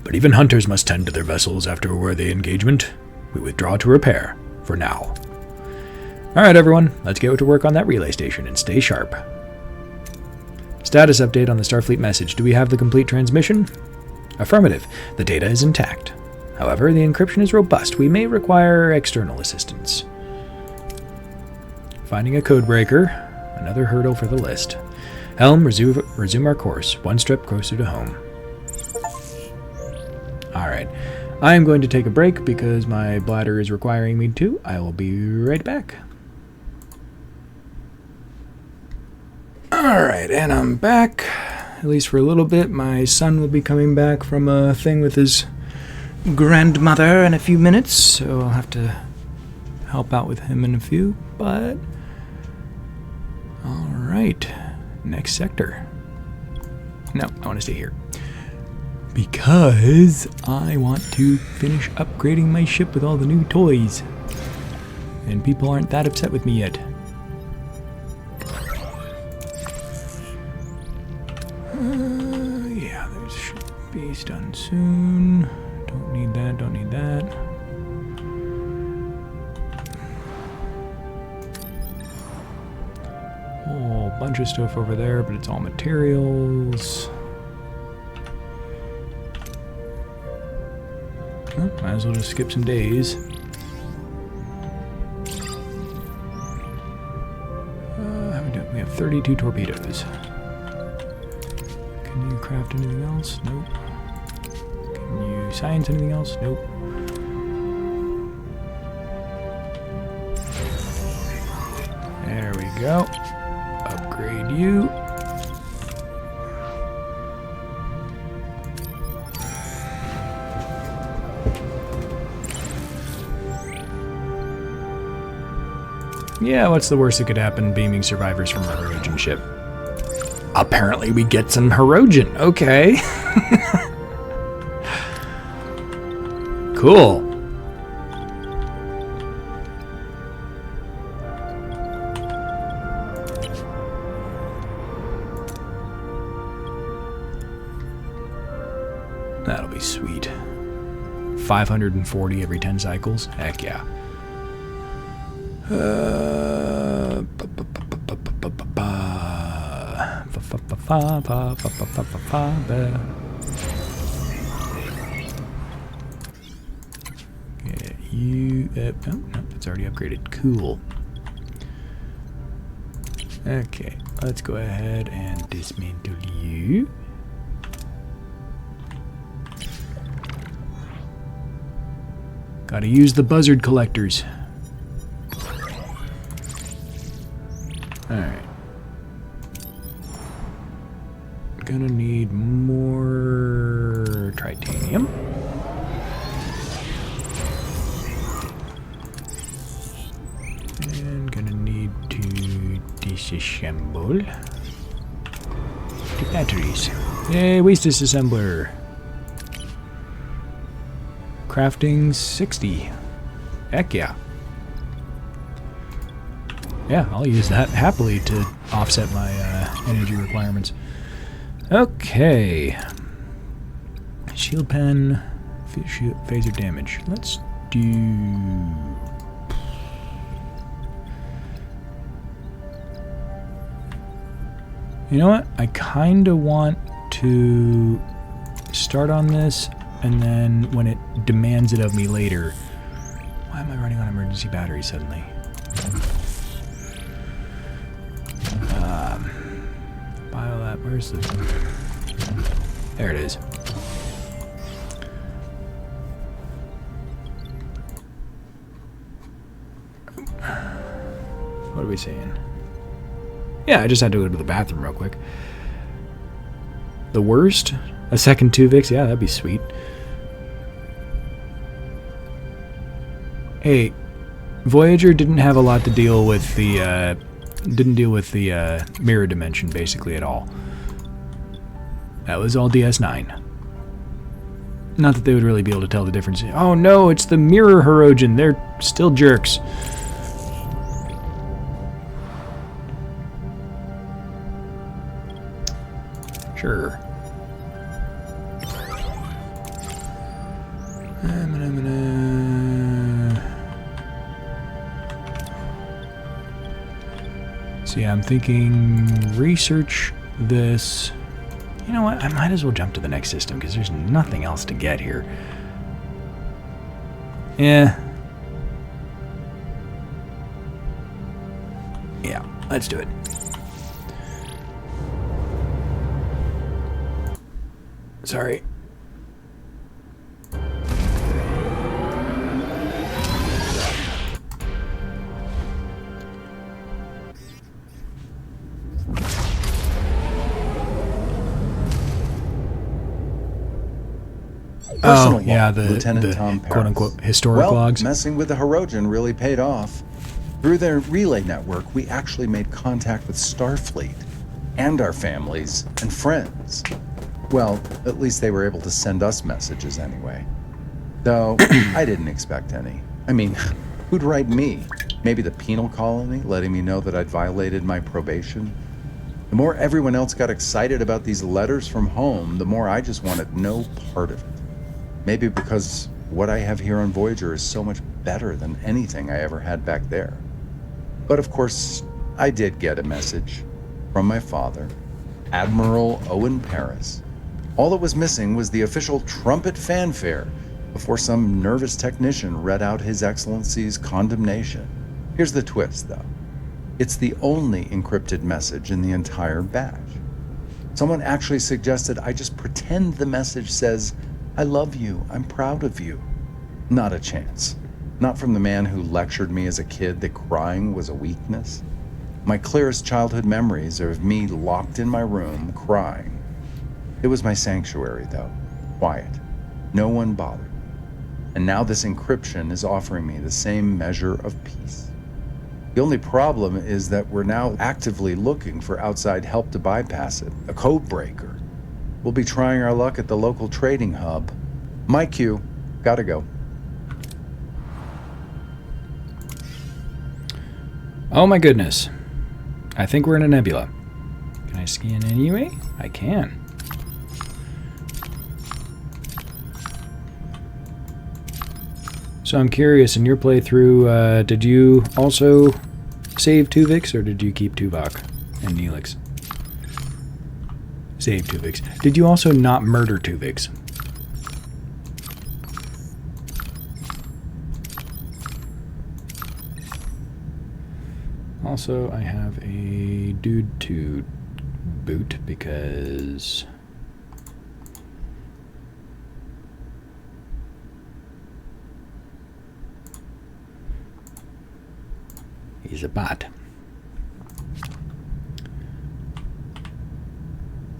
But even hunters must tend to their vessels after a worthy engagement. We withdraw to repair, for now. Alright everyone, let's get to work on that relay station and stay sharp. Status update on the Starfleet message. Do we have the complete transmission? Affirmative. The data is intact. However, the encryption is robust. We may require external assistance. Finding a codebreaker. Another hurdle for the list. Helm, resume our course. One step closer to home. Alright. I am going to take a break because my bladder is requiring me to. I will be right back. Alright, and I'm back. At least for a little bit. My son will be coming back from a thing with his grandmother in a few minutes, so I'll have to help out with him in a few, but... Alright. Next sector. No, I want to stay here. Because I want to finish upgrading my ship with all the new toys. And people aren't that upset with me yet. Yeah, those should be done soon. Don't need that, don't need that. Whole bunch of stuff over there, but it's all materials. Well, might as well just skip some days. How we doing? We have 32 torpedoes. Can you craft anything else? Nope. Can you science anything else? Nope. There we go. Upgrade you. Yeah, what's the worst that could happen beaming survivors from a Hirogen ship? Apparently we get some Hirogen. Okay. Cool. That'll be sweet. 540 every 10 cycles? Heck yeah. Yeah, you. Oh, no, it's already upgraded. Cool. Okay. let's go ahead and dismantle you. Gotta use the buzzard collectors. Alright. Gonna need more titanium. And gonna need to disassemble the batteries. Yay, waste disassembler. Crafting 60. Heck yeah. Yeah, I'll use that happily to offset my energy requirements. Okay. Shield pen, phaser damage. Let's do... You know what? I kind of want to start on this, and then when it demands it of me later... Why am I running on emergency battery suddenly? Biolab, where's the... There it is. What are we saying? Yeah, I just had to go to the bathroom real quick. The worst? A second 2 Vix? Yeah, that'd be sweet. Hey, Voyager didn't have a lot to deal with the, mirror dimension basically at all. That was all DS9. Not that they would really be able to tell the difference. Oh no, it's the mirror Hirogen. They're still jerks. Sure. I'm gonna... See, I'm thinking research this. You know what? I might as well jump to the next system because there's nothing else to get here. Yeah. Yeah, let's do it. Sorry. Personal yeah, log, the Lieutenant Tom Paris. quote-unquote historic logs. Messing with the Hirogen really paid off. Through their relay network, we actually made contact with Starfleet and our families and friends. Well, at least they were able to send us messages anyway. Though, I didn't expect any. I mean, who'd write me? Maybe the penal colony, letting me know that I'd violated my probation? The more everyone else got excited about these letters from home, the more I just wanted no part of it. Maybe because what I have here on Voyager is so much better than anything I ever had back there. But of course, I did get a message from my father, Admiral Owen Paris. All that was missing was the official trumpet fanfare before some nervous technician read out His Excellency's condemnation. Here's the twist, though. It's the only encrypted message in the entire batch. Someone actually suggested I just pretend the message says, "I love you, I'm proud of you." Not a chance. Not from the man who lectured me as a kid that crying was a weakness. My clearest childhood memories are of me locked in my room, crying. It was my sanctuary, though. Quiet. No one bothered. And now this encryption is offering me the same measure of peace. The only problem is that we're now actively looking for outside help to bypass it, a code breaker. We'll be trying our luck at the local trading hub. My cue. Gotta go. Oh my goodness. I think we're in a nebula. Can I scan anyway? I can. So I'm curious, in your playthrough, did you also save Tuvix, or did you keep Tuvok and Neelix? Save Tuvix. Did you also not murder Tuvix? Also, I have a dude to boot because he's a bot.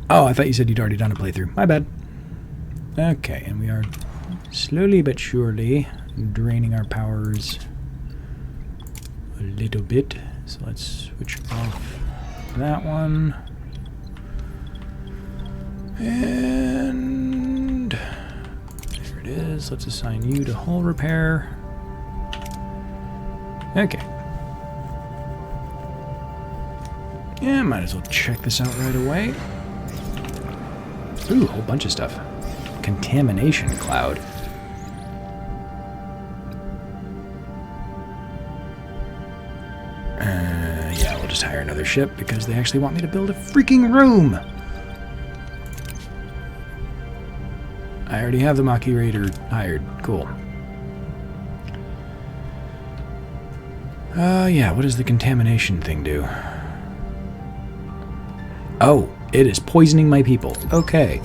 Oh, I thought you said you'd already done a playthrough. My bad. Okay, and we are slowly but surely draining our powers a little bit. So let's switch off that one. And there it is. Let's assign you to hull repair. Okay. Yeah, might as well check this out right away. Ooh, a whole bunch of stuff. Contamination cloud. Yeah, we'll just hire another ship because they actually want me to build a freaking room. I already have the Maquis Raider hired. Cool. Yeah, what does the contamination thing do? Oh, it is poisoning my people. Okay.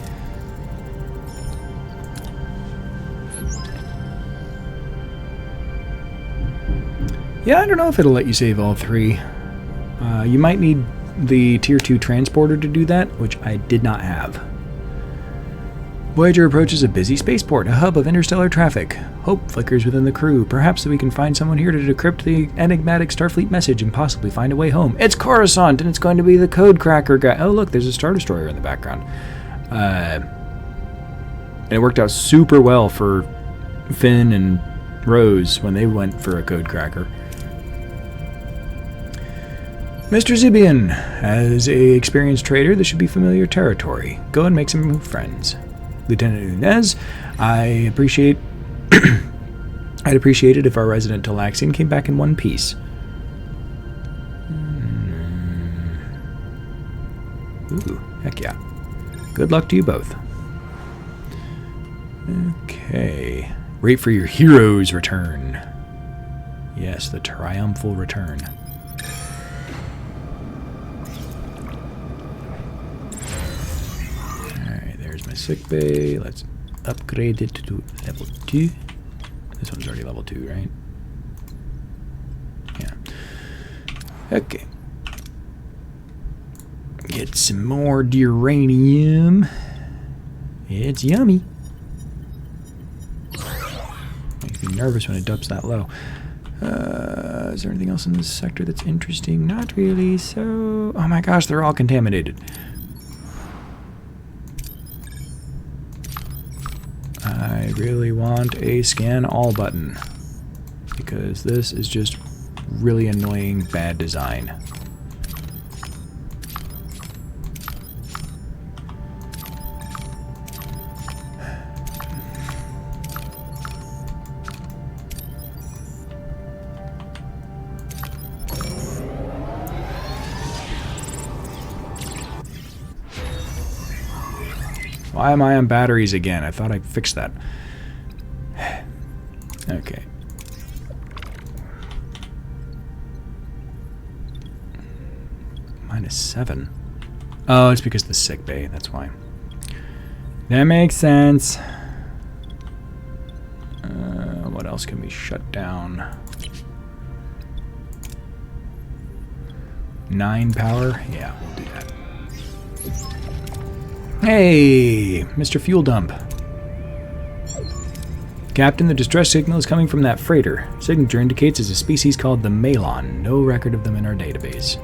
Yeah, I don't know if it'll let you save all three. You might need the Tier 2 transporter to do that, which I did not have. Voyager approaches a busy spaceport, a hub of interstellar traffic. Hope flickers within the crew. Perhaps that we can find someone here to decrypt the enigmatic Starfleet message and possibly find a way home. It's Coruscant, and it's going to be the code cracker guy. Oh, look, there's a Star Destroyer in the background. And it worked out super well for Finn and Rose when they went for a code cracker. Mr. Zibian, as a experienced trader, this should be familiar territory. Go and make some friends. Lieutenant Nunez, I'd appreciate it if our resident Talaxian came back in one piece. Ooh, heck yeah. Good luck to you both. Okay. Wait for your hero's return. Yes, the triumphal return. There's my sick bay. Let's upgrade it to level 2. This one's already level 2, right? Yeah. Okay. Get some more uranium. It's yummy. Makes me nervous when it dumps that low. Is there anything else in this sector that's interesting? Not really, so... Oh my gosh, they're all contaminated. I really want a scan all button because this is just really annoying bad design. Why am I on batteries again? I thought I fixed that. Okay. -7. Oh, it's because of the sick bay. That's why. That makes sense. What else can we shut down? 9 power? Yeah, we'll do that. Hey, Mr. Fuel Dump. Captain, the distress signal is coming from that freighter. Signature indicates it's a species called the Malon. No record of them in our database.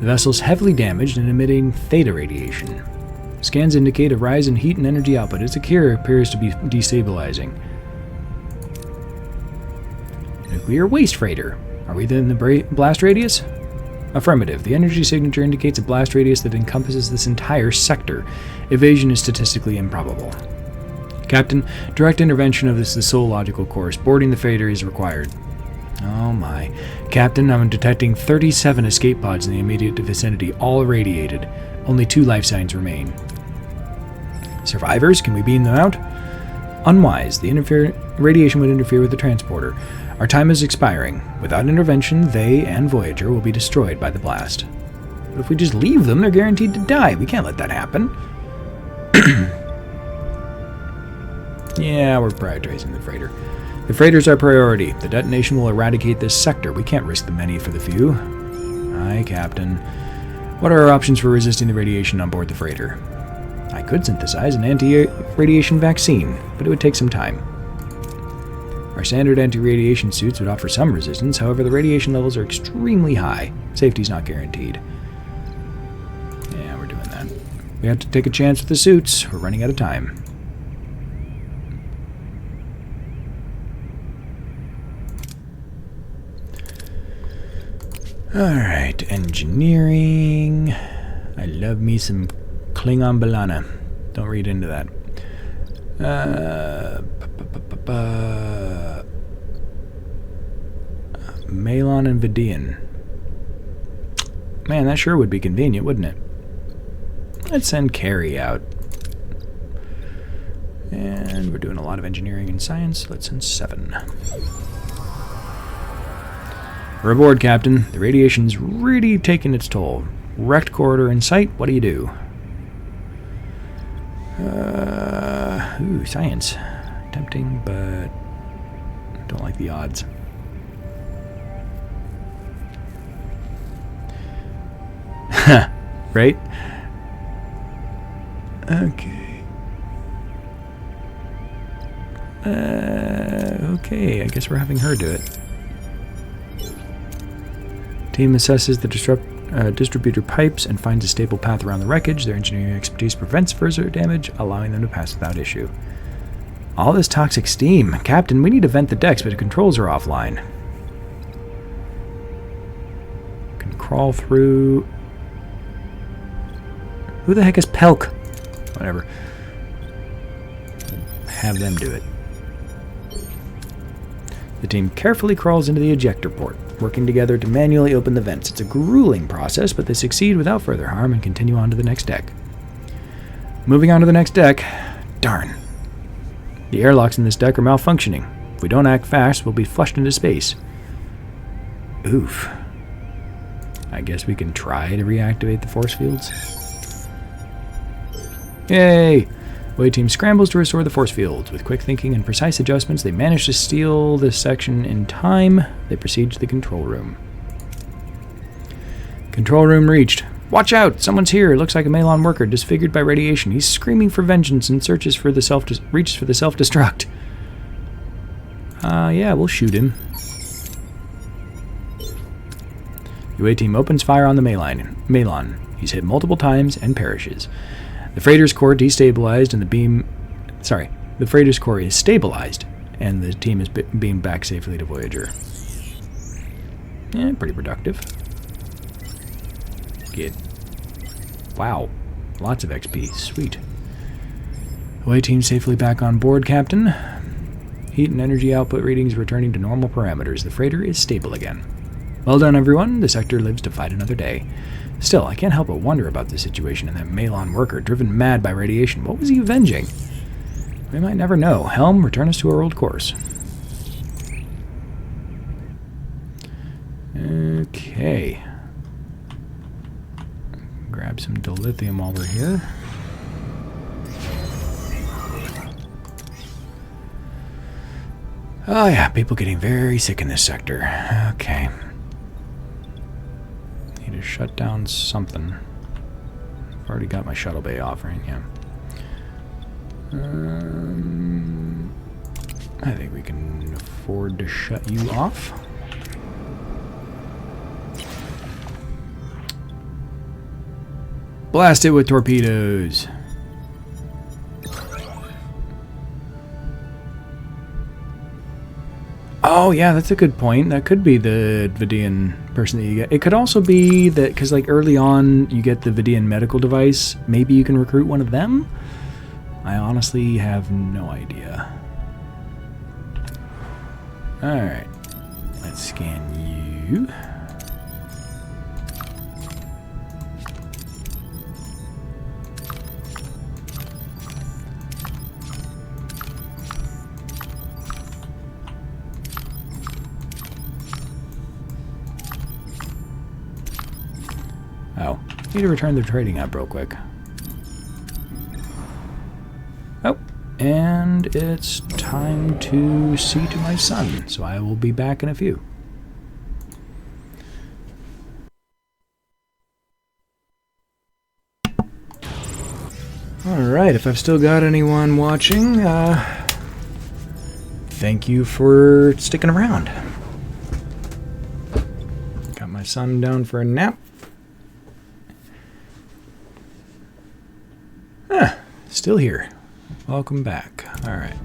The vessel's heavily damaged and emitting theta radiation. Scans indicate a rise in heat and energy output. Its cure appears to be destabilizing. Nuclear waste freighter. Are we in the blast radius? Affirmative. The energy signature indicates a blast radius that encompasses this entire sector. Evasion is statistically improbable. Captain, direct intervention of this is the sole logical course. Boarding the freighter is required. Oh my. Captain, I'm detecting 37 escape pods in the immediate vicinity, all irradiated. Only 2 life signs remain. Survivors, can we beam them out? unwise. The radiation would interfere with the transporter. Our time is expiring. Without intervention, they and Voyager will be destroyed by the blast. But if we just leave them, they're guaranteed to die. We can't let that happen. Yeah, we're prioritizing the freighter. The freighter's our priority. The detonation will eradicate this sector. We can't risk the many for the few. Aye, Captain. What are our options for resisting the radiation on board the freighter? I could synthesize an anti-radiation vaccine, but it would take some time. Our standard anti-radiation suits would offer some resistance, however the radiation levels are extremely high. Safety's not guaranteed. Yeah, we're doing that. We have to take a chance with the suits. We're running out of time. Alright, engineering. I love me some Klingon Balana. Don't read into that. Malon and Vidian. Man, that sure would be convenient, wouldn't it? Let's send Carrie out. And we're doing a lot of engineering and science. Let's send 7. We're aboard, Captain. The radiation's really taking its toll. Wrecked corridor in sight. What do you do? Science. Tempting, but don't like the odds. Right? Okay. Okay, I guess we're having her do it. Team assesses the distributor pipes and finds a stable path around the wreckage. Their engineering expertise prevents further damage, allowing them to pass without issue. All this toxic steam. Captain, we need to vent the decks, but the controls are offline. Can crawl through... Who the heck is Pelk? Whatever. Have them do it. The team carefully crawls into the ejector port, working together to manually open the vents. It's a grueling process, but they succeed without further harm and continue on to the next deck. Moving on to the next deck. Darn. The airlocks in this deck are malfunctioning. If we don't act fast, we'll be flushed into space. Oof. I guess we can try to reactivate the force fields. Yay! Away team scrambles to restore the force fields. With quick thinking and precise adjustments, they manage to steal this section in time. They proceed to the control room. Control room reached. Watch out! Someone's here. Looks like a Malon worker disfigured by radiation. He's screaming for vengeance and reaches for the self-destruct. Yeah, we'll shoot him. The away team opens fire on the Malon. He's hit multiple times and perishes. The freighter's core destabilized and the freighter's core is stabilized and the team is beamed back safely to Voyager. Yeah, pretty productive. Good. Wow. Lots of XP. Sweet. Away team safely back on board, Captain. Heat and energy output readings returning to normal parameters. The freighter is stable again. Well done, everyone. The sector lives to fight another day. Still, I can't help but wonder about the situation and that Malon worker driven mad by radiation. What was he avenging? We might never know. Helm, return us to our old course. Okay. Grab some dilithium while we're here. Oh yeah, people getting very sick in this sector. Okay. Need to shut down something. I've already got my shuttle bay offering, yeah. I think we can afford to shut you off. Blast it with torpedoes. Oh yeah, that's a good point. That could be the Vidian person that you get. It could also be that, because like early on you get the Vidian medical device. Maybe you can recruit one of them? I honestly have no idea. Alright. Let's scan you. Need to return the trading app real quick. Oh, and it's time to see to my son, so I will be back in a few. Alright, if I've still got anyone watching, thank you for sticking around. Got my son down for a nap. Still here. Welcome back. Alright.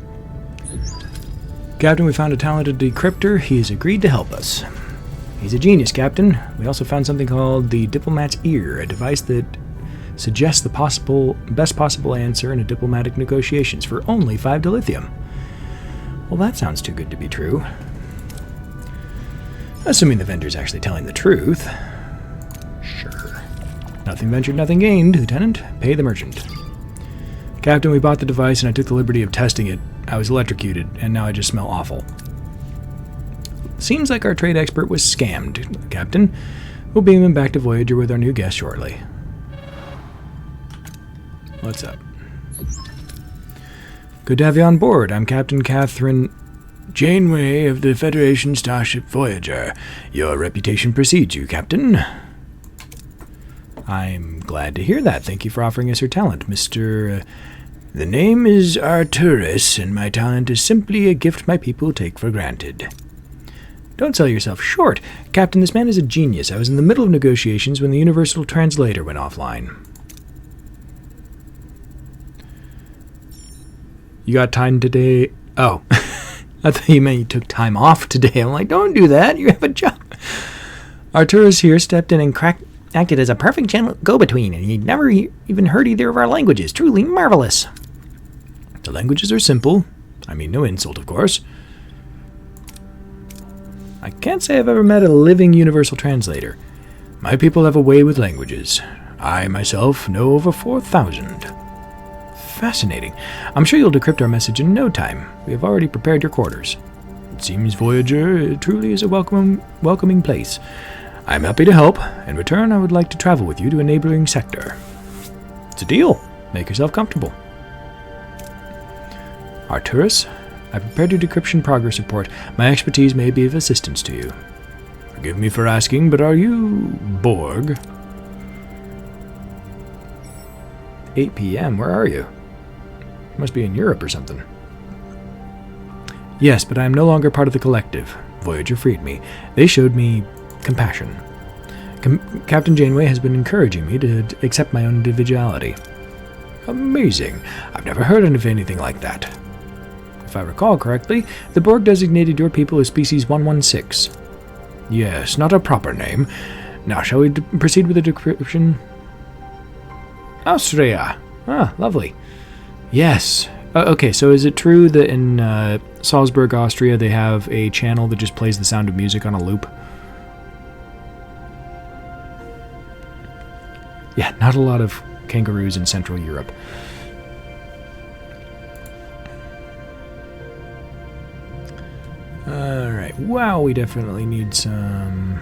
Captain, we found a talented decryptor. He has agreed to help us. He's a genius, Captain. We also found something called the Diplomat's Ear, a device that suggests the best possible answer in a diplomatic negotiations for only 5 dilithium. Well, that sounds too good to be true. Assuming the vendor's actually telling the truth. Sure. Nothing ventured, nothing gained, Lieutenant. Pay the merchant. Captain, we bought the device and I took the liberty of testing it. I was electrocuted, and now I just smell awful. Seems like our trade expert was scammed, Captain. We'll beam him back to Voyager with our new guest shortly. What's up? Good to have you on board. I'm Captain Catherine Janeway of the Federation Starship Voyager. Your reputation precedes you, Captain. I'm glad to hear that. Thank you for offering us your talent, Mr. The name is Arturus, and my talent is simply a gift my people take for granted. Don't sell yourself short. Captain, this man is a genius. I was in the middle of negotiations when the Universal Translator went offline. You got time today? Oh, I thought you meant you took time off today. I'm like, don't do that. You have a job. Arturus here stepped in and acted as a perfect channel go-between, and he never even heard either of our languages. Truly marvelous. The languages are simple. I mean, no insult, of course. I can't say I've ever met a living universal translator. My people have a way with languages. I, myself, know over 4,000. Fascinating. I'm sure you'll decrypt our message in no time. We have already prepared your quarters. It seems Voyager truly is a welcoming place. I'm happy to help. In return, I would like to travel with you to a neighboring sector. It's a deal. Make yourself comfortable. Arturus, I prepared your decryption progress report. My expertise may be of assistance to you. Forgive me for asking, but are you Borg? 8 p.m. Where are you? Must be in Europe or something. Yes, but I am no longer part of the collective. Voyager freed me. They showed me compassion. Captain Janeway has been encouraging me to accept my own individuality. Amazing. I've never heard of anything like that. If I recall correctly, the Borg designated your people as Species 116. Yes, not a proper name. Now, shall we proceed with the decryption? Austria. Ah, lovely. Yes. Okay, so is it true that in Salzburg, Austria, they have a channel that just plays the sound of music on a loop? Yeah, not a lot of kangaroos in Central Europe. Alright, wow, we definitely need some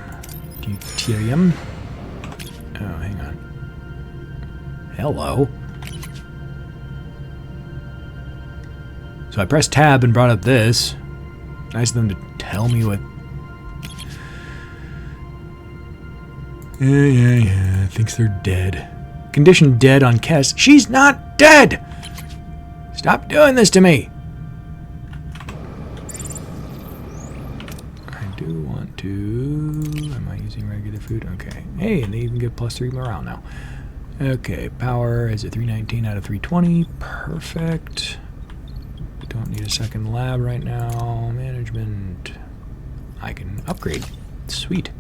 deuterium. Oh, hang on. Hello. So I pressed tab and brought up this. Nice of them to tell me what... Yeah, thinks they're dead. Condition dead on Kess. She's not dead! Stop doing this to me! I do want to... Am I using regular food? Okay. Hey, and they even get +3 morale now. Okay, power is at 319 out of 320. Perfect. Don't need a second lab right now. Management. I can upgrade. Sweet.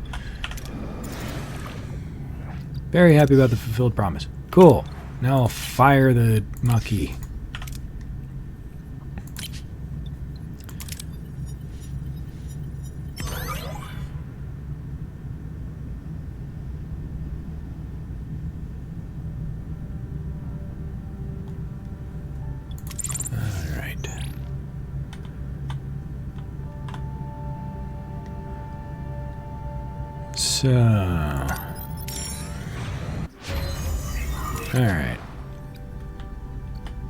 Very happy about the fulfilled promise. Cool. Now I'll fire the Maquis. Alright. So... Alright.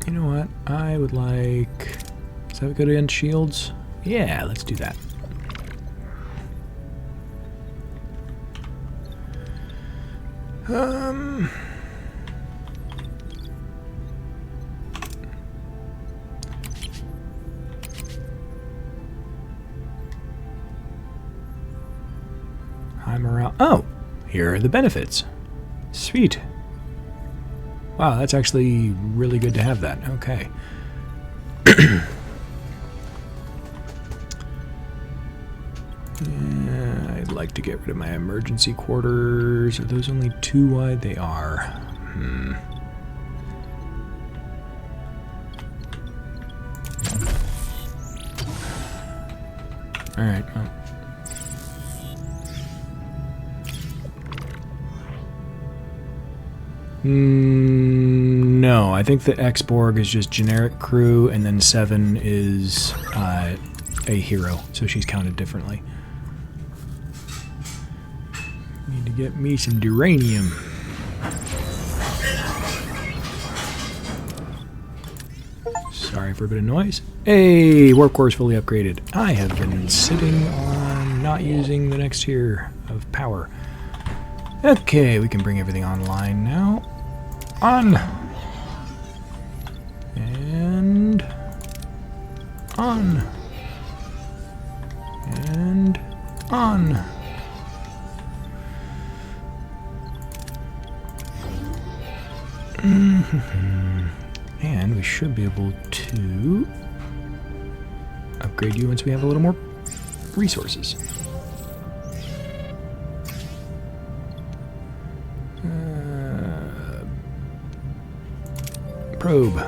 You know what? I would like... Does that go against shields? Yeah, let's do that. High morale. Oh! Here are the benefits. Sweet. Wow, that's actually really good to have that. Okay. I'd like to get rid of my emergency quarters. Are those only 2 wide? They are. Alright, well. No, I think the X-Borg is just generic crew, and then 7 is a hero, so she's counted differently. Need to get me some duranium. Sorry for a bit of noise. Hey, warp core is fully upgraded. I have been sitting on not using the next tier of power. Okay, we can bring everything online now. On! And... on! And... on! And we should be able to upgrade you once we have a little more resources. Probe.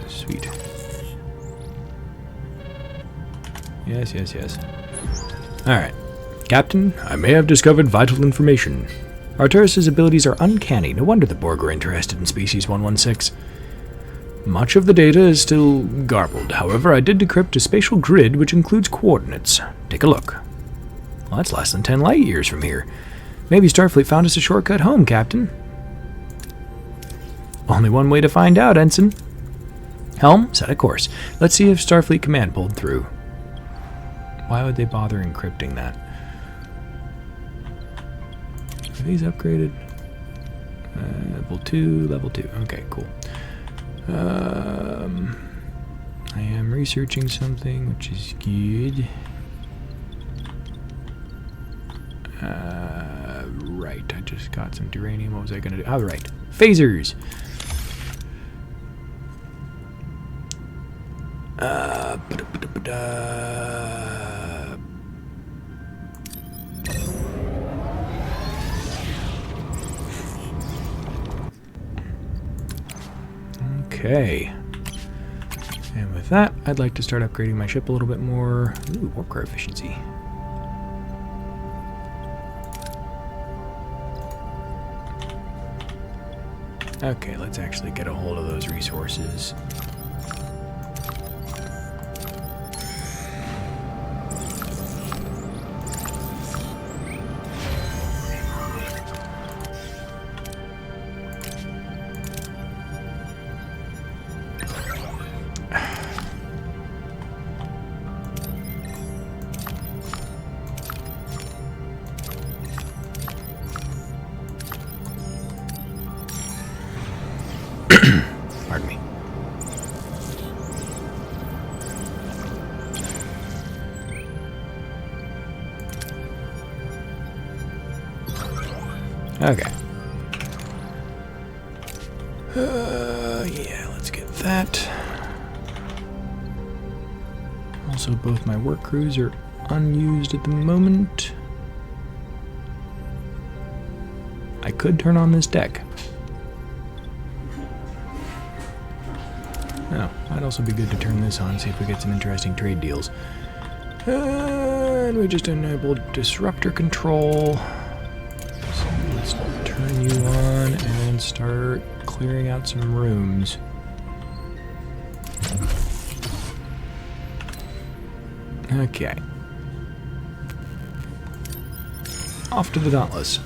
Sweet. Yes, yes, yes. Alright. Captain, I may have discovered vital information. Arturus' abilities are uncanny. No wonder the Borg are interested in Species 116. Much of the data is still garbled. However, I did decrypt a spatial grid which includes coordinates. Take a look. Well, that's less than 10 light years from here. Maybe Starfleet found us a shortcut home, Captain. Only one way to find out, Ensign. Helm, set a course. Let's see if Starfleet Command pulled through. Why would they bother encrypting that? Are these upgraded? Level 2, level 2. Okay, cool. I am researching something, which is good. Right, I just got some duranium. What was I going to do? Oh, right. Phasers! Okay. And with that, I'd like to start upgrading my ship a little bit more. Ooh, warp core efficiency. Okay, let's actually get a hold of those resources. Pardon me. Okay. Yeah, let's get that. Also, both my work crews are unused at the moment. I could turn on this deck. Oh, might also be good to turn this on, see if we get some interesting trade deals. And we just enabled disruptor control. So let's turn you on and start clearing out some rooms. Okay. Off to the Dauntless.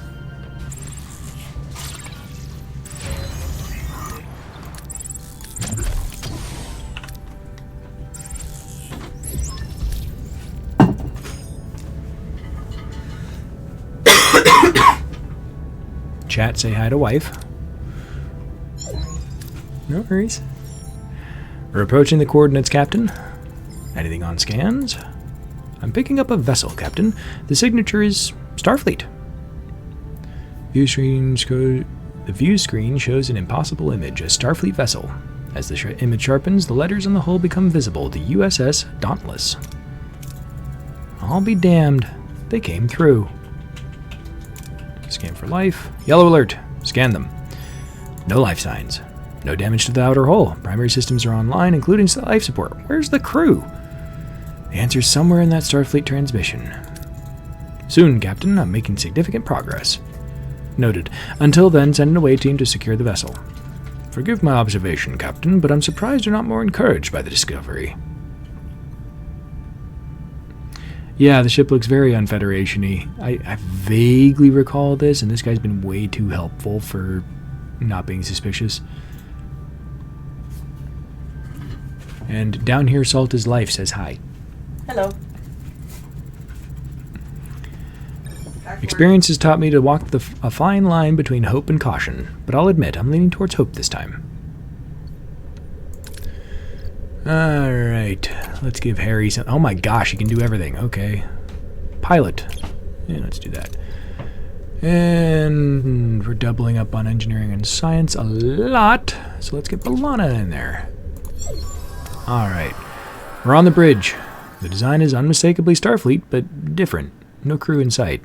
Chat, say hi to wife. No worries. We're approaching the coordinates, Captain. Anything on scans? I'm picking up a vessel, Captain. The signature is Starfleet. The view screen shows an impossible image, a Starfleet vessel. As the image sharpens, the letters on the hull become visible. The USS Dauntless. I'll be damned. They came through. Scan for life. Yellow alert. Scan them. No life signs. No damage to the outer hull. Primary systems are online, including life support. Where's the crew? The answer's somewhere in that Starfleet transmission. Soon, Captain. I'm making significant progress. Noted. Until then, send an away team to secure the vessel. Forgive my observation, Captain, but I'm surprised you're not more encouraged by the discovery. Yeah, the ship looks very un-Federation-y. I vaguely recall this, and this guy's been way too helpful for not being suspicious. And down here, Salt is Life says hi. Hello. Experience has taught me to walk a fine line between hope and caution, but I'll admit I'm leaning towards hope this time. Alright, let's give Harry some... Oh my gosh, he can do everything. Okay. Pilot. Yeah, let's do that. And we're doubling up on engineering and science a lot, so let's get B'Elanna in there. Alright, we're on the bridge. The design is unmistakably Starfleet, but different. No crew in sight.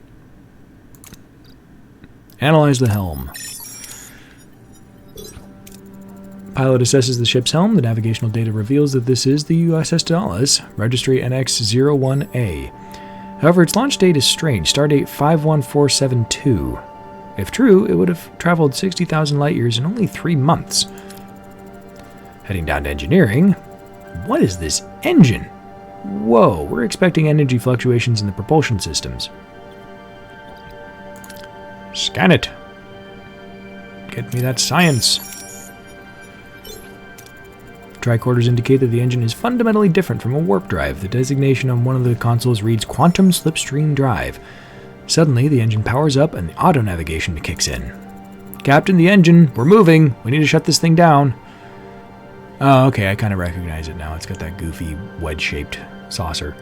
Analyze the helm. Pilot assesses the ship's helm. The navigational data reveals that this is the USS Dallas, registry NX-01A. However, its launch date is strange, stardate 51472. If true, it would have traveled 60,000 light years in only 3 months. Heading down to engineering. What is this engine? Whoa, we're expecting energy fluctuations in the propulsion systems. Scan it. Get me that science. Tricorders indicate that the engine is fundamentally different from a warp drive. The designation on one of the consoles reads Quantum Slipstream Drive. Suddenly, the engine powers up and the auto navigation kicks in. Captain, the engine! We're moving! We need to shut this thing down. Oh, okay, I kind of recognize it now. It's got that goofy wedge-shaped saucer.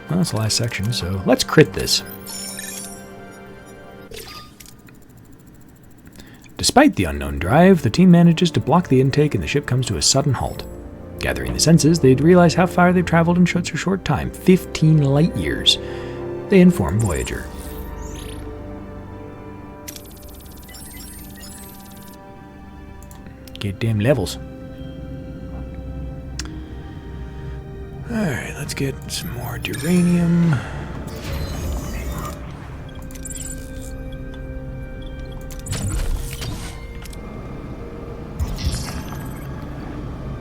Well, that's the last section, so let's crit this. Despite the unknown drive, the team manages to block the intake and the ship comes to a sudden halt. Gathering the senses, they'd realize how far they've traveled in such a short time, 15 light years. They inform Voyager. Get damn levels. Alright, let's get some more duranium.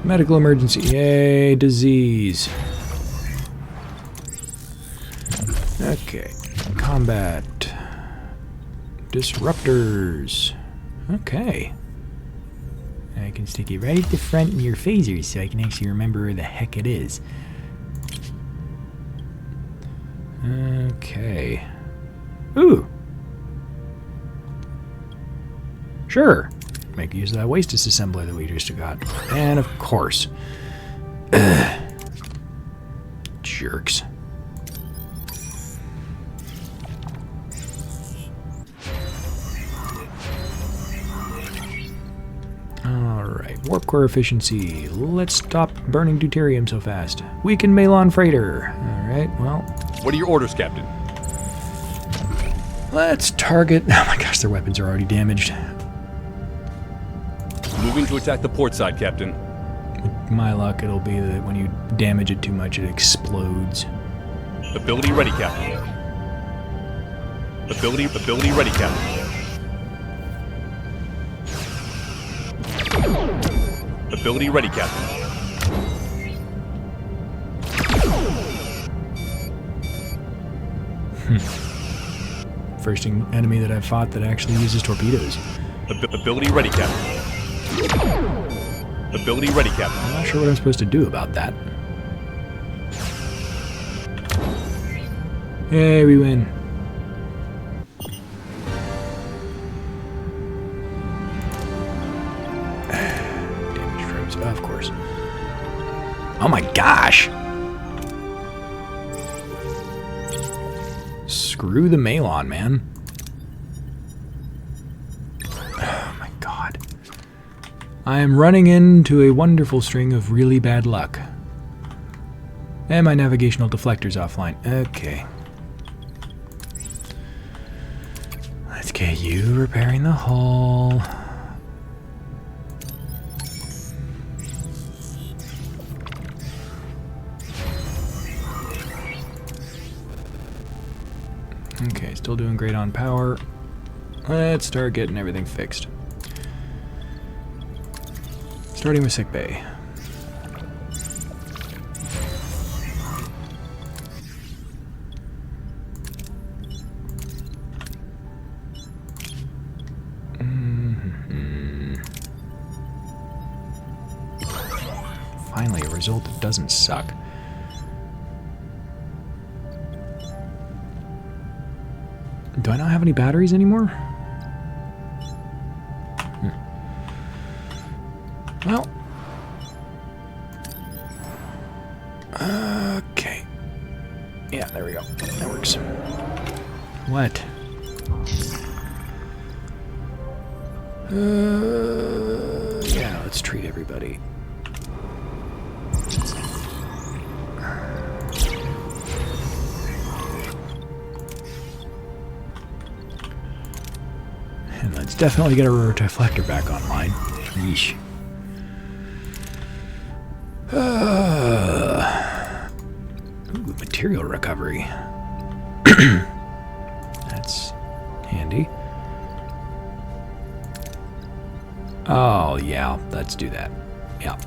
Medical emergency. Yay, disease. Okay. Combat. Disruptors. Okay. I can stick it right at the front in your phasers so I can actually remember where the heck it is. Okay. Ooh. Sure. Make use of that waste disassembler that we just got. And of course. Jerks. Alright, warp core efficiency. Let's stop burning deuterium so fast. Weaken Malon freighter. Alright, well. What are your orders, Captain? Let's target... Oh my gosh, their weapons are already damaged. Moving to attack the port side, Captain. With my luck, it'll be that when you damage it too much, it explodes. Ability ready, Captain. Ability ready, Captain. Ability ready, Captain. First enemy that I've fought that actually uses torpedoes. Ability ready, Captain. Ability ready, Captain. I'm not sure what I'm supposed to do about that. Yay, we win. course. Oh my gosh! Screw the Malon, man. Oh my god. I am running into a wonderful string of really bad luck. And my navigational deflector's offline. Okay. Let's get you repairing the hull. Okay, still doing great on power. Let's start getting everything fixed. Starting with sickbay. Finally, a result that doesn't suck. Do I not have any batteries anymore? Well. Okay. Yeah, there we go. That works. What? Yeah, let's treat everybody. And let's definitely get a reflector back online. Yeesh. Ooh, material recovery. That's handy. Oh, yeah, let's do that. Yep.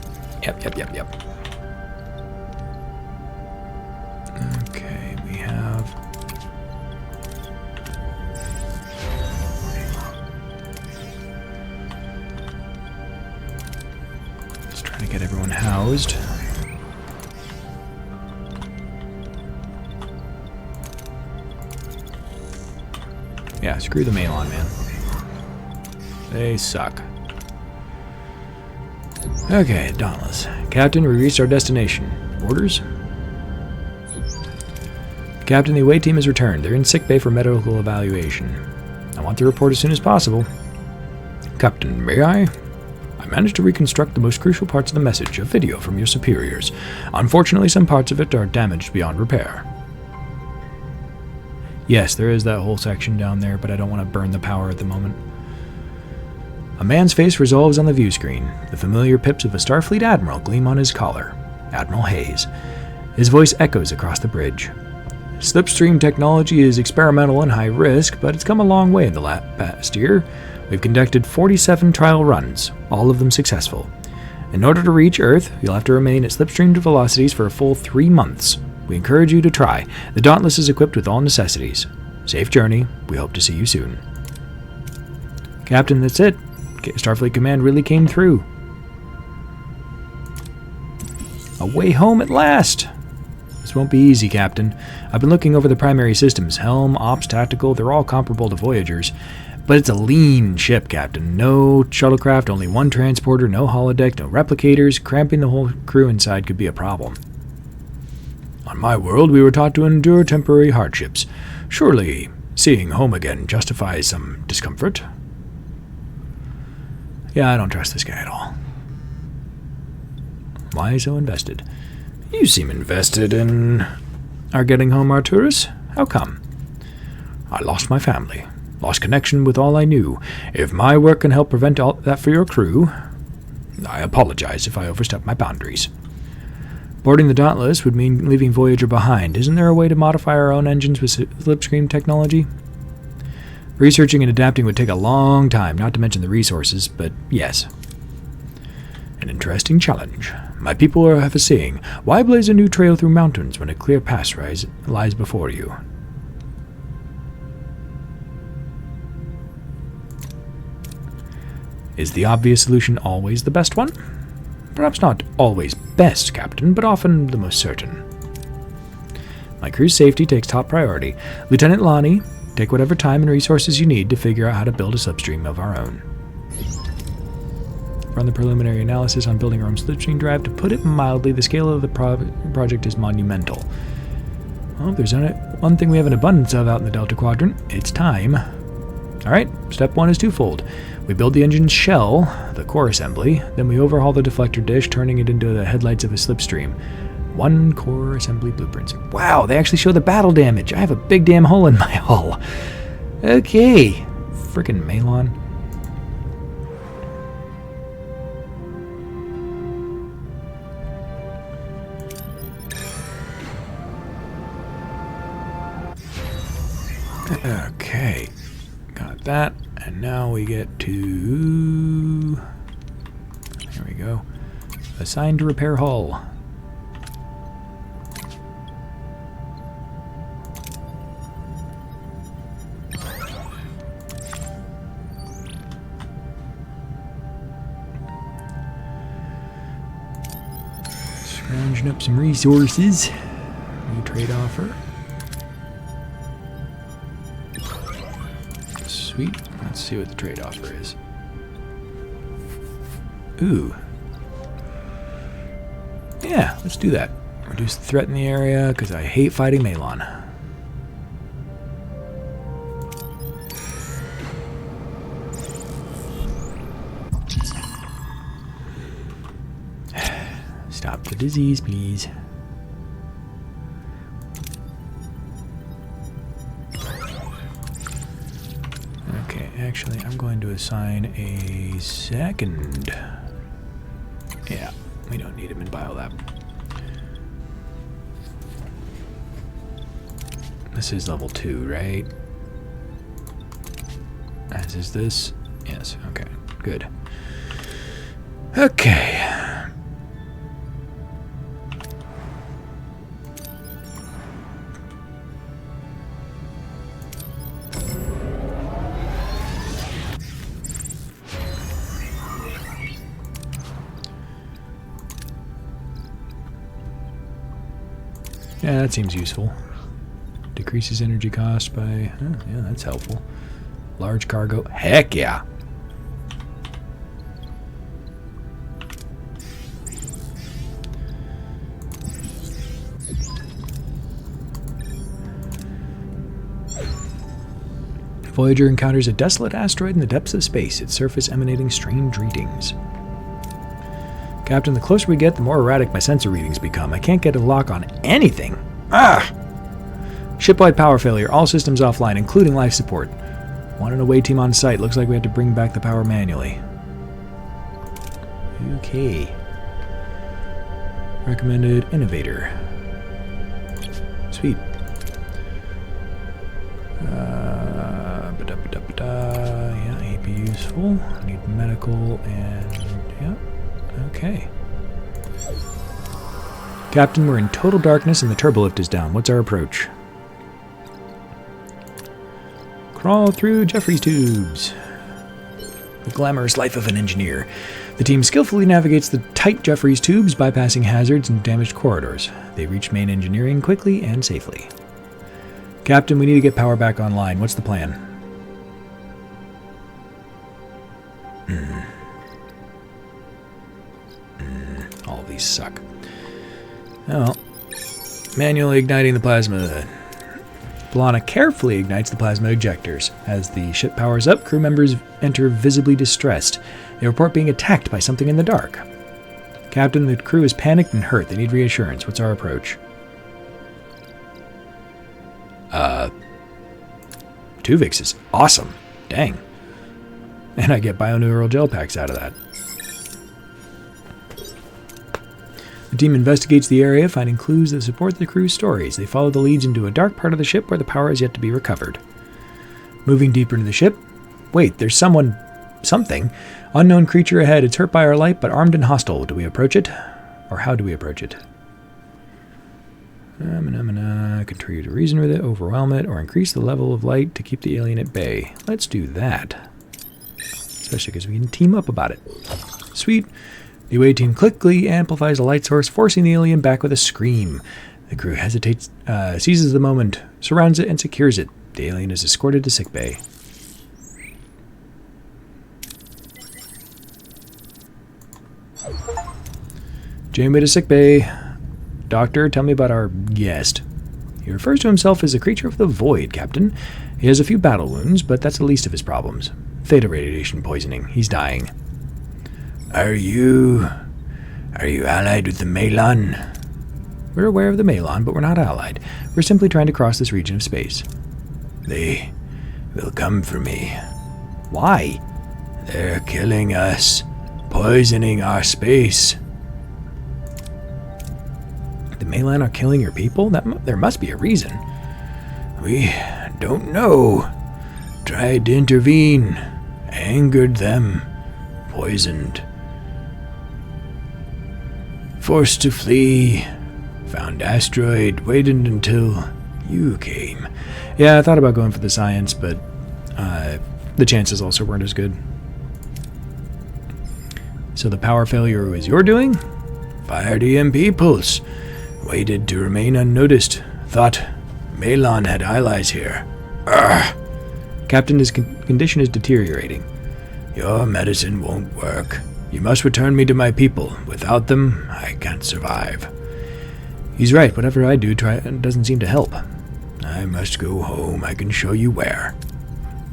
Okay, we have... Let's try to get everyone housed. Yeah, screw the Malon, man. They suck. Okay, Dauntless. Captain, we reached our destination. Orders? Captain, the away team has returned. They're in sickbay for medical evaluation. I want the report as soon as possible. Captain, may I? I managed to reconstruct the most crucial parts of the message, a video from your superiors. Unfortunately, some parts of it are damaged beyond repair. Yes, there is that whole section down there, but I don't want to burn the power at the moment. A man's face resolves on the view screen. The familiar pips of a Starfleet admiral gleam on his collar. Admiral Hayes. His voice echoes across the bridge. Slipstream technology is experimental and high risk, but it's come a long way in the past year. We've conducted 47 trial runs, all of them successful. In order to reach Earth, you'll have to remain at slipstream velocities for a full 3 months. We encourage you to try. The Dauntless is equipped with all necessities. Safe journey. We hope to see you soon. Captain, that's it. Starfleet Command really came through. A way home at last! This won't be easy, Captain. I've been looking over the primary systems. Helm, Ops, Tactical, they're all comparable to Voyager's. But it's a lean ship, Captain. No shuttlecraft, only one transporter, no holodeck, no replicators. Cramping the whole crew inside could be a problem. On my world, we were taught to endure temporary hardships. Surely, seeing home again justifies some discomfort. Yeah, I don't trust this guy at all. Why so invested? You seem invested in our getting home, Arturus. How come? I lost my family. Lost connection with all I knew. If my work can help prevent all that for your crew, I apologize if I overstep my boundaries. Boarding the Dauntless would mean leaving Voyager behind. Isn't there a way to modify our own engines with slipstream technology? Researching and adapting would take a long time, not to mention the resources, but yes. An interesting challenge. My people have a saying, why blaze a new trail through mountains when a clear pass lies before you? Is the obvious solution always the best one? Perhaps not always best, Captain, but often the most certain. My crew's safety takes top priority. Lieutenant Lonnie, take whatever time and resources you need to figure out how to build a slipstream of our own. Run the preliminary analysis on building our own slipstream drive. To put it mildly, the scale of the project is monumental. Well, if there's one thing we have an abundance of out in the Delta Quadrant, it's time. Alright, step 1 is twofold. We build the engine's shell, the core assembly, then we overhaul the deflector dish, turning it into the headlights of a slipstream. 1 core assembly blueprints. Wow, they actually show the battle damage. I have a big damn hole in my hull. Okay. Frickin' Malon. Okay. Got that. And now we get to... There we go. Assigned to repair hull. Scrounging up some resources. New trade offer. Sweet. Let's see what the trade offer is. Ooh. Yeah, let's do that. Reduce the threat in the area, because I hate fighting Malon. Stop the disease, please. Okay, actually, I'm going to assign a second. Yeah, we don't need him in Biolab. This is level 2, right? As is this? Yes, okay, good. Okay. Yeah, that seems useful. Decreases energy cost by... yeah, that's helpful. Large cargo. Heck yeah! Voyager encounters a desolate asteroid in the depths of space, its surface emanating strange readings. Captain, the closer we get, the more erratic my sensor readings become. I can't get a lock on anything. Ah! Shipwide power failure. All systems offline, including life support. Want an away team on site. Looks like we have to bring back the power manually. Okay. Recommended innovator. Sweet. Yeah, he'd be useful. Need medical and... yeah. Okay. Captain, we're in total darkness and the turbolift is down. What's our approach? Crawl through Jeffrey's tubes. The glamorous life of an engineer. The team skillfully navigates the tight Jeffrey's tubes, bypassing hazards and damaged corridors. They reach main engineering quickly and safely. Captain, we need to get power back online. What's the plan? All of these suck. Well, manually igniting the plasma. B'Elanna carefully ignites the plasma ejectors. As the ship powers up, crew members enter visibly distressed. They report being attacked by something in the dark. Captain, the crew is panicked and hurt. They need reassurance. What's our approach? Tuvix is awesome. Dang. And I get bioneural gel packs out of that. The team investigates the area, finding clues that support the crew's stories. They follow the leads into a dark part of the ship where the power is yet to be recovered. Moving deeper into the ship. Wait, there's something. Unknown creature ahead. It's hurt by our light, but armed and hostile. Do we approach it? Or how do we approach it? Contribute to reason with it, overwhelm it, or increase the level of light to keep the alien at bay. Let's do that. Especially because we can team up about it. Sweet. The away team quickly amplifies the light source, forcing the alien back with a scream. The crew hesitates, seizes the moment, surrounds it, and secures it. The alien is escorted to sickbay. Janeway to sickbay. Doctor, tell me about our guest. He refers to himself as a creature of the void, Captain. He has a few battle wounds, but that's the least of his problems. Theta radiation poisoning. He's dying. Are you allied with the Malon? We're aware of the Malon, but we're not allied. We're simply trying to cross this region of space. They will come for me. Why? They're killing us, poisoning our space. The Malon are killing your people? There must be a reason. We don't know. Tried to intervene, angered them, poisoned. Forced to flee, found asteroid, waited until you came. Yeah, I thought about going for the science, but the chances also weren't as good. So the power failure was your doing? Fired EMP pulse. Waited to remain unnoticed. Thought Malon had allies here. Urgh. Captain, his condition is deteriorating. Your medicine won't work. You must return me to my people. Without them, I can't survive. He's right. Whatever I do, doesn't seem to help. I must go home. I can show you where.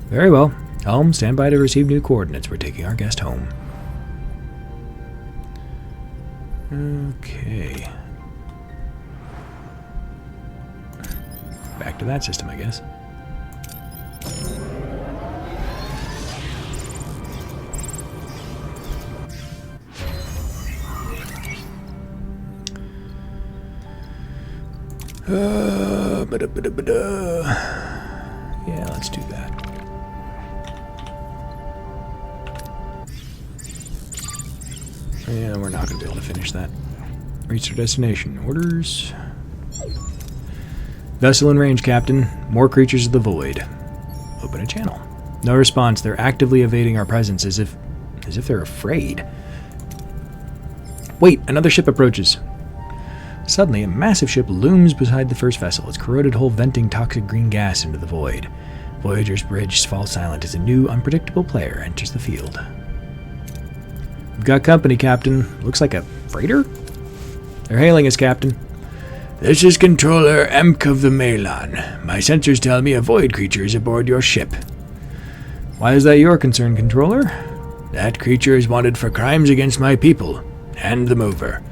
Very well. Helm, stand by to receive new coordinates. We're taking our guest home. Okay. Back to that system, I guess. Yeah, let's do that. Yeah, we're not going to be able to finish that. Reach our destination. Orders. Vessel in range, Captain. More creatures of the void. Open a channel. No response. They're actively evading our presence as if they're afraid. Wait, another ship approaches. Suddenly, a massive ship looms beside the first vessel, its corroded hull venting toxic green gas into the void. Voyager's bridge falls silent as a new, unpredictable player enters the field. We've got company, Captain. Looks like a freighter? They're hailing us, Captain. This is Controller Emk of the Malon. My sensors tell me a void creature is aboard your ship. Why is that your concern, Controller? That creature is wanted for crimes against my people. Hand them over.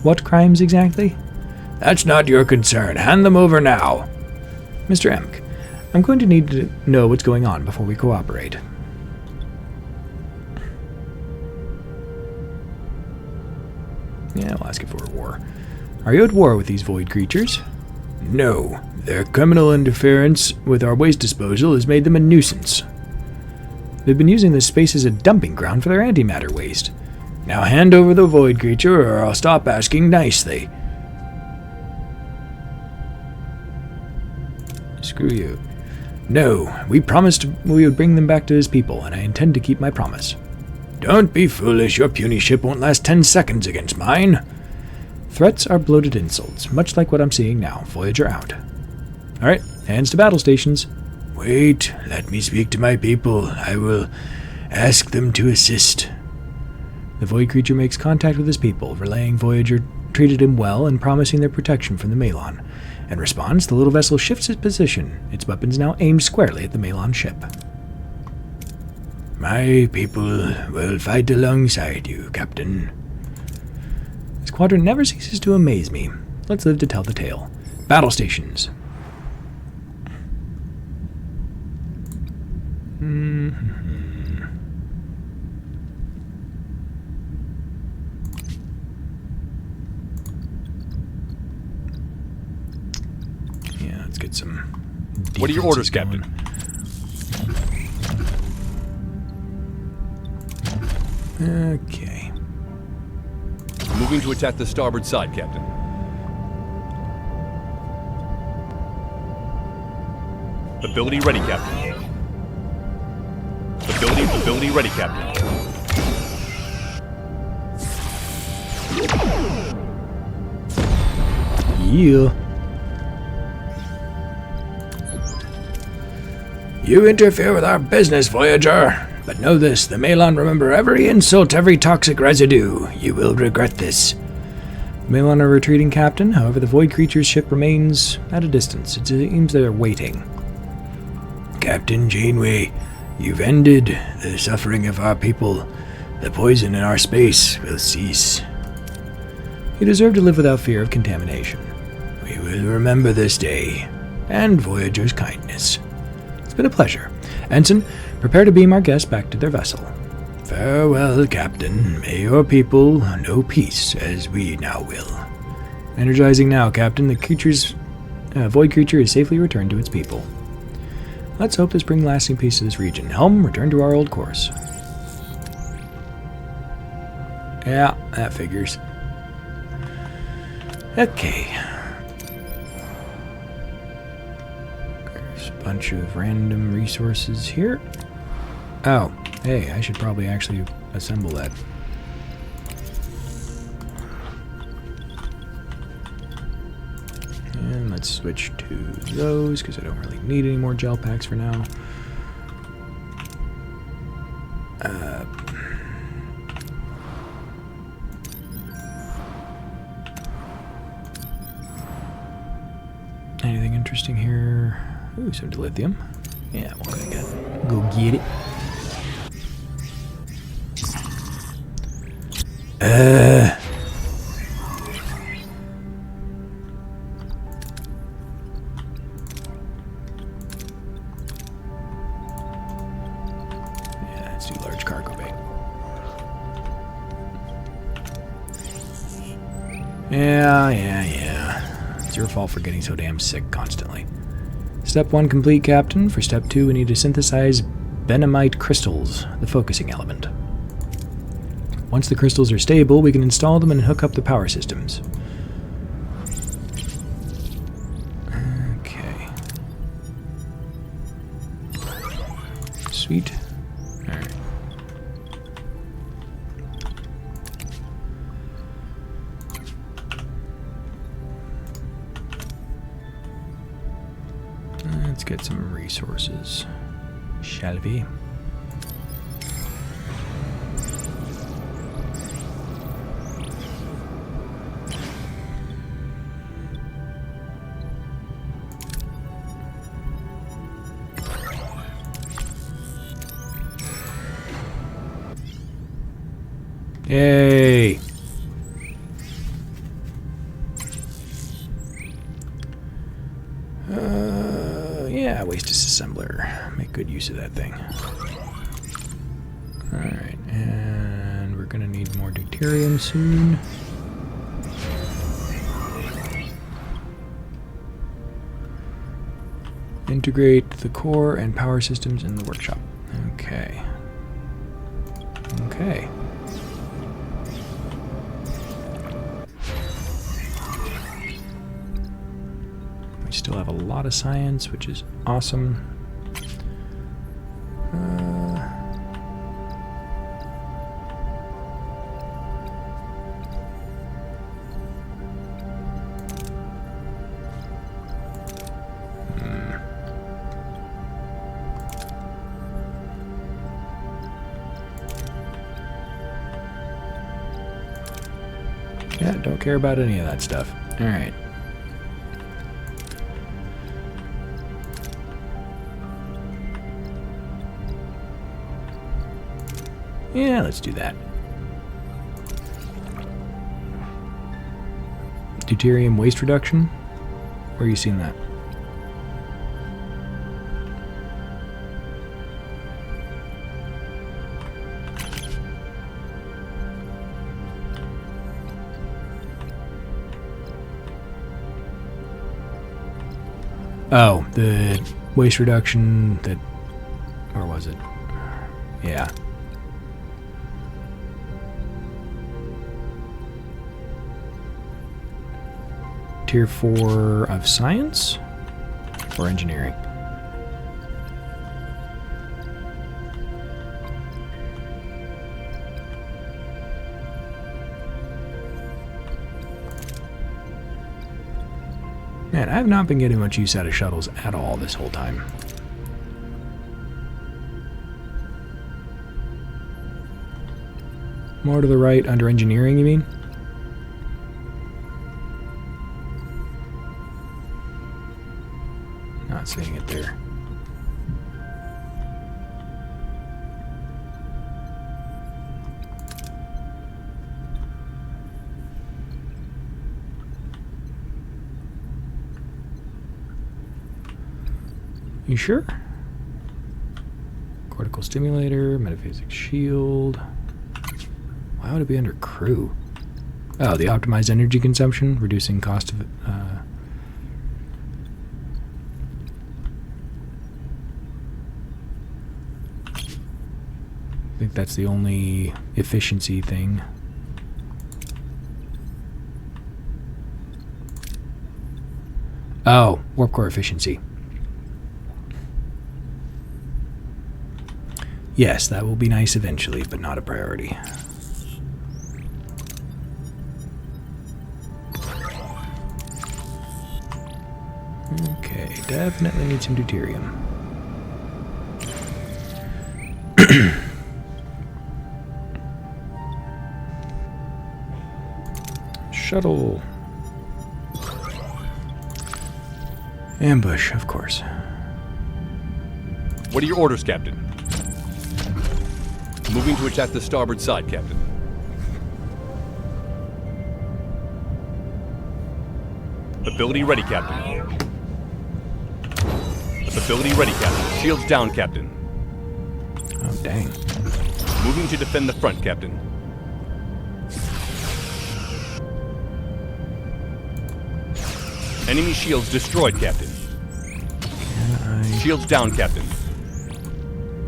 What crimes exactly? That's not your concern. Hand them over now. Mr. Emk, I'm going to need to know what's going on before we cooperate. Yeah, I'll ask it for a war. Are you at war with these void creatures? No. Their criminal interference with our waste disposal has made them a nuisance. They've been using this space as a dumping ground for their antimatter waste. Now hand over the void creature or I'll stop asking nicely. Screw you. No, we promised we would bring them back to his people, and I intend to keep my promise. Don't be foolish. Your puny ship won't last 10 seconds against mine. Threats are bloated insults, much like what I'm seeing now. Voyager out. Alright, hands to battle stations. Wait, let me speak to my people. I will ask them to assist. The void creature makes contact with his people, relaying Voyager treated him well and promising their protection from the Malon. In response, the little vessel shifts its position, its weapons now aimed squarely at the Malon ship. My people will fight alongside you, Captain. This quadrant never ceases to amaze me. Let's live to tell the tale. Battle stations. Yeah, let's get some. What are your orders, Captain? Okay. Moving to attack the starboard side, Captain. Ability ready, Captain. Ability ready, Captain. Yeah. You interfere with our business, Voyager. But know this, the Malon remember every insult, every toxic residue. You will regret this. Mail on a retreating captain. However, the Void creature's ship remains at a distance. It seems they're waiting. Captain Janeway, you've ended the suffering of our people. The poison in our space will cease. You deserve to live without fear of contamination. We will remember this day, and Voyager's kindness. It's been a pleasure. Ensign, prepare to beam our guests back to their vessel. Farewell, Captain. May your people know peace, as we now will. Energizing now, Captain. The Void creature is safely returned to its people. Let's hope this brings lasting peace to this region. Helm, return to our old course. Yeah, that figures. Okay. There's a bunch of random resources here. Oh, hey, I should probably actually assemble that. And let's switch to those, because I don't really need any more gel packs for now. Anything interesting here? Ooh, some dilithium. Yeah, we'll go get it. Yeah, let's do large cargo bay. Yeah. It's your fault for getting so damn sick constantly. Step 1 complete, Captain. For step 2, we need to synthesize Benamite crystals, the focusing element. Once the crystals are stable, we can install them and hook up the power systems. Okay. Sweet. Alright. Let's get some resources, shall we? Yay! Yeah, waste disassembler. Make good use of that thing. Alright, and we're gonna need more deuterium soon. Integrate the core and power systems in the workshop. Okay. Okay. We still have a lot of science, which is awesome. Yeah, don't care about any of that stuff. Alright. Yeah, let's do that. Deuterium waste reduction? Where are you seeing that? Oh, the waste reduction that... Where was it? Yeah. Tier 4 of science or engineering? Man, I have not been getting much use out of shuttles at all this whole time. More to the right under engineering, you mean? Not seeing it there. You sure? Cortical stimulator, metaphasic shield. Why would it be under crew? Oh, the optimized energy consumption, reducing cost of I think that's the only efficiency thing. Oh, warp core efficiency. Yes, that will be nice eventually, but not a priority. Okay, definitely need some deuterium. Shuttle. Ambush, of course. What are your orders, Captain? Moving to attack the starboard side, Captain. Ability ready, Captain. Ability ready, Captain. Shields down, Captain. Oh, dang. Moving to defend the front, Captain. Enemy shields destroyed, Captain. Can I... Shields down, Captain.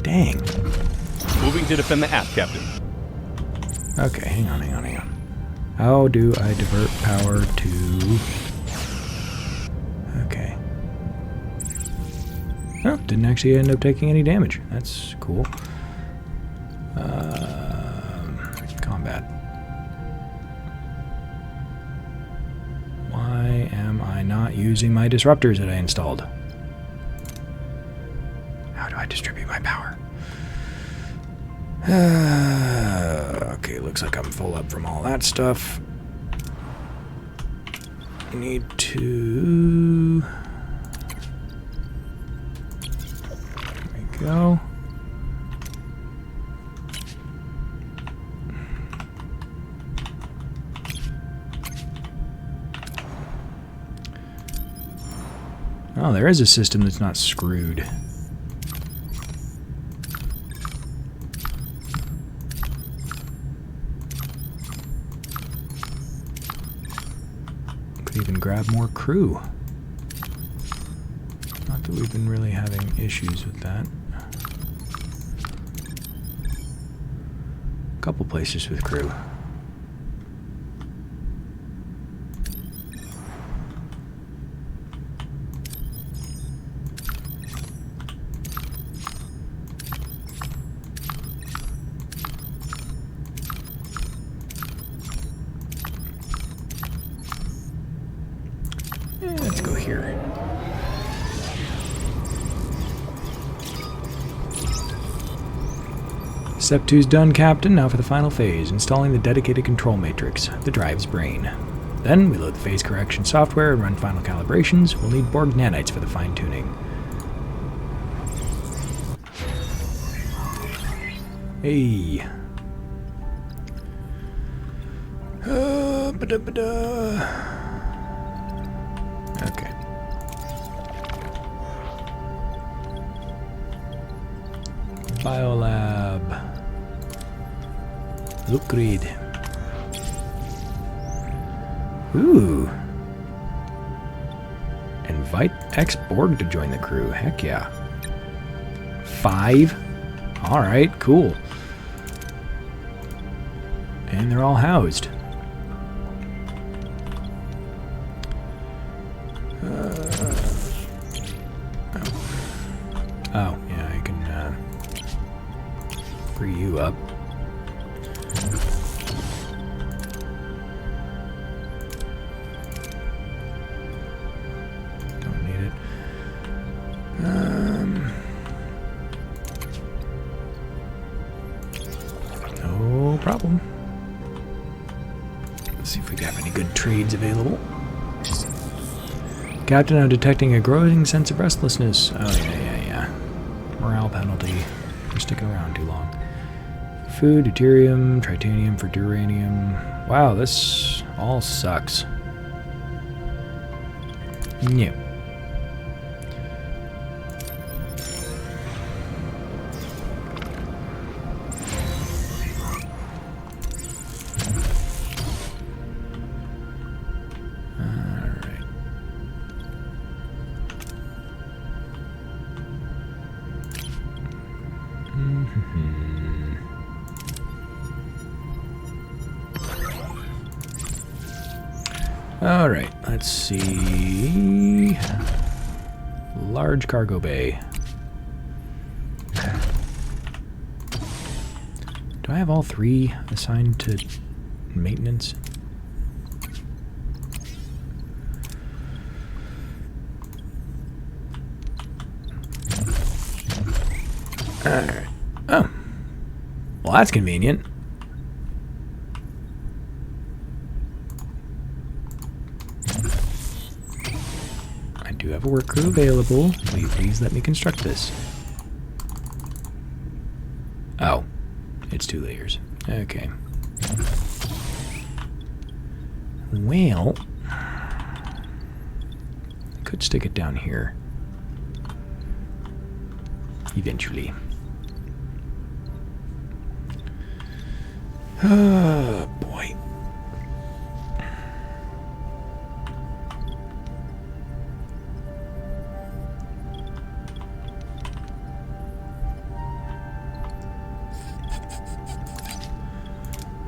Dang. Moving to defend the aft, Captain. Okay, hang on. How do I divert power to... Okay. Oh, didn't actually end up taking any damage. That's cool. Combat. Why am I not using my disruptors that I installed? How do I distribute my power? Okay, looks like I'm full up from all that stuff. Need to... There we go. Oh, there is a system that's not screwed. Could even grab more crew. Not that we've been really having issues with that. A couple places with crew. Let's go here. Step 2's done, Captain. Now for the final phase, installing the dedicated control matrix, the drive's brain. Then we load the phase correction software and run final calibrations. We'll need Borg nanites for the fine-tuning. Hey. Okay. Biolab. Upgrade. Ooh. Invite ex-Borg to join the crew. Heck yeah. 5? Alright, cool. And they're all housed. Oh, yeah, I can free you up. Don't need it. No problem. Let's see if we have any good trades available. Captain, I'm detecting a growing sense of restlessness. Oh, yeah. Morale penalty for sticking around too long. Food, deuterium, tritanium for duranium. Wow, this all sucks. Yep. Alright, let's see. Large cargo bay. Do I have all three assigned to maintenance? Alright. Oh. Well, that's convenient. I do have a work crew available. Will you please let me construct this? Oh. It's 2 layers. Okay. Well, could stick it down here. Eventually. Oh, boy.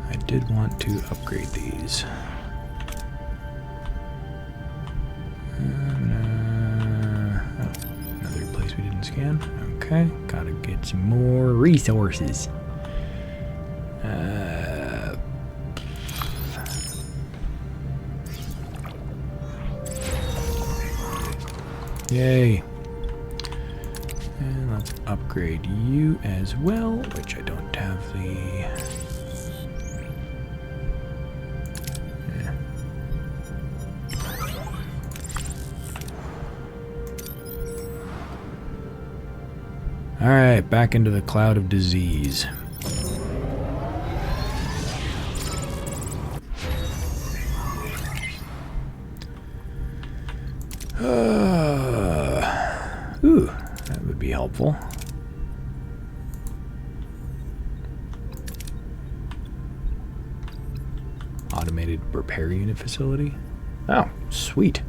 I did want to upgrade these. Another place we didn't scan. Okay, gotta get some more resources. Yay. And let's upgrade you as well, which I don't have the... Yeah. Alright, back into the cloud of disease. Ooh, that would be helpful. Automated repair unit facility. Oh, sweet.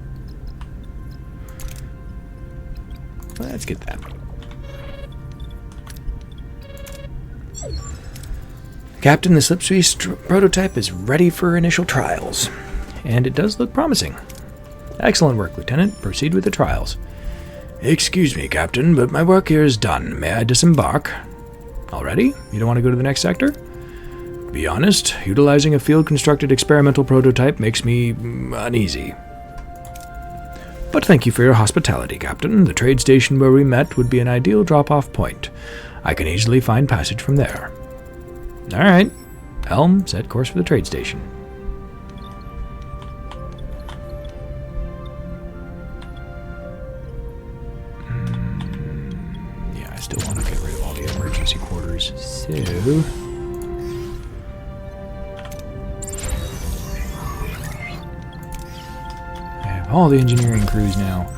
Let's get that. Captain, the slipspace prototype is ready for initial trials. And it does look promising. Excellent work, Lieutenant. Proceed with the trials. Excuse me, Captain, but my work here is done. May I disembark? Already? You don't want to go to the next sector? To be honest, utilizing a field-constructed experimental prototype makes me uneasy. But thank you for your hospitality, Captain. The trade station where we met would be an ideal drop-off point. I can easily find passage from there. All right. Helm, set course for the trade station. Yeah, I still want to get rid of all the emergency quarters. So... I have all the engineering crews now.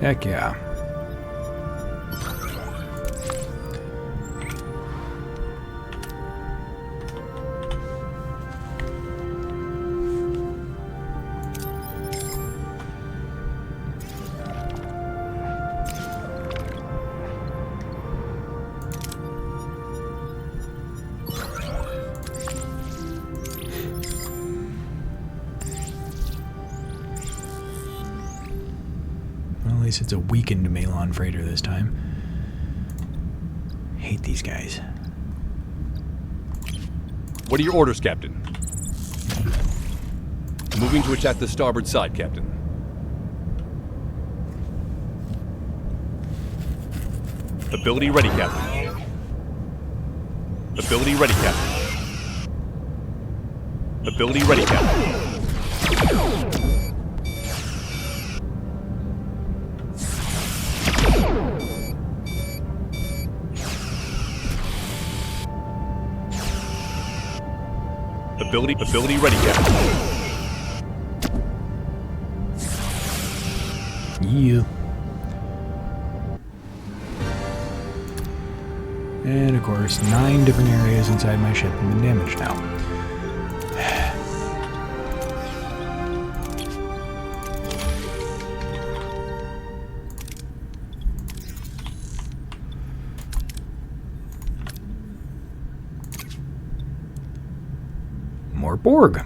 Heck yeah. At least it's a weakened Malon freighter this time. Hate these guys. What are your orders, Captain? Moving to attack the starboard side, Captain. Ability ready, Captain. Ability ready, Captain. Ability ready, Captain. Ability ready, Captain. Yeah. And of course, 9 different areas inside my ship have been damaged now. More Borg.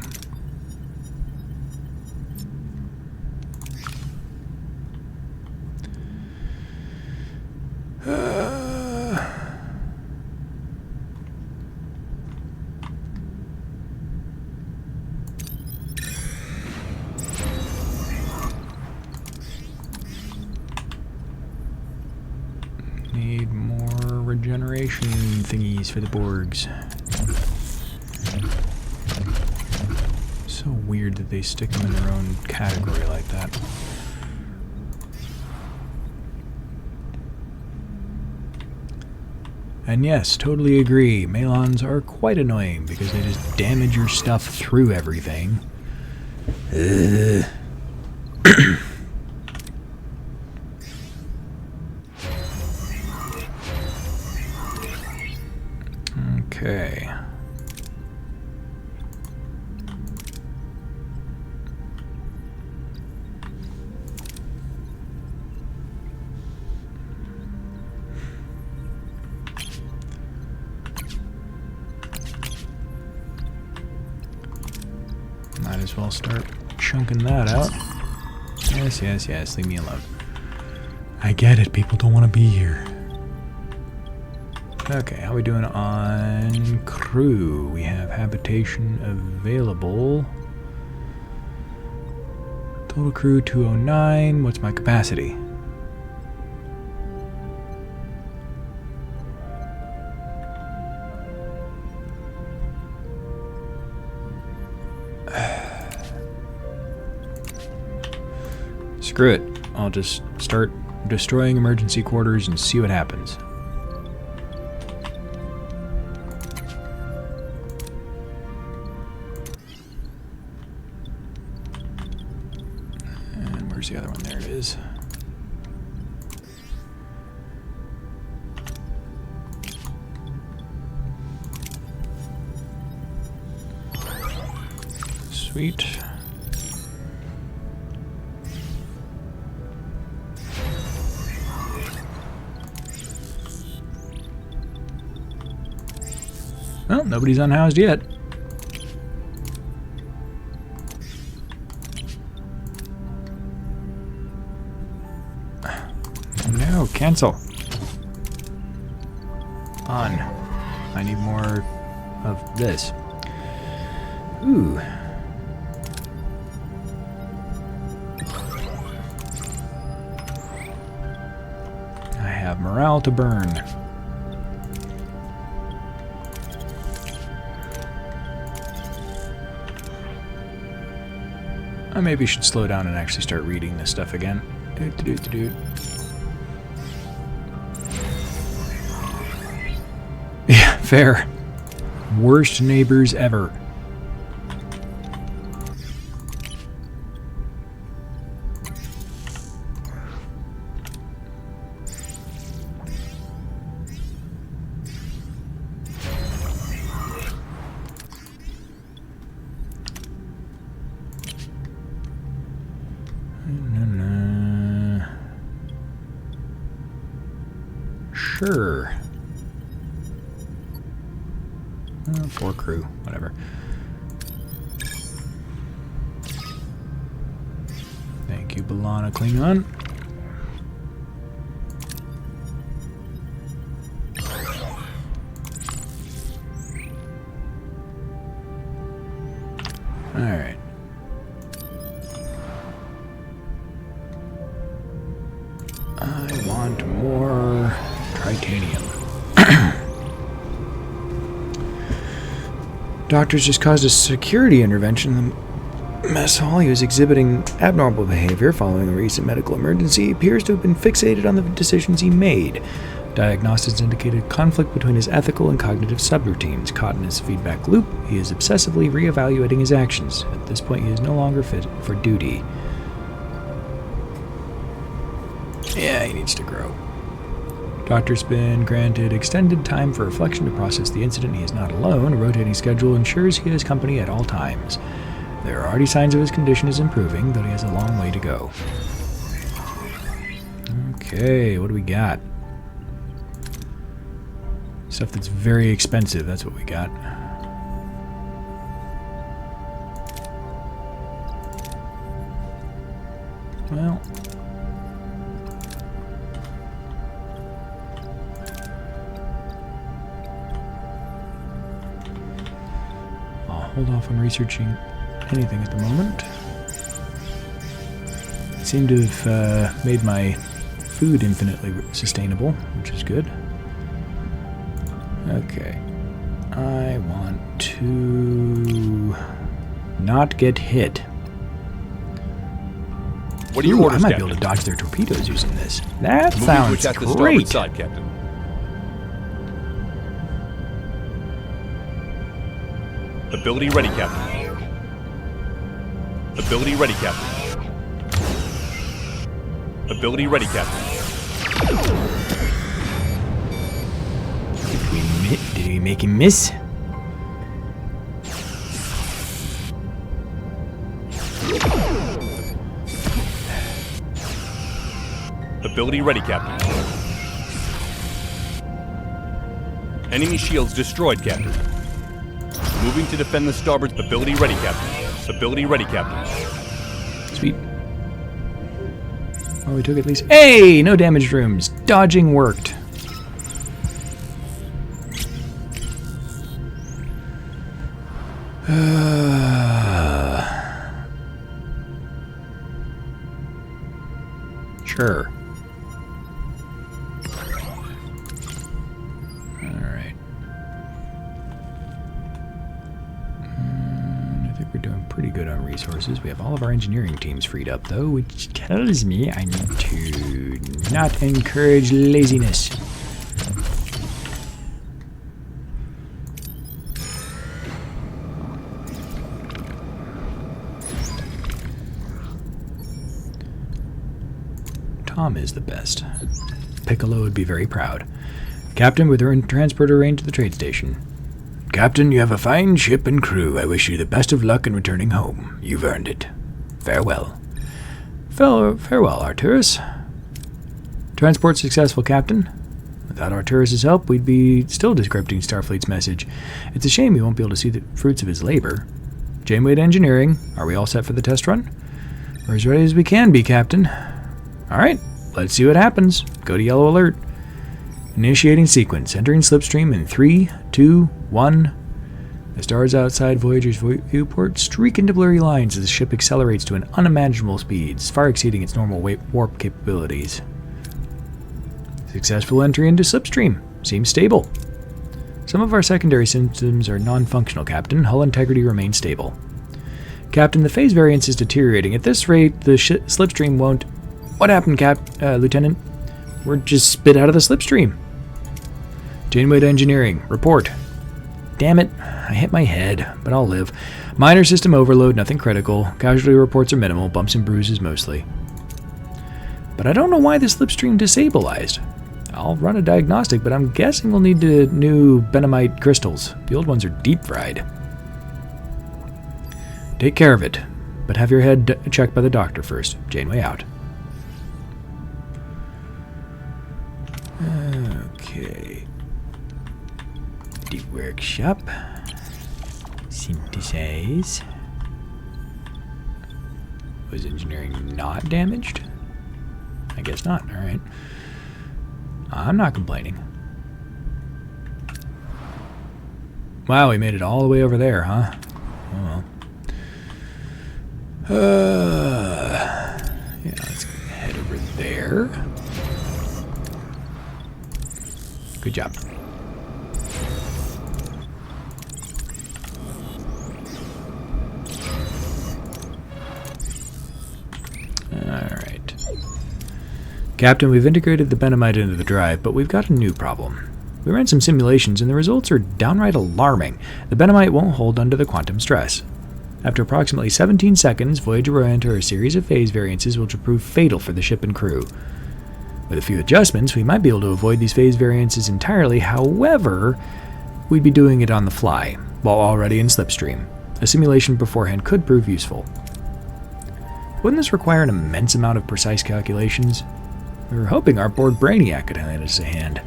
Need more regeneration thingies for the Borgs. So weird that they stick them in their own category like that. And yes, totally agree. Malons are quite annoying because they just damage your stuff through everything. Okay. Might as well start chunking that out. Yes, yes, yes, leave me alone. I get it, people don't want to be here. Okay, how are we doing on crew? We have habitation available. Total crew 209. What's my capacity? Screw it. I'll just start destroying emergency quarters and see what happens. And where's the other one? There it is. Sweet. Well, nobody's unhoused yet. No, cancel. On. I need more of this. Ooh. I have morale to burn. I maybe should slow down and actually start reading this stuff again. Yeah, fair. Worst neighbors ever. Sure. 4 crew, whatever. Thank you, Balana Klingon. Alright. I want more Tritanium. Doctors just caused a security intervention in the mess hall. He was exhibiting abnormal behavior following a recent medical emergency. He appears to have been fixated on the decisions he made. Diagnostics indicated conflict between his ethical and cognitive subroutines. Caught in his feedback loop, he is obsessively reevaluating his actions. At this point, he is no longer fit for duty. Yeah, he needs to grow. Doctor's been granted extended time for reflection to process the incident. He is not alone. A rotating schedule ensures he has company at all times. There are already signs of his condition is improving, though he has a long way to go. Okay, what do we got? Stuff that's very expensive, that's what we got. Well... I'll hold off on researching anything at the moment. I seem to have made my food infinitely sustainable, which is good. Okay. I want to not get hit. What are your orders, I might Captain? be able to dodge their torpedoes using this. That Moving to sounds attack the starboard great. side, Captain. Ability ready, Captain. Ability ready, Captain. Ability ready, Captain. Did we make him miss? Ability ready, Captain. Enemy shields destroyed, Captain. Moving to defend the starboard. Ability ready, Captain. Ability ready, Captain. Sweet. Well, we took at least... Hey! No damaged rooms. Dodging worked. Sure. Alright. I think we're doing pretty good on resources. We have all of our engineering teams freed up, though, which tells me I need to not encourage laziness. Tom is the best. Piccolo would be very proud. Captain, we're in transporter range to the trade station. Captain, you have a fine ship and crew. I wish you the best of luck in returning home. You've earned it. Farewell. Farewell, Arturus. Transport successful, Captain. Without Arturus' help, we'd be still decrypting Starfleet's message. It's a shame we won't be able to see the fruits of his labor. Janeway to engineering. Are we all set for the test run? We're as ready as we can be, Captain. Alright, let's see what happens. Go to yellow alert. Initiating sequence. Entering slipstream in 3, 2, 1. The stars outside Voyager's viewport streak into blurry lines as the ship accelerates to an unimaginable speeds, far exceeding its normal warp capabilities. Successful entry into slipstream. Seems stable. Some of our secondary systems are non-functional, Captain. Hull integrity remains stable. Captain, the phase variance is deteriorating. At this rate, the slipstream won't... What happened, Lieutenant? We're just spit out of the slipstream. Janeway to engineering. Report. Damn it. I hit my head, but I'll live. Minor system overload, nothing critical. Casualty reports are minimal, bumps and bruises mostly. But I don't know why the slipstream destabilized. I'll run a diagnostic, but I'm guessing we'll need new Benamite crystals. The old ones are deep fried. Take care of it, but have your head checked by the doctor first. Janeway out. Okay. The workshop. Synthesize. Was engineering not damaged? I guess not. Alright. I'm not complaining. Wow, we made it all the way over there, huh? Oh well. Yeah, let's head over there. Good job. Alright. Captain, we've integrated the Benamite into the drive, but we've got a new problem. We ran some simulations, and the results are downright alarming. The Benamite won't hold under the quantum stress. After approximately 17 seconds, Voyager will enter a series of phase variances which will prove fatal for the ship and crew. With a few adjustments, we might be able to avoid these phase variances entirely. However, we'd be doing it on the fly, while already in slipstream. A simulation beforehand could prove useful. Wouldn't this require an immense amount of precise calculations? We were hoping our board Brainiac could lend us a hand.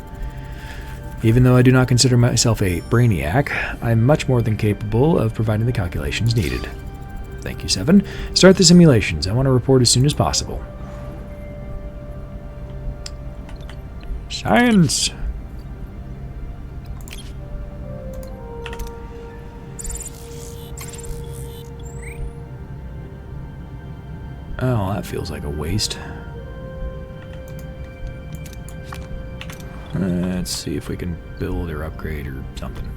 Even though I do not consider myself a Brainiac, I'm much more than capable of providing the calculations needed. Thank you, 7. Start the simulations. I want to report as soon as possible. Science! Oh, that feels like a waste. Let's see if we can build or upgrade or something.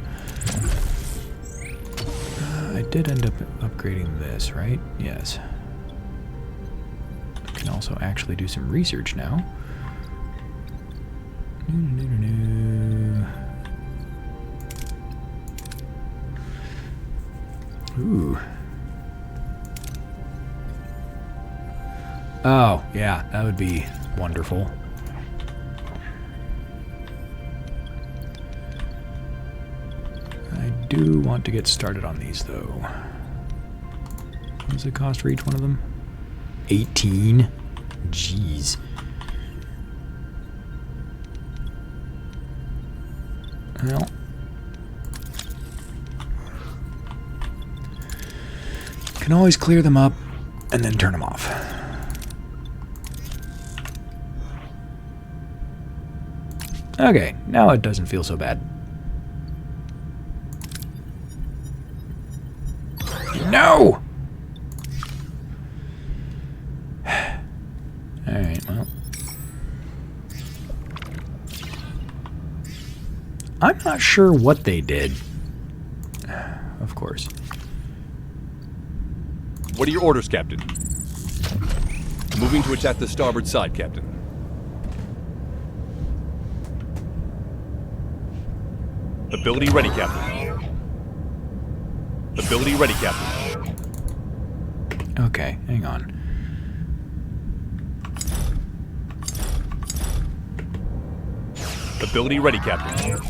I did end up upgrading this, right? Yes. I can also actually do some research now. Ooh. Oh, yeah, that would be wonderful. I do want to get started on these, though. What does it cost for each one of them? 18? Jeez. Well. Can always clear them up and then turn them off. Okay, now it doesn't feel so bad. No! Alright, well. I'm not sure what they did. Of course. What are your orders, Captain? Moving to attack the starboard side, Captain. Ability ready, Captain. Ability ready, Captain. Okay, hang on. Ability ready, Captain.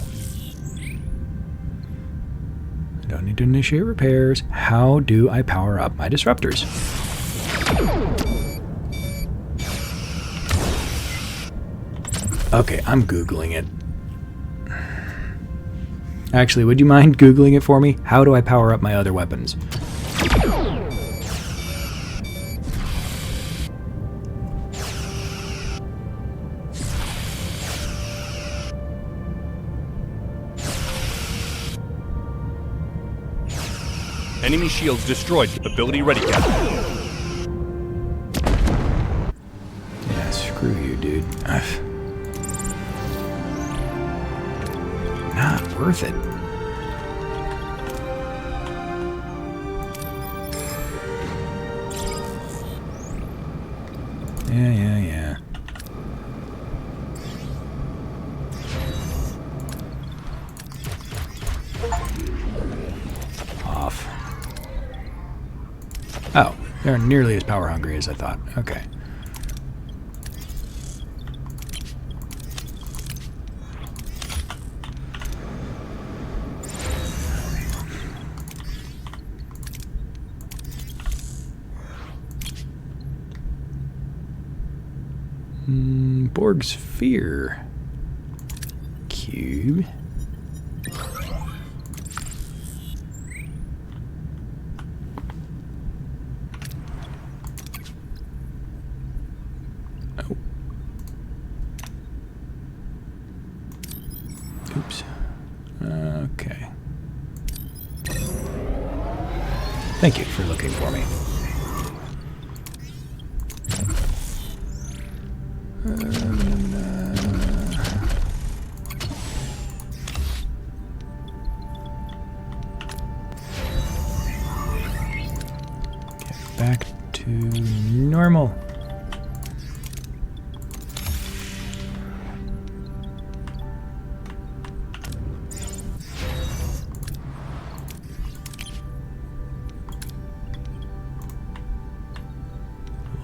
I don't need to initiate repairs. How do I power up my disruptors? Okay, I'm Googling it. Actually, would you mind Googling it for me? How do I power up my other weapons? Enemy shields destroyed. Ability ready, Captain. Yeah, screw you, dude. Not worth it. Yeah. Off. Oh, they're nearly as power hungry as I thought. Okay. Borg sphere. Cube. Oh. Oops. Okay. Thank you for looking for me.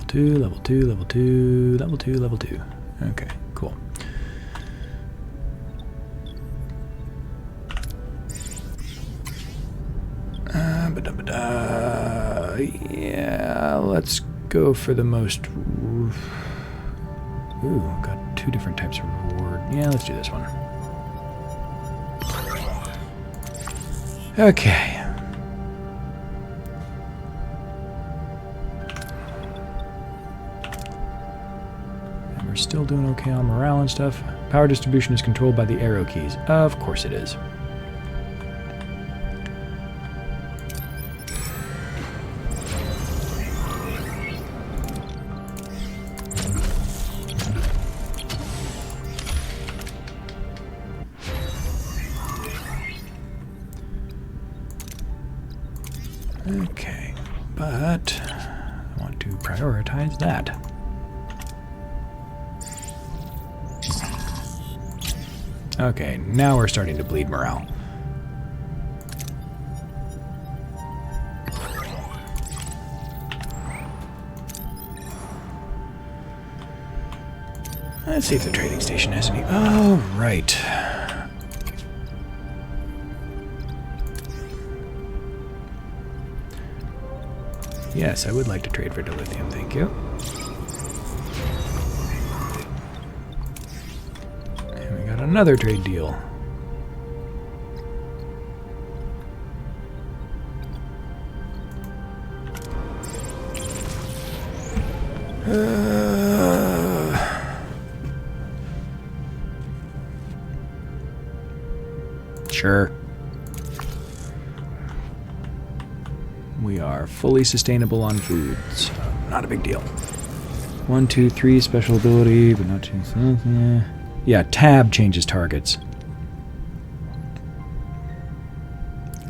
2, level 2, level 2, level 2, level 2. Okay, cool. Yeah, let's go for the most... Ooh, got 2 different types of reward. Yeah, let's do this one. Okay. And we're still doing okay on morale and stuff. Power distribution is controlled by the arrow keys. Of course it is. Okay, but I want to prioritize that. Okay, now we're starting to bleed morale. Let's see if the trading station has any... Oh, right. Yes, I would like to trade for dilithium, thank you. And we got another trade deal. Sure. We are fully sustainable on food, so not a big deal. 1, 2, 3, special ability, but not too... Yeah, tab changes targets.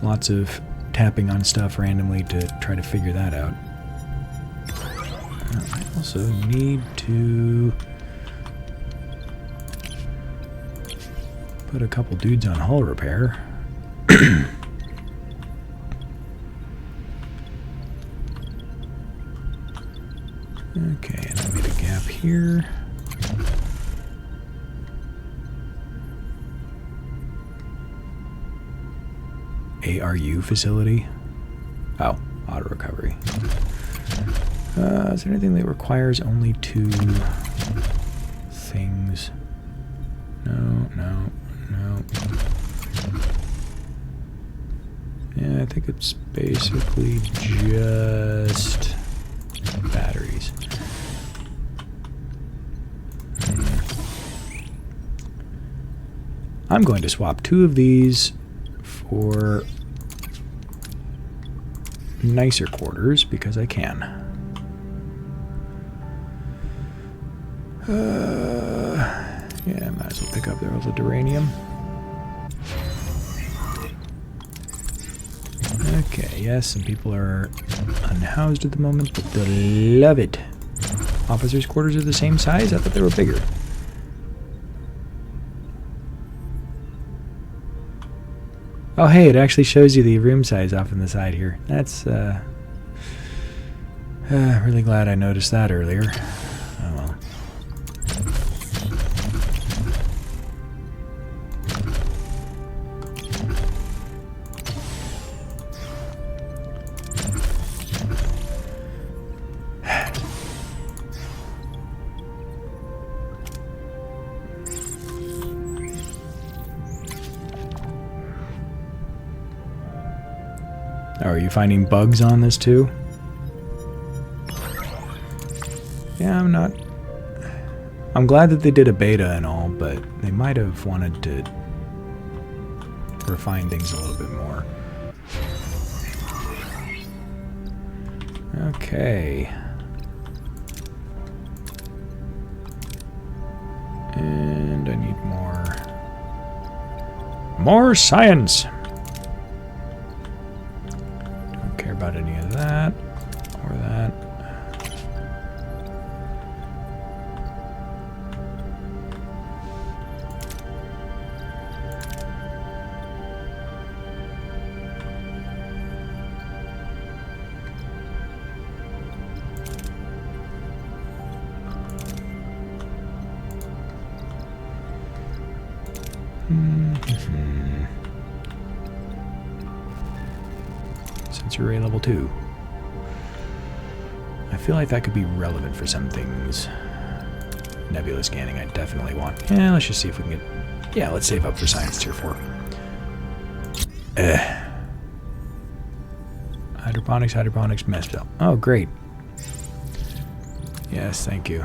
Lots of tapping on stuff randomly to try to figure that out. I also need to put a couple dudes on hull repair. Okay, and I made a gap here. ARU facility. Oh, auto recovery. Is there anything that requires only 2 things? No. Yeah, I think it's basically just batteries. I'm going to swap 2 of these for nicer quarters because I can. Yeah, might as well pick up all the duranium. Okay, yes, some people are unhoused at the moment, but they love it. Officers' quarters are the same size? I thought they were bigger. Oh, hey, it actually shows you the room size off on the side here. That's, really glad I noticed that earlier. Oh, well. Oh, are you finding bugs on this too? Yeah, I'm not... I'm glad that they did a beta and all, but they might have wanted to refine things a little bit more. Okay. And I need more science! Don't care about any of that, or that. Sensor array level 2. I feel like that could be relevant for some things. Nebula scanning I definitely want. Yeah, let's just see if we can get... Yeah, let's save up for science tier 4. Hydroponics messed up. Oh, great. Yes, thank you.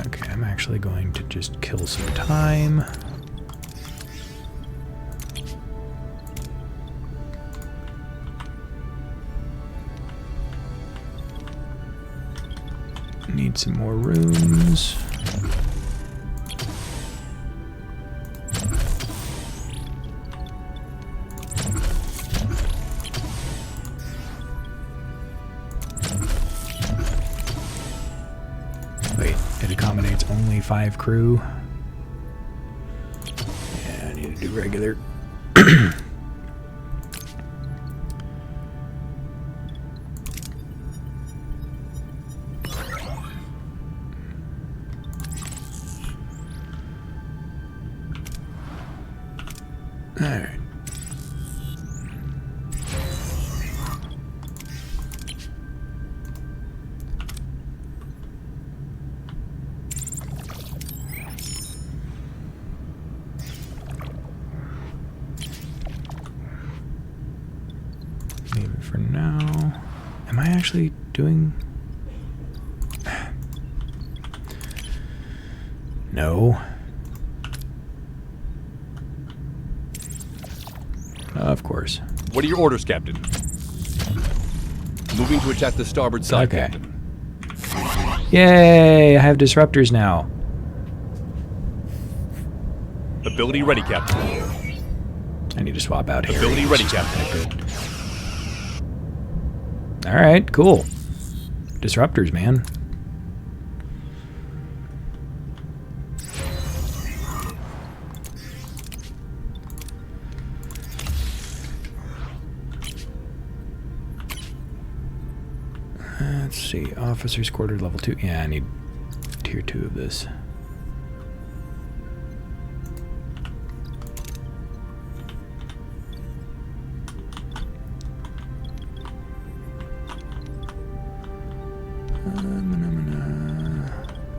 Okay, I'm actually going to just kill some time. Need some more rooms. Wait, it accommodates only 5 crew. Yeah, I need to do regular. Alright. Leave it for now. Am I actually doing... No. Of course. What are your orders, Captain? Moving to attack the starboard side, Okay. Captain. Yay! I have disruptors now. Ability ready, Captain. I need to swap out here. Ability ready, Captain. Good. Alright, cool. Disruptors, man. Let's see. Officer's quarters level 2. Yeah, I need tier 2 of this.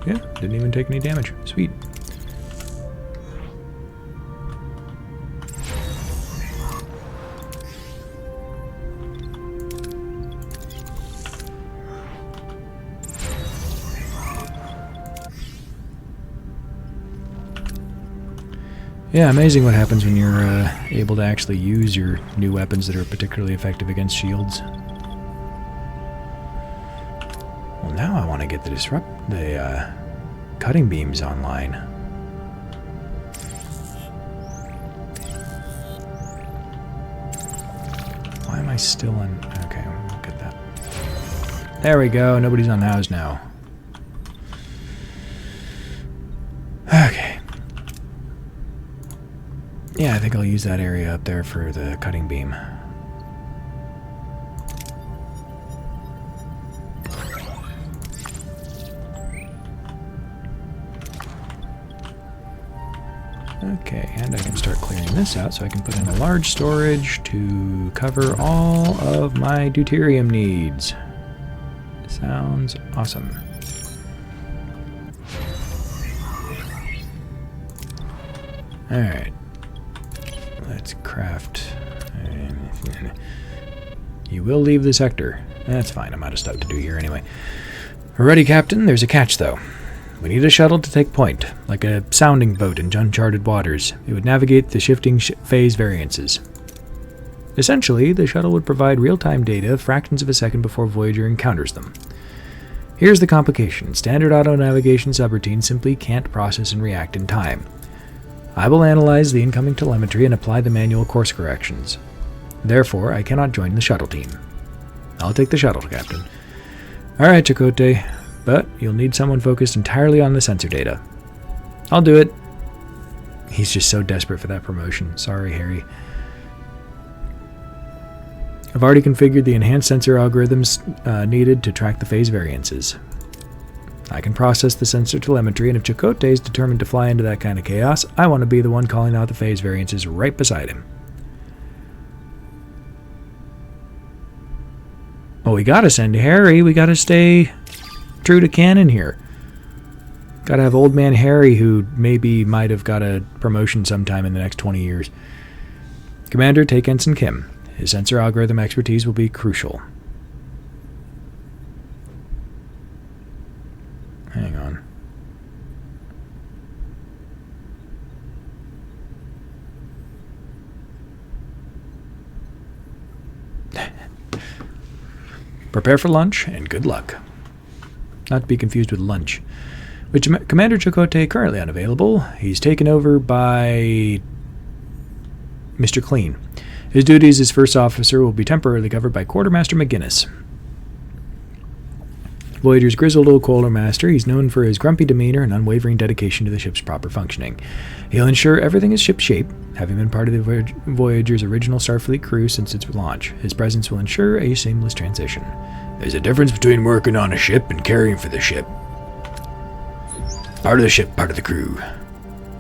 Yeah, didn't even take any damage. Sweet. Yeah, amazing what happens when you're able to actually use your new weapons that are particularly effective against shields. Well, now I want to get the cutting beams online. Why am I still in... Okay, look at that. There we go, nobody's unhoused now. Okay. Yeah, I think I'll use that area up there for the cutting beam. Okay, and I can start clearing this out so I can put in a large storage to cover all of my deuterium needs. Sounds awesome. Alright. Let's craft. You will leave the sector. That's fine, I'm out of stuff to do here anyway. Ready, Captain? There's a catch, though. We need a shuttle to take point, like a sounding boat in uncharted waters. It would navigate the shifting phase variances. Essentially, the shuttle would provide real-time data fractions of a second before Voyager encounters them. Here's the complication. Standard auto-navigation subroutines simply can't process and react in time. I will analyze the incoming telemetry and apply the manual course corrections. Therefore, I cannot join the shuttle team. I'll take the shuttle, Captain. Alright, Chakotay. But you'll need someone focused entirely on the sensor data. I'll do it. He's just so desperate for that promotion. Sorry, Harry. I've already configured the enhanced sensor algorithms needed to track the phase variances. I can process the sensor telemetry, and if Chakotay is determined to fly into that kind of chaos, I want to be the one calling out the phase variances right beside him. Well, we gotta send Harry. We gotta stay true to canon here. Gotta have old man Harry, who maybe might have got a promotion sometime in the next 20 years. Commander, take Ensign Kim. His sensor algorithm expertise will be crucial. Hang on. Prepare for lunch, and good luck. Not to be confused with lunch. Which Commander Chakotay currently unavailable. He's taken over by Mr. Clean. His duties as first officer will be temporarily covered by Quartermaster McGinnis. Voyager's grizzled old quartermaster, he's known for his grumpy demeanor and unwavering dedication to the ship's proper functioning. He'll ensure everything is shipshape, having been part of the Voyager's original Starfleet crew since its launch. His presence will ensure a seamless transition. There's a difference between working on a ship and caring for the ship. Part of the ship, part of the crew.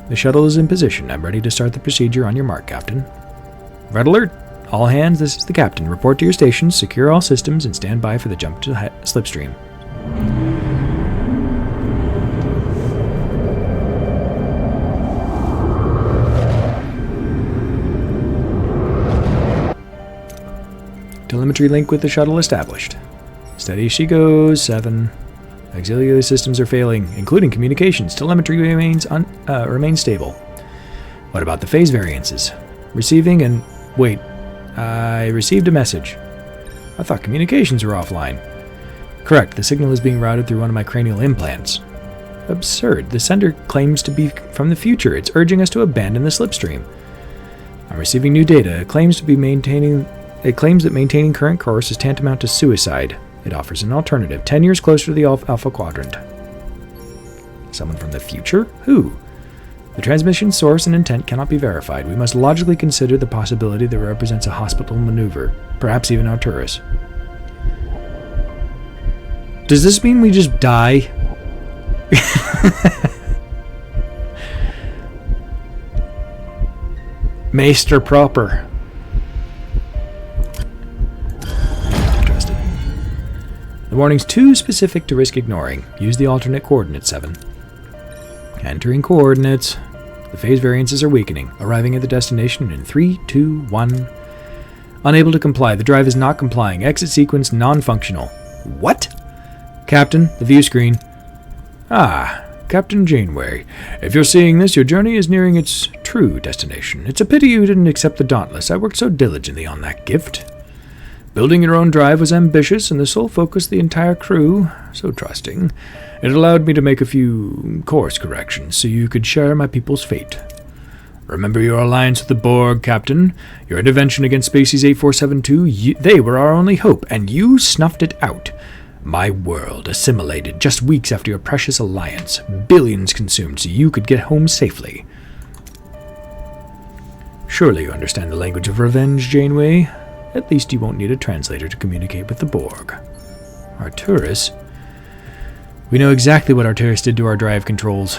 The shuttle is in position. I'm ready to start the procedure on your mark, Captain. Red alert! All hands, this is the Captain. Report to your stations, secure all systems, and stand by for the jump to slipstream. Telemetry link with the shuttle established. Steady as she goes, 7. Auxiliary systems are failing, including communications. Telemetry remains stable. What about the phase variances? Receiving and... Wait, I received a message. I thought communications were offline. Correct, the signal is being routed through one of my cranial implants. Absurd. The sender claims to be from the future. It's urging us to abandon the slipstream. I'm receiving new data. It claims that maintaining current course is tantamount to suicide. It offers an alternative, 10 years closer to the Alpha Quadrant. Someone from the future? Who? The transmission source and intent cannot be verified. We must logically consider the possibility that represents a hospital maneuver, perhaps even Arturus. Does this mean we just die? Maester proper. Interested. The warning's too specific to risk ignoring. Use the alternate coordinates, 7. Entering coordinates. The phase variances are weakening. Arriving at the destination in 3, 2, 1. Unable to comply. The drive is not complying. Exit sequence non-functional. What? Captain, the view screen. Ah, Captain Janeway. If you're seeing this, your journey is nearing its true destination. It's a pity you didn't accept the Dauntless. I worked so diligently on that gift. Building your own drive was ambitious, and the sole focus of the entire crew, so trusting. It allowed me to make a few course corrections so you could share my people's fate. Remember your alliance with the Borg, Captain. Your intervention against Species 8472, they were our only hope, and you snuffed it out. My world assimilated just weeks after your precious alliance. Billions consumed so you could get home safely. Surely you understand the language of revenge, Janeway. At least you won't need a translator to communicate with the Borg. Arturus? We know exactly what Arturus did to our drive controls.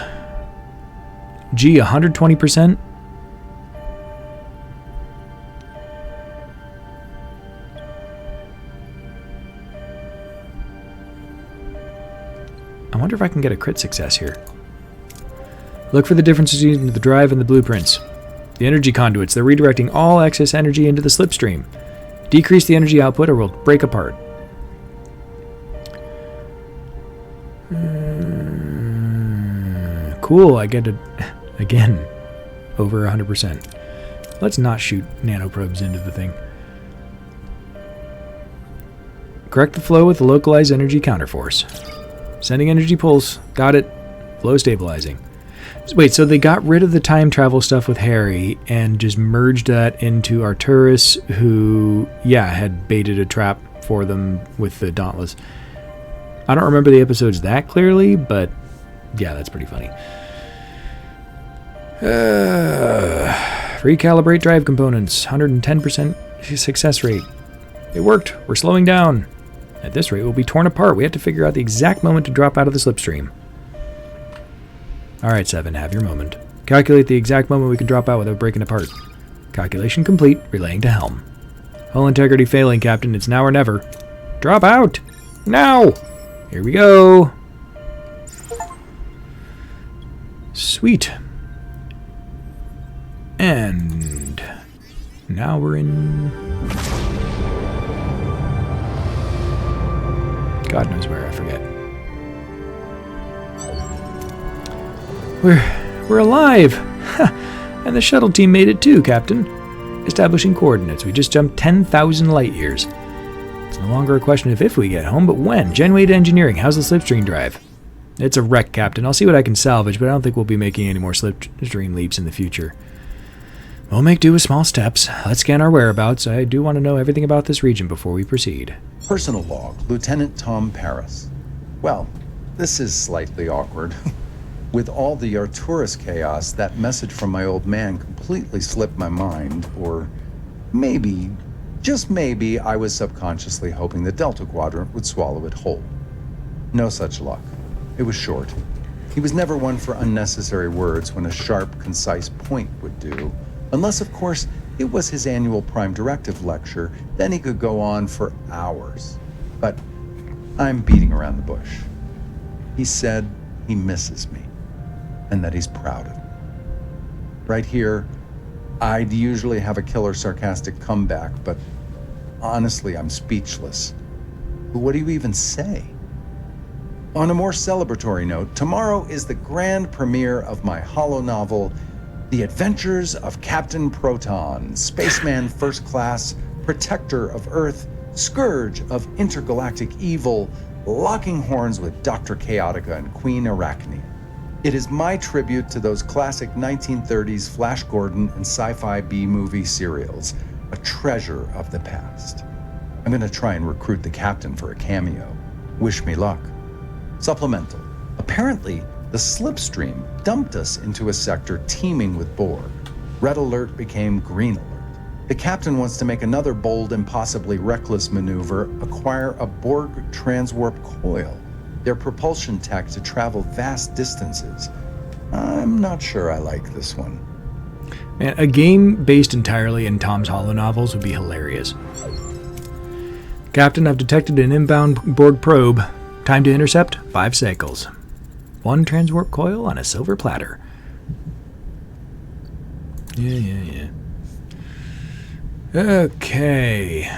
Gee, 120%? I wonder if I can get a crit success here. Look for the differences between the drive and the blueprints. The energy conduits, they're redirecting all excess energy into the slipstream. Decrease the energy output or we'll break apart. Cool, I get it again. Over 100%. Let's not shoot nanoprobes into the thing. Correct the flow with the localized energy counterforce. Sending energy pulse. Got it. Flow stabilizing. Wait, so they got rid of the time travel stuff with Harry and just merged that into Arturus, who, yeah, had baited a trap for them with the Dauntless. I don't remember the episodes that clearly, but yeah, that's pretty funny. Recalibrate drive components. 110% success rate. It worked. We're slowing down. At this rate, we'll be torn apart. We have to figure out the exact moment to drop out of the slipstream. Alright, 7. Have your moment. Calculate the exact moment we can drop out without breaking apart. Calculation complete. Relaying to helm. Hull integrity failing, Captain. It's now or never. Drop out! Now! Here we go. Sweet. And now we're in... God knows where, I forget. We're alive! And the shuttle team made it too, Captain. Establishing coordinates. We just jumped 10,000 light years. It's no longer a question of if we get home, but when. Genway to engineering. How's the slipstream drive? It's a wreck, Captain. I'll see what I can salvage, but I don't think we'll be making any more slipstream leaps in the future. We'll make do with small steps. Let's scan our whereabouts. I do want to know everything about this region before we proceed. Personal log, Lieutenant Tom Paris. Well, this is slightly awkward. With all the Arturus chaos, that message from my old man completely slipped my mind, or maybe, just maybe, I was subconsciously hoping the Delta Quadrant would swallow it whole. No such luck. It was short. He was never one for unnecessary words when a sharp, concise point would do. Unless, of course, it was his annual Prime Directive lecture, then he could go on for hours. But I'm beating around the bush. He said he misses me, and that he's proud of me. Right here, I'd usually have a killer sarcastic comeback, but honestly, I'm speechless. What do you even say? On a more celebratory note, tomorrow is the grand premiere of my holo-novel, The Adventures of Captain Proton, Spaceman First Class, Protector of Earth, Scourge of Intergalactic Evil, locking horns with Dr. Chaotica and Queen Arachne. It is my tribute to those classic 1930s Flash Gordon and sci-fi B-movie serials, a treasure of the past. I'm going to try and recruit the captain for a cameo. Wish me luck. Supplemental. Apparently, the slipstream dumped us into a sector teeming with Borg. Red alert became green alert. The captain wants to make another bold and possibly reckless maneuver, acquire a Borg transwarp coil, their propulsion tech to travel vast distances. I'm not sure I like this one. Man, a game based entirely in Tom's holo novels would be hilarious. Captain, I've detected an inbound Borg probe. Time to intercept, 5 cycles. 1 transwarp coil on a silver platter. Yeah. Okay.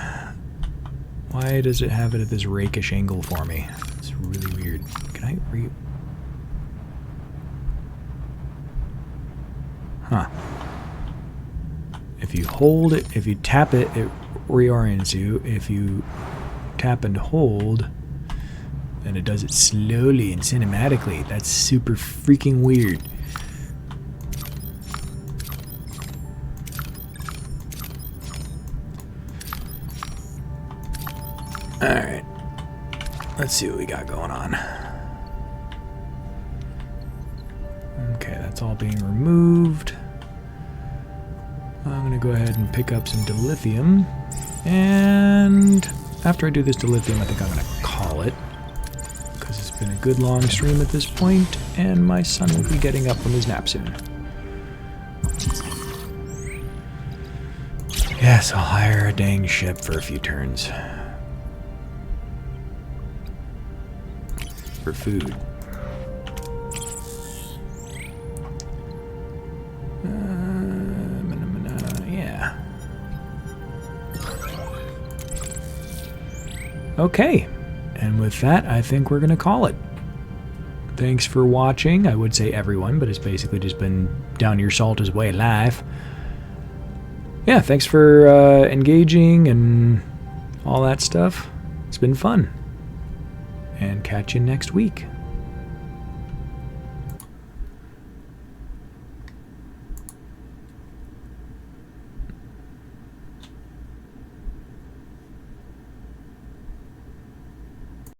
Why does it have it at this rakish angle for me? It's really weird. Can I Huh. If you hold it, if you tap it, it reorients you. If you tap and hold, then it does it slowly and cinematically. That's super freaking weird. Alright. Let's see what we got going on. Okay, that's all being removed. I'm going to go ahead and pick up some dilithium. And after I do this dilithium, I think I'm going to call it. Because it's been a good long stream at this point, and my son will be getting up from his nap soon. Yes, I'll hire a dang ship for a few turns. For food. Yeah. Okay. And with that, I think we're going to call it. Thanks for watching. I would say everyone, but it's basically just been Down Your Salter's Way live. Yeah, thanks for engaging and all that stuff. It's been fun. And catch you next week.